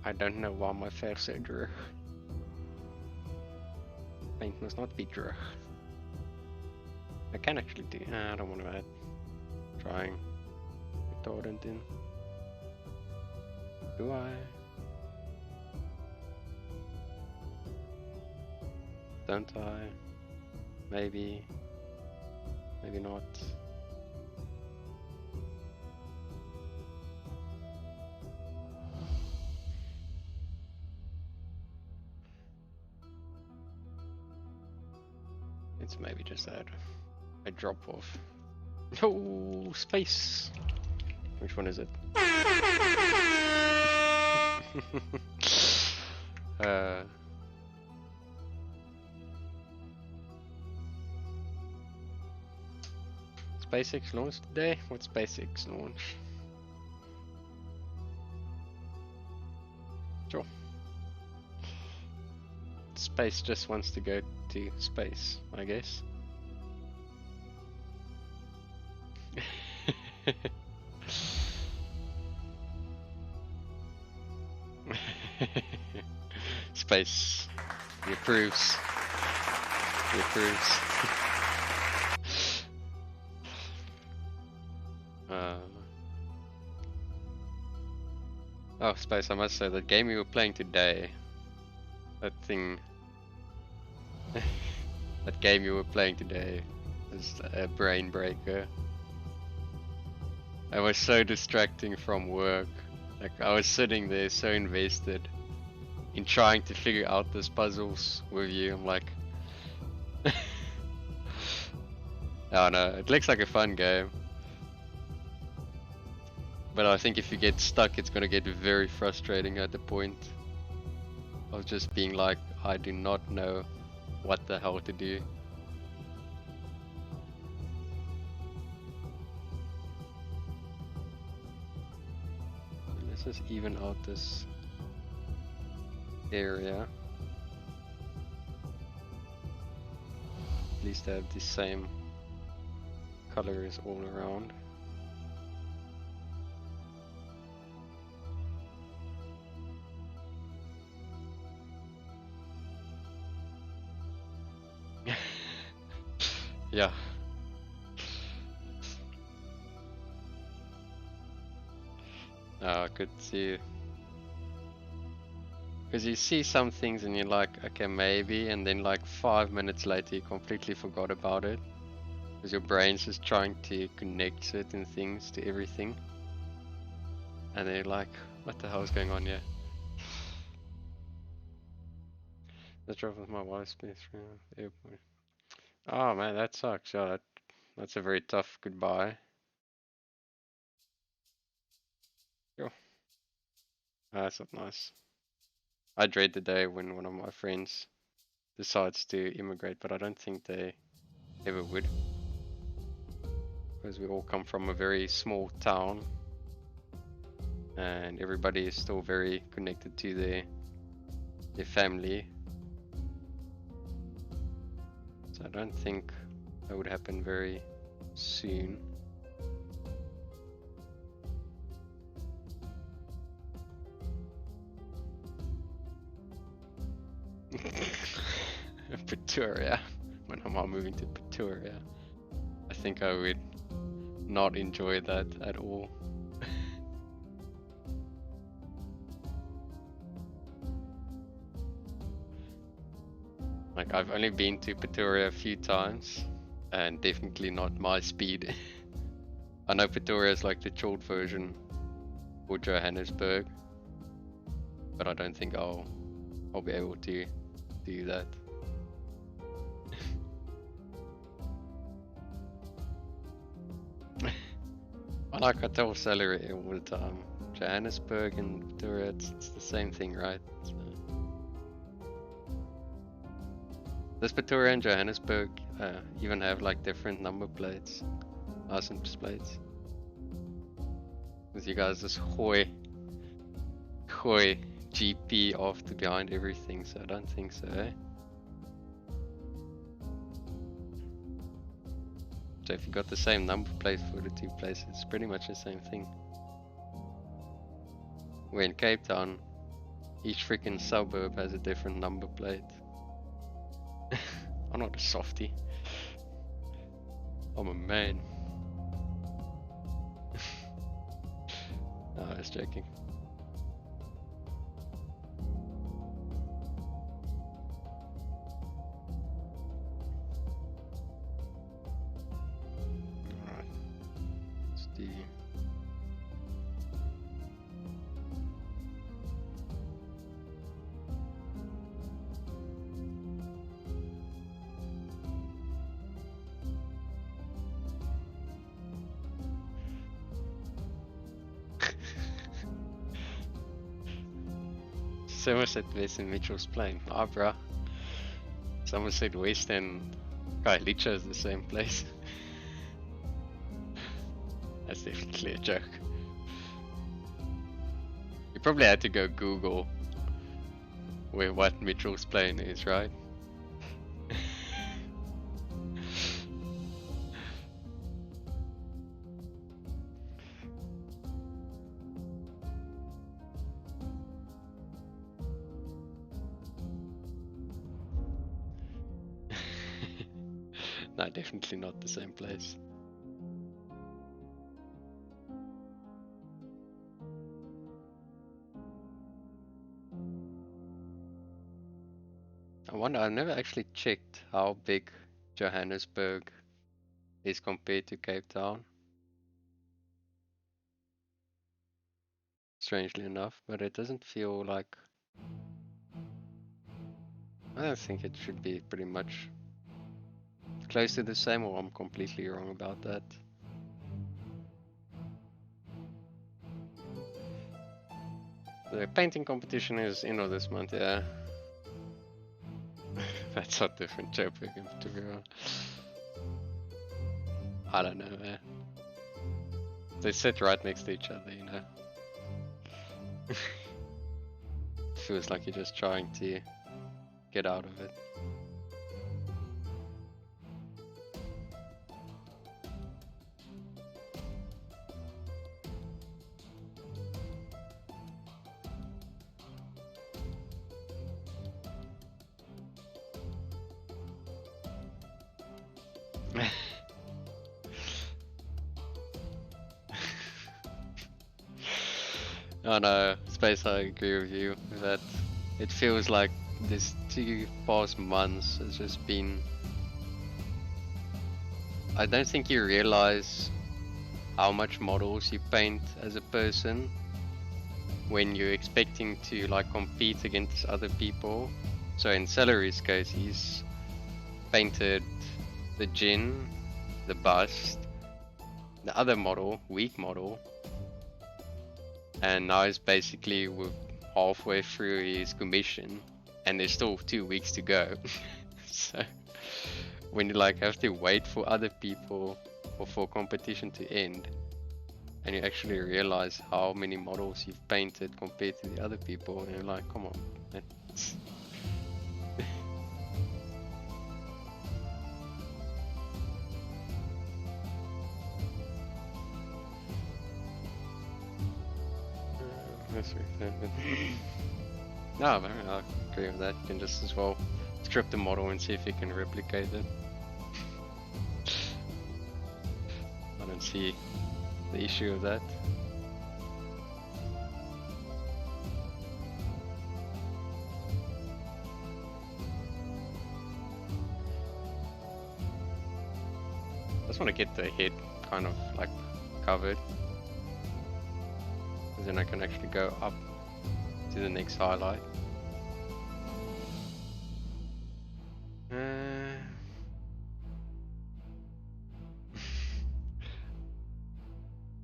I don't know why my face so drew. Paint must not be drew. I can actually do. I don't want to add. Trying. Retardant in. Do I? Don't I? Maybe. Maybe not. It's maybe just that. A drop off. Oh, space! Which one is it? SpaceX launch today? What's SpaceX launch? Sure. Space just wants to go to space, I guess. Space. He approves. He approves. Oh, Space, I must say, that game you were playing today, that thing, that game you were playing today was a brain breaker. It was so distracting from work. Like, I was sitting there so invested in trying to figure out these puzzles with you. I'm like, oh no, it looks like a fun game. But I think if you get stuck, it's gonna get very frustrating at the point of just being like, I do not know what the hell to do. Let's just even out this area. At least I have the same colors all around. Yeah. I could see. Because you see some things and you're like, okay, maybe, and then like 5 minutes later you completely forgot about it. Because your brain's just trying to connect certain things to everything. And then you're like, what the hell is going on here? Let's drop with my wife's best friend at the airport. Oh man, that sucks. Yeah, that's a very tough goodbye. Yo. That's not nice. I dread the day when one of my friends decides to immigrate, but I don't think they ever would. Because we all come from a very small town and everybody is still very connected to their family. So I don't think that would happen very soon. Pretoria. When I'm moving to Pretoria, I think I would not enjoy that at all. Like, I've only been to Pretoria a few times and definitely not my speed. I know Pretoria is like the short version for Johannesburg, but I don't think I'll be able to do that. I tell Celery all the time, Johannesburg and Pretoria, it's the same thing, right? So, does Pretoria and Johannesburg even have like different number plates, license plates? With you guys just hoy GP after behind everything, so I don't think so, eh? So if you got the same number plate for the two places, it's pretty much the same thing. Where in Cape Town, each freaking suburb has a different number plate. I'm not a softie. I'm a man. No, I was joking. Alright. Let's do... Someone said West and Mitchell's Plain. Ah, bruh. Someone said West and Kailicha is the same place. That's definitely a joke. You probably had to go Google what Mitchell's Plain is, right? No, definitely not the same place. I wonder, I've never actually checked how big Johannesburg is compared to Cape Town. Strangely enough, but it doesn't feel like... I don't think it should be pretty much close to the same, or I'm completely wrong about that. The painting competition is in this month, yeah. That's not different, Joburg and Pretoria. I don't know, man. They sit right next to each other, you know. Feels like you're just trying to get out of it. Oh no, Space, I agree with you that it feels like this 2 past months has just been... I don't think you realize how much models you paint as a person when you're expecting to like compete against other people. So in Celery's case, he's painted the Jin, the bust, the other model, weak model, and now he's basically halfway through his commission and there's still 2 weeks to go. So when you like have to wait for other people or for competition to end, and you actually realize how many models you've painted compared to the other people, and you're like, come on, man. No, man, I agree with that. You can just as well strip the model and see if you can replicate it. I don't see the issue of that. I just want to get the head kind of like covered. And then I can actually go up to the next highlight.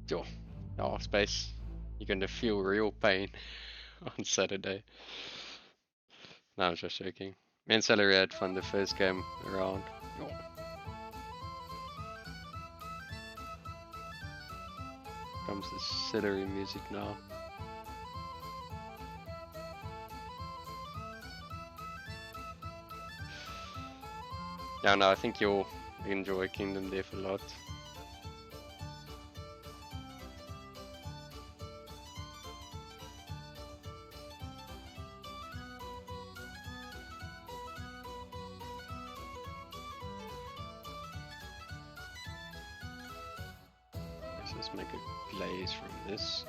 Sure. Oh, space. You're gonna feel real pain on Saturday. No, I was just joking. Me and Celery had fun the first game around. Oh. Comes the Celery music now. Yeah, no, I think you'll enjoy Kingdom Death a lot. Let's just make a glaze from this.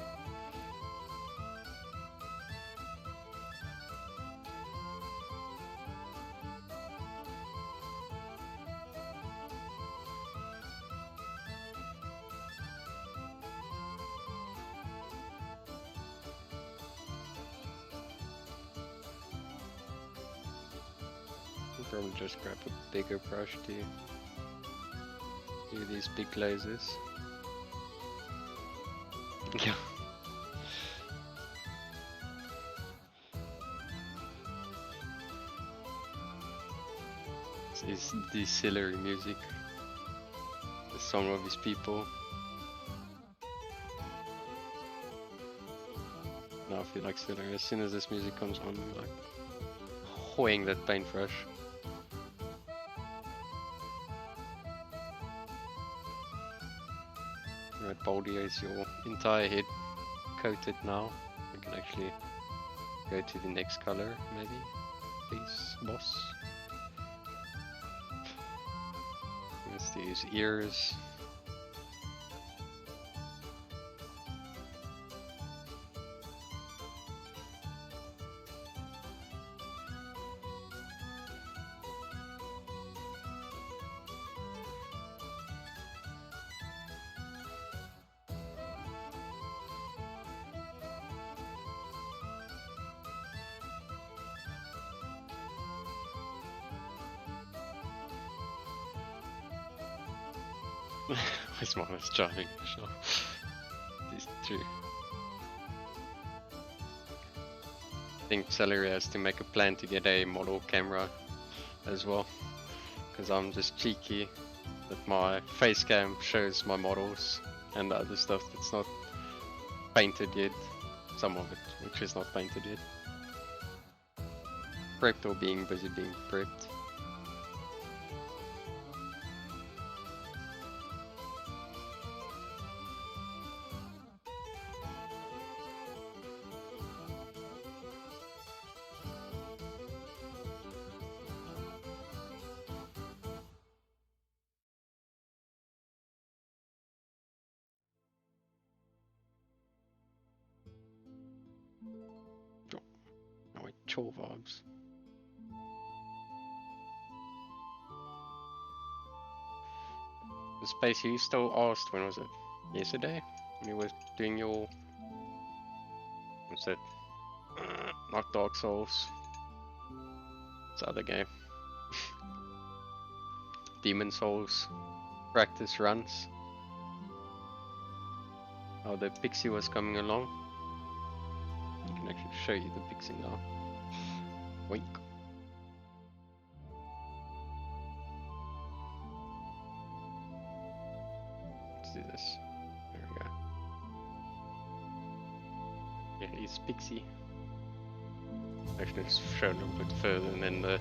I'll probably just grab a bigger brush to do these big glazes. Yeah. This is the Celery music. The song of his people. Now I feel like Celery. As soon as this music comes on, I'm like hoeing that paintbrush. Right, Baldy, is your entire head coated now? We can actually go to the next color, maybe. Please, boss. Let's do his ears. His mom is charming, sure. These two. I think Celery has to make a plan to get a model camera as well. Because I'm just cheeky that my face cam shows my models and the other stuff that's not painted yet. Some of it, which is not painted yet. Prepped or being busy being prepped. Oh wait, chore vibes. The space you still asked, when was it? Yesterday? When you were doing your... What's that? Not Dark Souls. It's the other game. Demon Souls practice runs. How the pixie was coming along. I can actually show you the pixie now. Wink. Let's do this. There we go. Yeah, he's pixie. Actually, just show a little bit further, and then the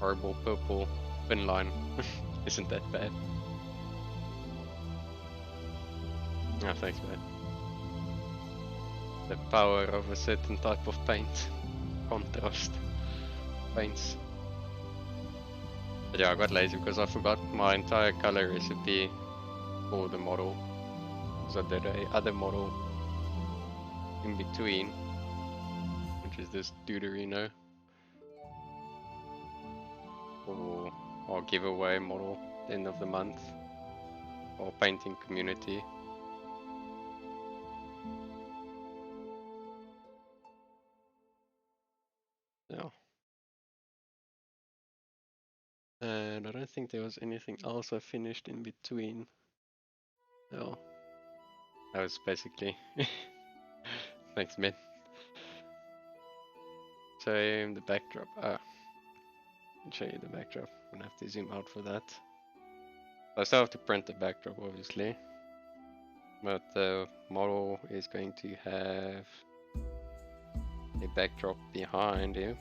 horrible purple fin line isn't that bad. Oh, thanks, man. The power of a certain type of paint. Contrast paints. But yeah, I got lazy because I forgot my entire color recipe for the model. So I did a other model in between, which is this Deuterino. For our giveaway model at the end of the month. Our painting community. think there was anything else I finished in between. No. That was basically. Thanks, man. So the backdrop. I'll show you the backdrop. I'm gonna have to zoom out for that. I still have to print the backdrop, obviously. But the model is going to have a backdrop behind you.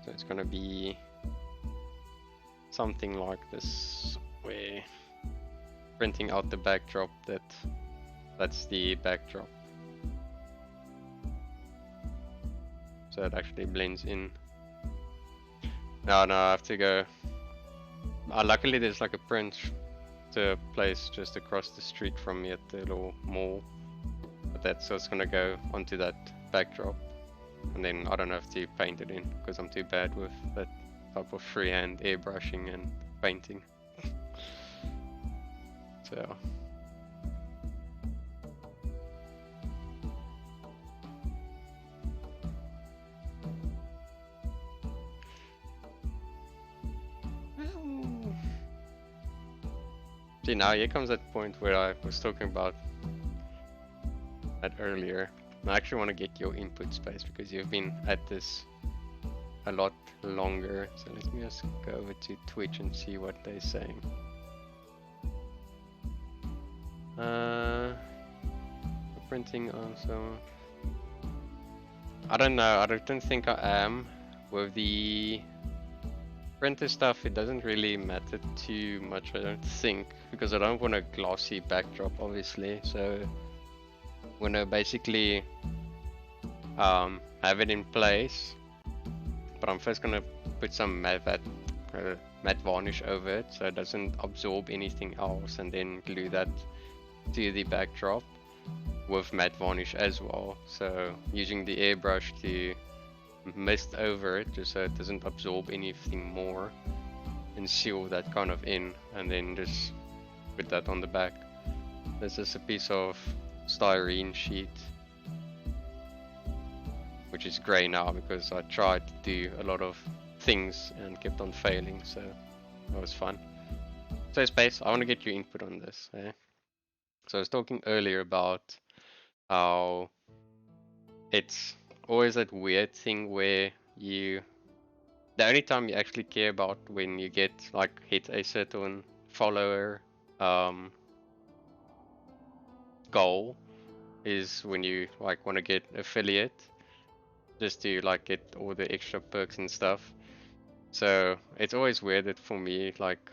So it's gonna be something like this, where printing out the backdrop, that's the backdrop. So it actually blends in. No, I have to go. Luckily there's like a print to a place just across the street from me at the little mall. But so it's gonna go onto that backdrop. And then I don't have to paint it in, because I'm too bad with that type of freehand airbrushing and painting. So. See, now here comes that point where I was talking about that earlier. I actually want to get your input space, because you've been at this a lot longer. So let me just go over to Twitch and see what they're saying. Printing also. I don't know. I don't think I am. With the printer stuff, it doesn't really matter too much, I don't think, because I don't want a glossy backdrop, obviously. So I'm gonna basically have it in place, but I'm first gonna put some matte varnish over it so it doesn't absorb anything else, and then glue that to the backdrop with matte varnish as well. So using the airbrush to mist over it just so it doesn't absorb anything more, and seal that kind of in, and then just put that on the back. This is a piece of styrene sheet, which is grey now because I tried to do a lot of things and kept on failing, so that was fun. So Space, I want to get your input on this. So I was talking earlier about how it's always that weird thing where the only time you actually care about when you get like hit a certain follower goal is when you like want to get affiliate, just to like get all the extra perks and stuff. So it's always weird that for me, like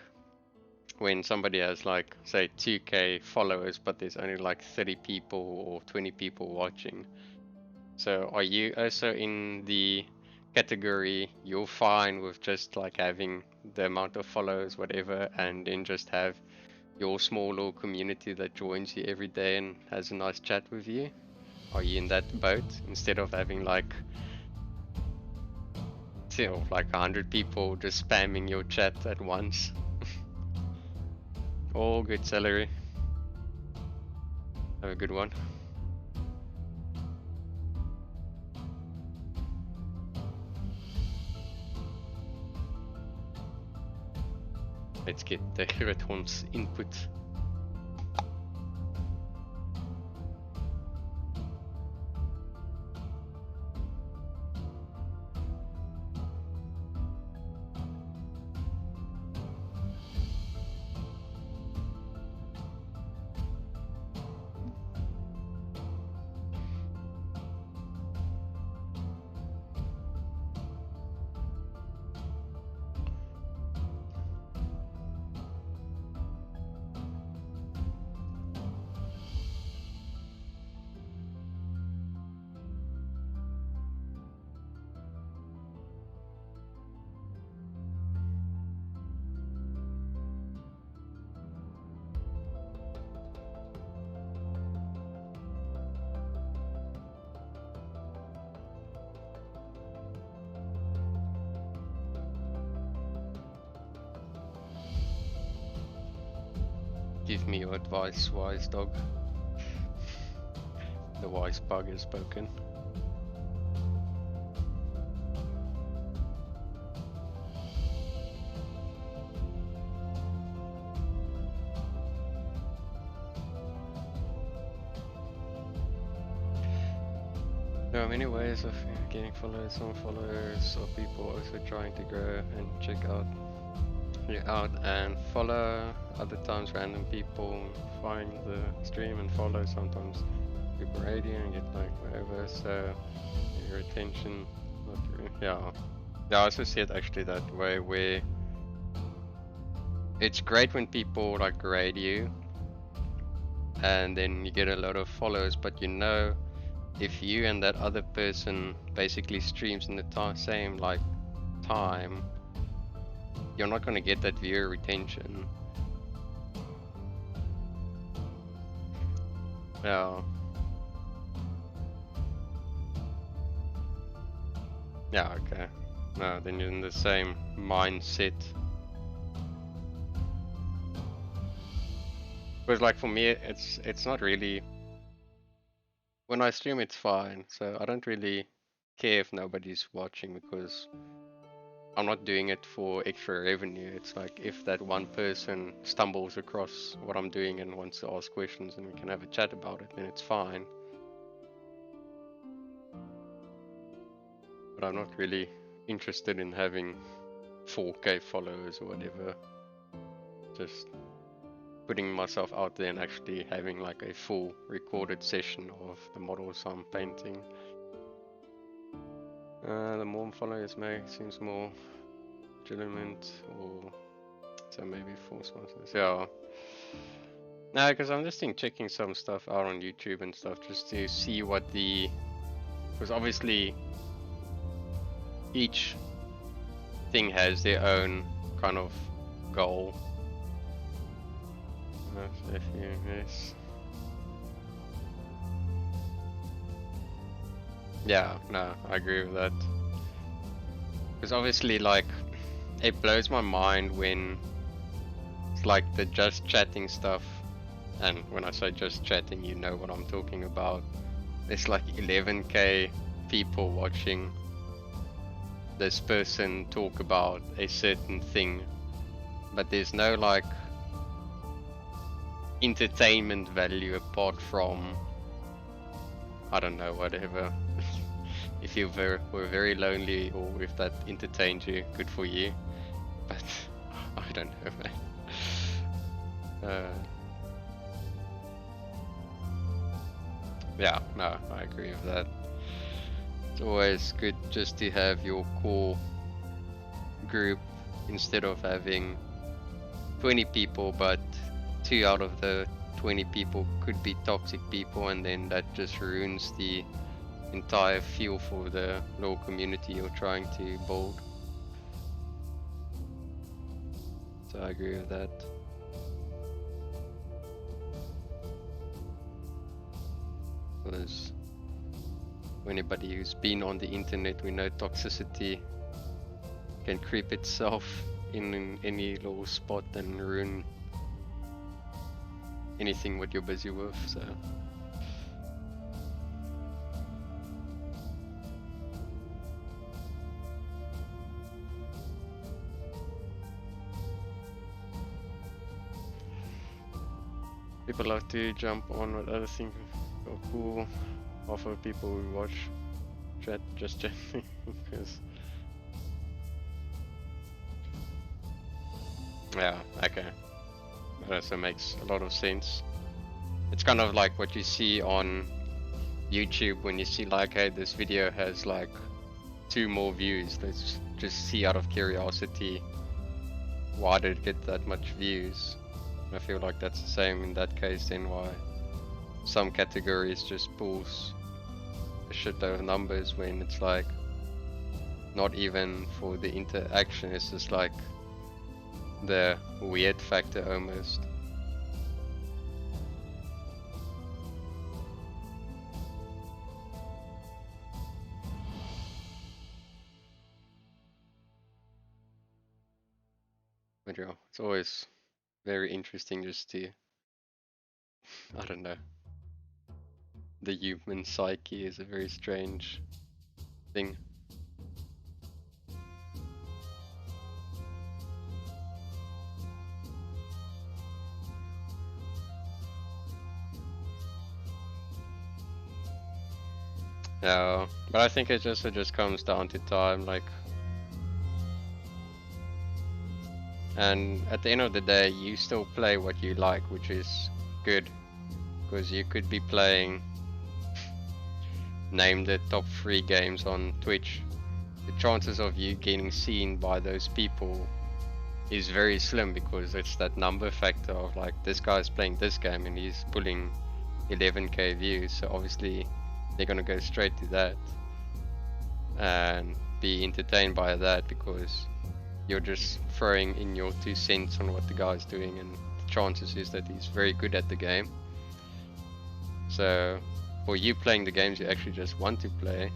when somebody has like say 2k followers but there's only like 30 people or 20 people watching. So are you also in the category you're fine with just like having the amount of followers, whatever, and then just have your small little community that joins you every day and has a nice chat with you? Are you in that boat instead of having like 100 people just spamming your chat at once? All good, Celery. Have a good one. Let's get the Hiraton's input. Give me your advice, wise dog. The wise pug has spoken. There are many ways of getting followers. Some followers or people also trying to grow and check you out and follow. Other times random people find the stream and follow. Sometimes people radio and get like whatever. So your attention, not really, yeah. I also see it actually that way where it's great when people like grade you and then you get a lot of followers, but you know if you and that other person basically streams in the same like time, you're not going to get that viewer retention. Yeah. Yeah, okay. No, then you're in the same mindset. Because like for me, it's not really, when I stream it's fine, so I don't really care if nobody's watching because I'm not doing it for extra revenue. It's like if that one person stumbles across what I'm doing and wants to ask questions and we can have a chat about it, then it's fine. But I'm not really interested in having 4K followers or whatever. Just putting myself out there and actually having like a full recorded session of the models I'm painting. The more followers make seems more legitimate, or so maybe false sponsors. Yeah. No, because I'm just checking some stuff out on YouTube and stuff just to see what the, because obviously each thing has their own kind of goal. Yes. Yeah, no, I agree with that. Because obviously, like, it blows my mind when it's like the just chatting stuff, and when I say just chatting, you know what I'm talking about. There's like 11k people watching this person talk about a certain thing, but there's no like entertainment value apart from, I don't know, whatever. If you were very lonely or if that entertained you, good for you. But I don't know, man. Yeah, no, I agree with that. It's always good just to have your core group instead of having 20 people, but 2 out of the 20 people could be toxic people, and then that just ruins the entire feel for the little community you're trying to build. So I agree with that. Because anybody who's been on the internet, we know toxicity can creep itself in any little spot and ruin anything what you're busy with. So people love to jump on what other things are cool, offer people who watch chat just chatting because yeah, okay, that also makes a lot of sense. It's kind of like what you see on YouTube when you see like, hey, this video has like 2 more views. Let's just see out of curiosity, why did it get that much views? I feel like that's the same in that case then, why some categories just pulls a shit load of numbers when it's like not even for the interaction, it's just like the weird factor almost. But yeah, it's always very interesting just to, I don't know, the human psyche is a very strange thing. Yeah, but I think it just comes down to time, like, and at the end of the day, you still play what you like, which is good, because you could be playing, name the top 3 games on Twitch. The chances of you getting seen by those people is very slim because it's that number factor of like this guy's playing this game and he's pulling 11k views, so obviously they're gonna go straight to that and be entertained by that because you're just throwing in your 2 cents on what the guy's doing, and the chances is that he's very good at the game. So for you playing the games you actually just want to play,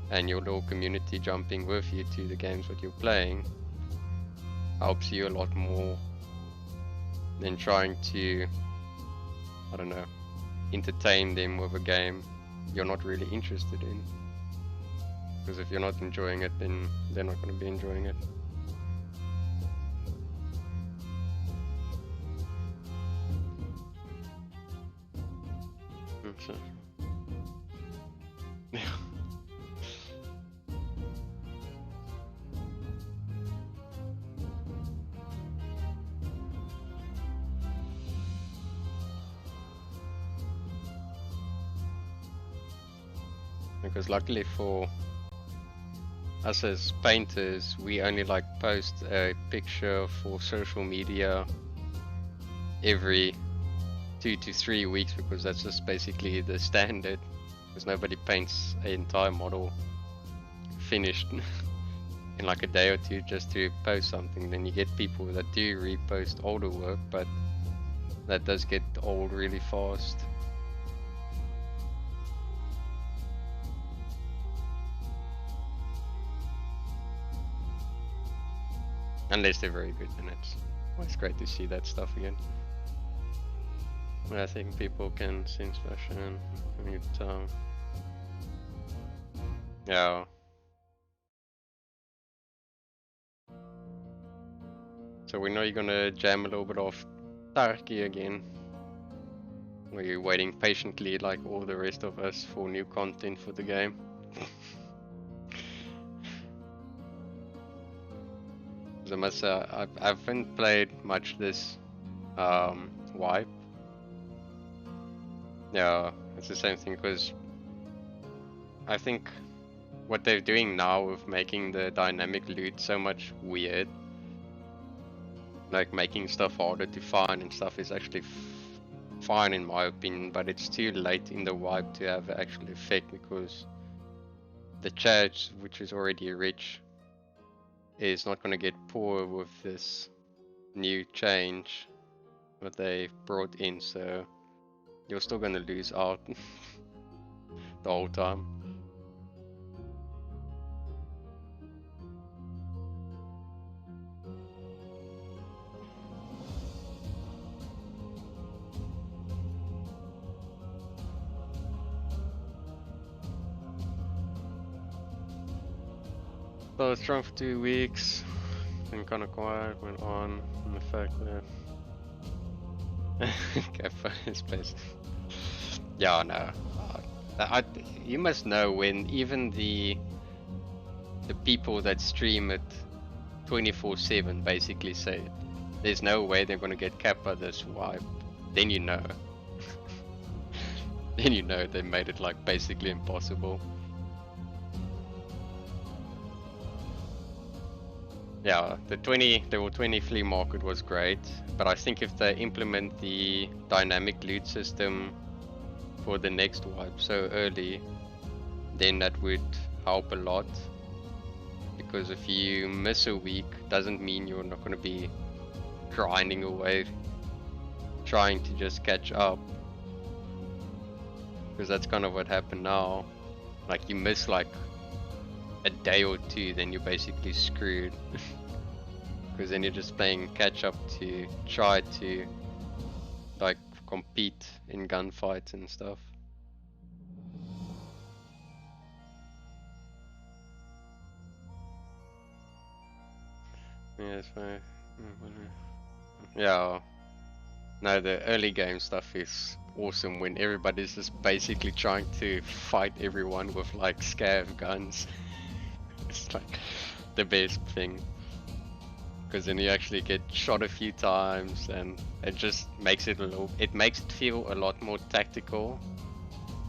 and your little community jumping with you to the games that you're playing, helps you a lot more than trying to, I don't know, entertain them with a game you're not really interested in. Because if you're not enjoying it, then they're not going to be enjoying it. So, yeah. Because luckily for us as painters, we only like post a picture for social media every 2 to 3 weeks, because that's just basically the standard, because nobody paints an entire model finished in like a day or two just to post something. Then you get people that do repost older work, but that does get old really fast. Unless they're very good, then it's always great to see that stuff again. But I think people can sense fashion. Yeah. So we know you're gonna jam a little bit of Tarki again. Where you're waiting patiently like all the rest of us for new content for the game. I must say, I haven't played much this wipe. Yeah, it's the same thing, because I think what they're doing now with making the dynamic loot so much weird, like making stuff harder to find and stuff, is actually fine in my opinion, but it's too late in the wipe to have an actual effect, because the charge, which is already rich, is not going to get poor with this new change that they brought in, so you're still going to lose out the whole time. So I was strong for 2 weeks, been kind of quiet, went on, and the fact that Kappa is placed. Yeah, no. You must know when even the people that stream it 24/7 basically say there's no way they're gonna get Kappa this wipe, then you know. Then you know they made it like basically impossible. Yeah, the level 20 flea market was great, but I think if they implement the dynamic loot system for the next wipe so early, then that would help a lot. Because if you miss a week, doesn't mean you're not going to be grinding away, trying to just catch up. Because that's kind of what happened now. Like you miss like a day or two, then you're basically screwed. Because then you're just playing catch up to try to like compete in gunfights and stuff. Yeah, that's fine. Yeah. No, the early game stuff is awesome when everybody's just basically trying to fight everyone with like scav guns. It's like the best thing. Because then you actually get shot a few times and it just makes it it makes it feel a lot more tactical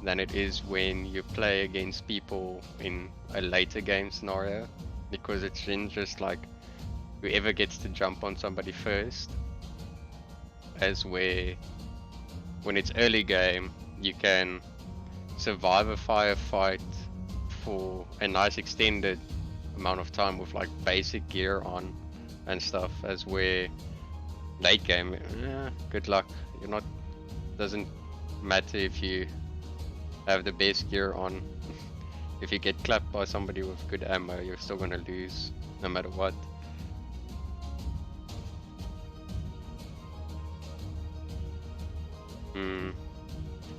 than it is when you play against people in a later game scenario, because it's then just like whoever gets to jump on somebody first, as where when it's early game you can survive a firefight for a nice extended amount of time with like basic gear on and stuff, as where late game, good luck. You're not, doesn't matter if you have the best gear on. If you get clapped by somebody with good ammo, you're still gonna lose no matter what.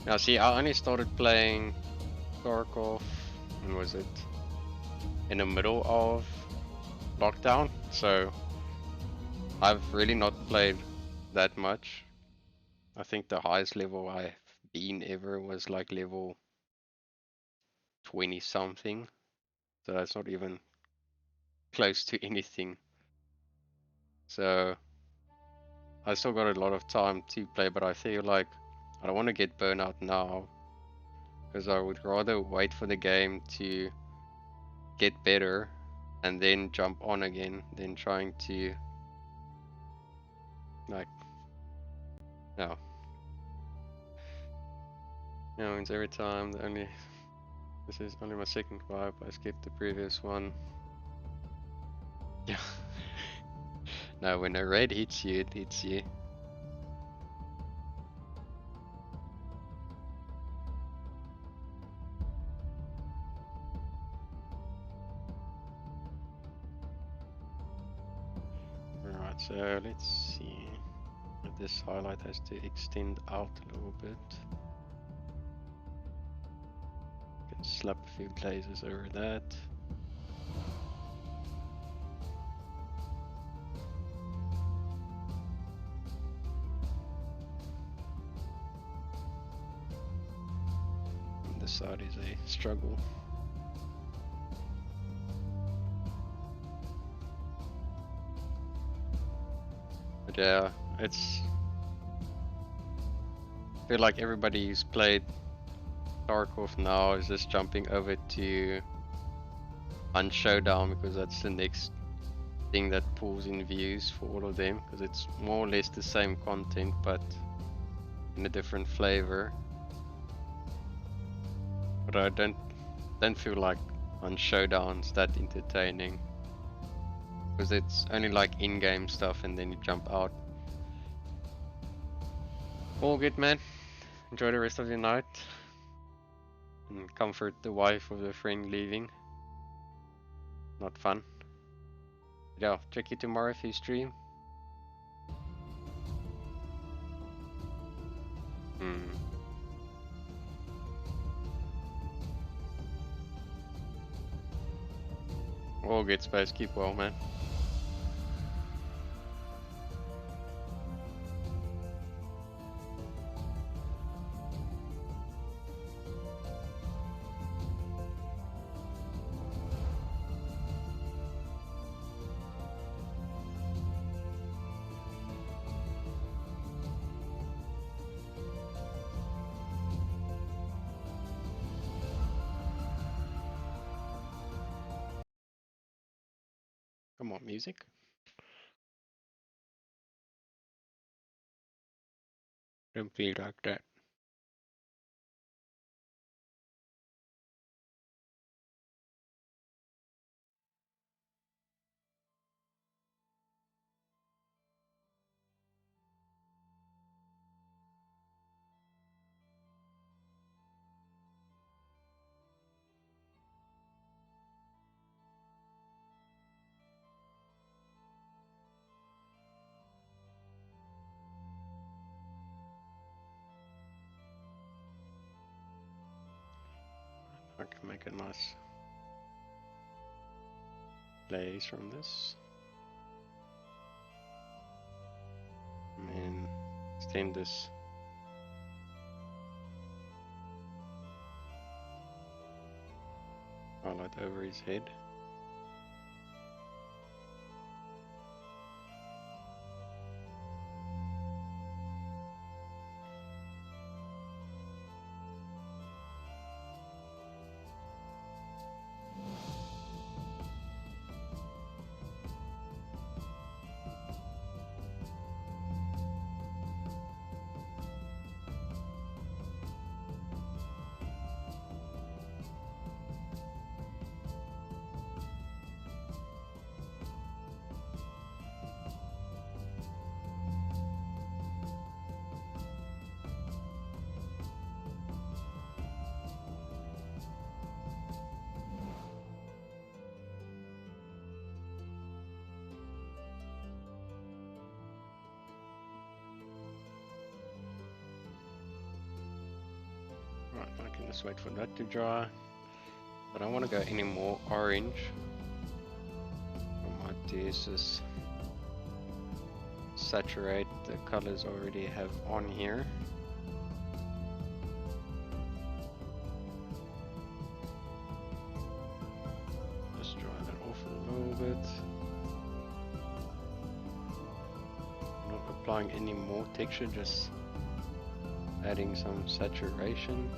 Now see, I only started playing Tarkov, when was it? In the middle of lockdown, so I've really not played that much. I think the highest level I've been ever was like level 20 something, so that's not even close to anything. So I still got a lot of time to play, but I feel like I don't want to get burnout now, because I would rather wait for the game to get better and then jump on again than trying to like, no. You know, it's every time the only, this is only my second wipe, I skipped the previous one. Yeah. No, when a red hits you, it hits you. Alright, so let's see. This highlight has to extend out a little bit. Can slap a few glazes over that. And this side is a struggle. But yeah, it's, I feel like everybody who's played Tarkov now is just jumping over to Showdown, because that's the next thing that pulls in views for all of them, because it's more or less the same content but in a different flavor. But I don't feel like on Showdown's that entertaining, because it's only like in-game stuff and then you jump out. All good, man. Enjoy the rest of your night and comfort the wife of the friend leaving. Not fun. But yeah, check you tomorrow if you stream. All good, Space. Keep well, man. Come on, music. Don't feel like that. I can make a nice blaze from this. And extend this. Highlight over his head. Right, I can just wait for that to dry. But I don't want to go any more orange. What I might do is just saturate the colors I already have on here. Just dry that off a little bit. Not applying any more texture, just adding some saturation.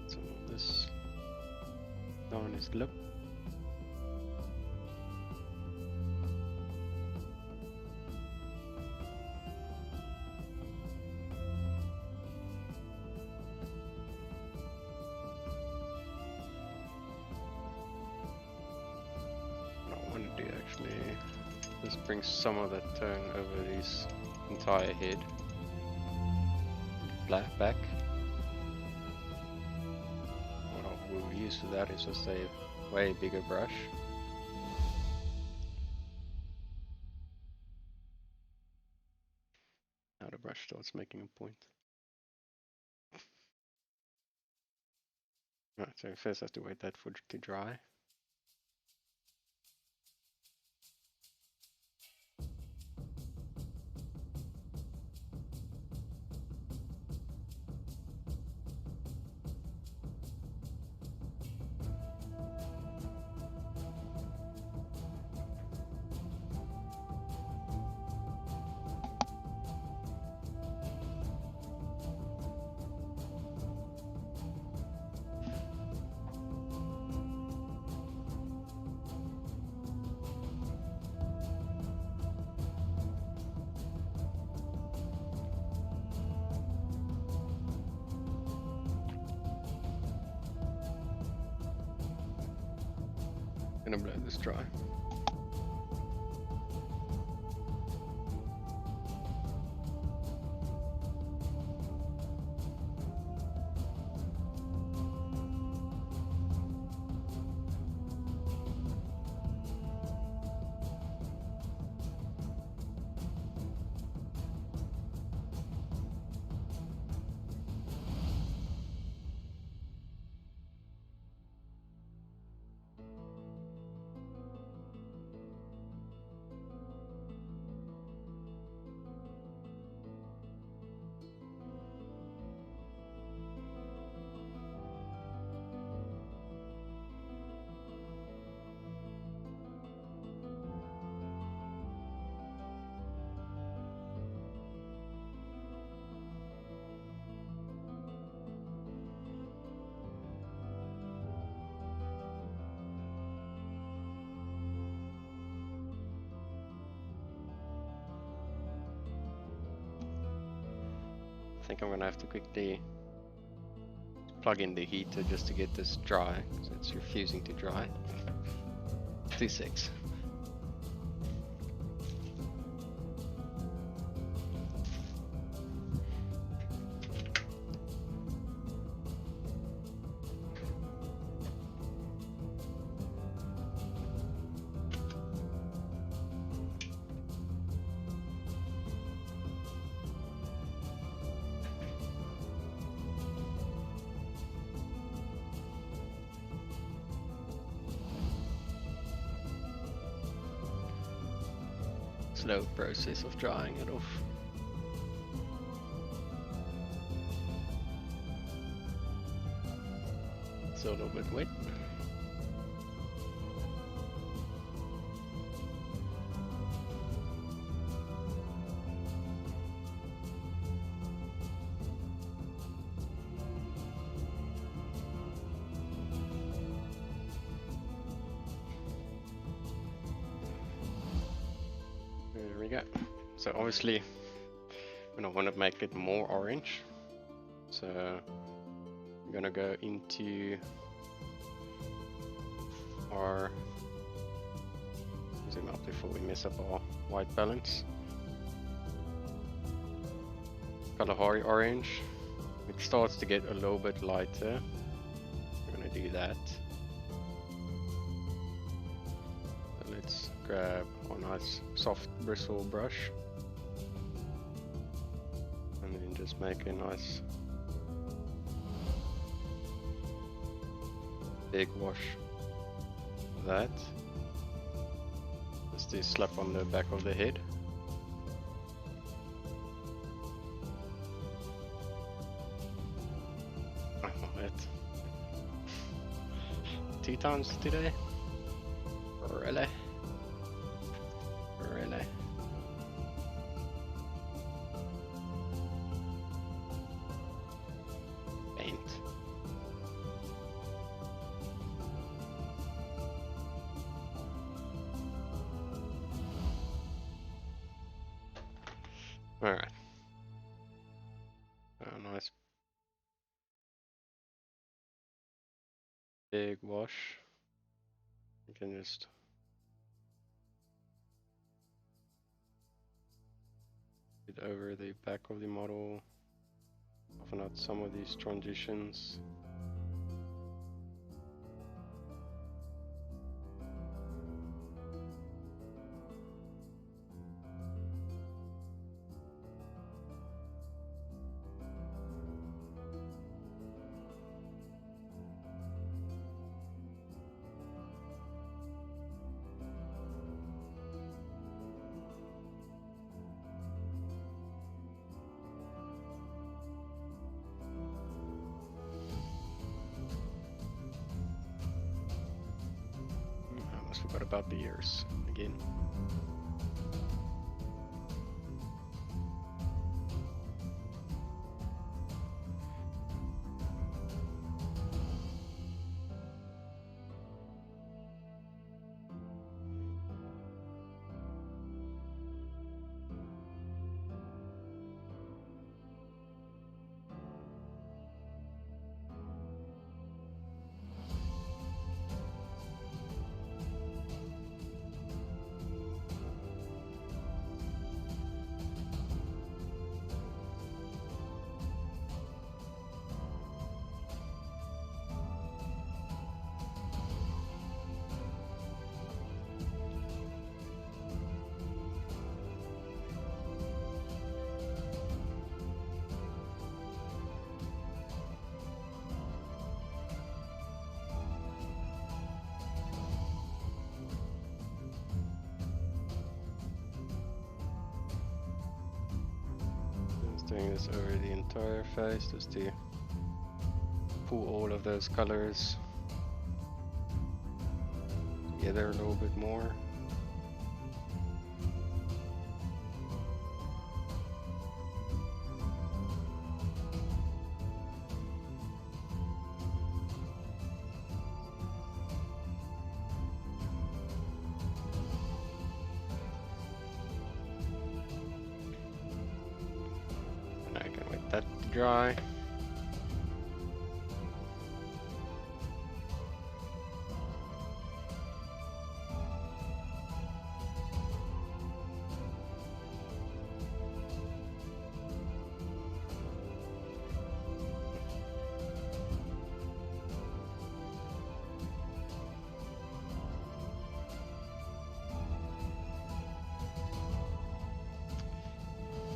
Some of this down his lip. What I want to do actually is bring some of that tone over his entire head. Black back. What we'll use for that is just a way bigger brush. Now the brush starts making a point. Right, so first I have to wait that for it to dry. Gonna blow this dry. think I'm gonna have to quickly plug in the heater just to get this dry, because it's refusing to dry. 2.6. Slow process of drying it off. It's a little bit wet. There we go. So obviously I want to make it more orange, so I'm gonna go into our zoom out before we mess up our white balance. Kalahari orange. It starts to get a little bit lighter. We're gonna do that. So let's grab a nice soft bristle brush and then just make a nice big wash of that. Just to slap on the back of the head. Oh, that 2 times today? Really? Really? Paint. Alright. A nice big wash. You can just get over the back of the model, soften out some of these transitions. I almost forgot about the ears again. Doing this over the entire face just to pull all of those colors together a little bit more. I can wet that dry.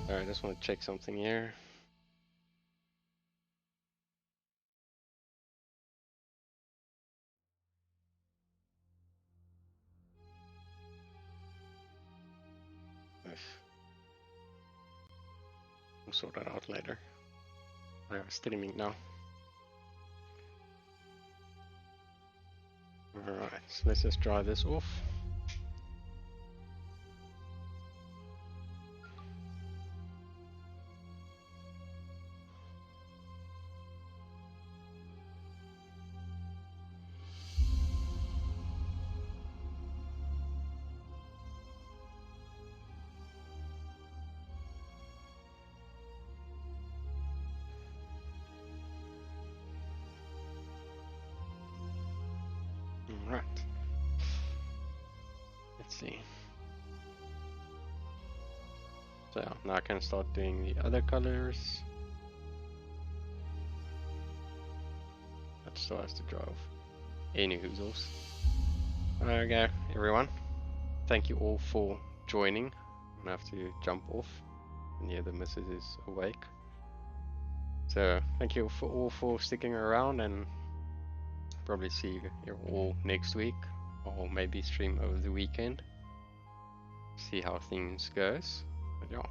Alright, I just want to check something here. We'll sort that out later. Alright, streaming now. Alright, so let's just dry this off. Alright. Let's see. So now I can start doing the other colors. That still has to dry off. Any hoozles. Okay, everyone. Thank you all for joining. I'm gonna have to jump off. And yeah, the missus is awake. So thank you all for sticking around, and probably see you all next week, or maybe stream over the weekend. See how things goes. But yeah,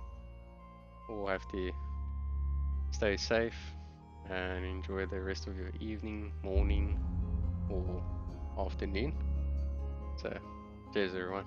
we'll have to stay safe and enjoy the rest of your evening, morning, or afternoon. So cheers everyone.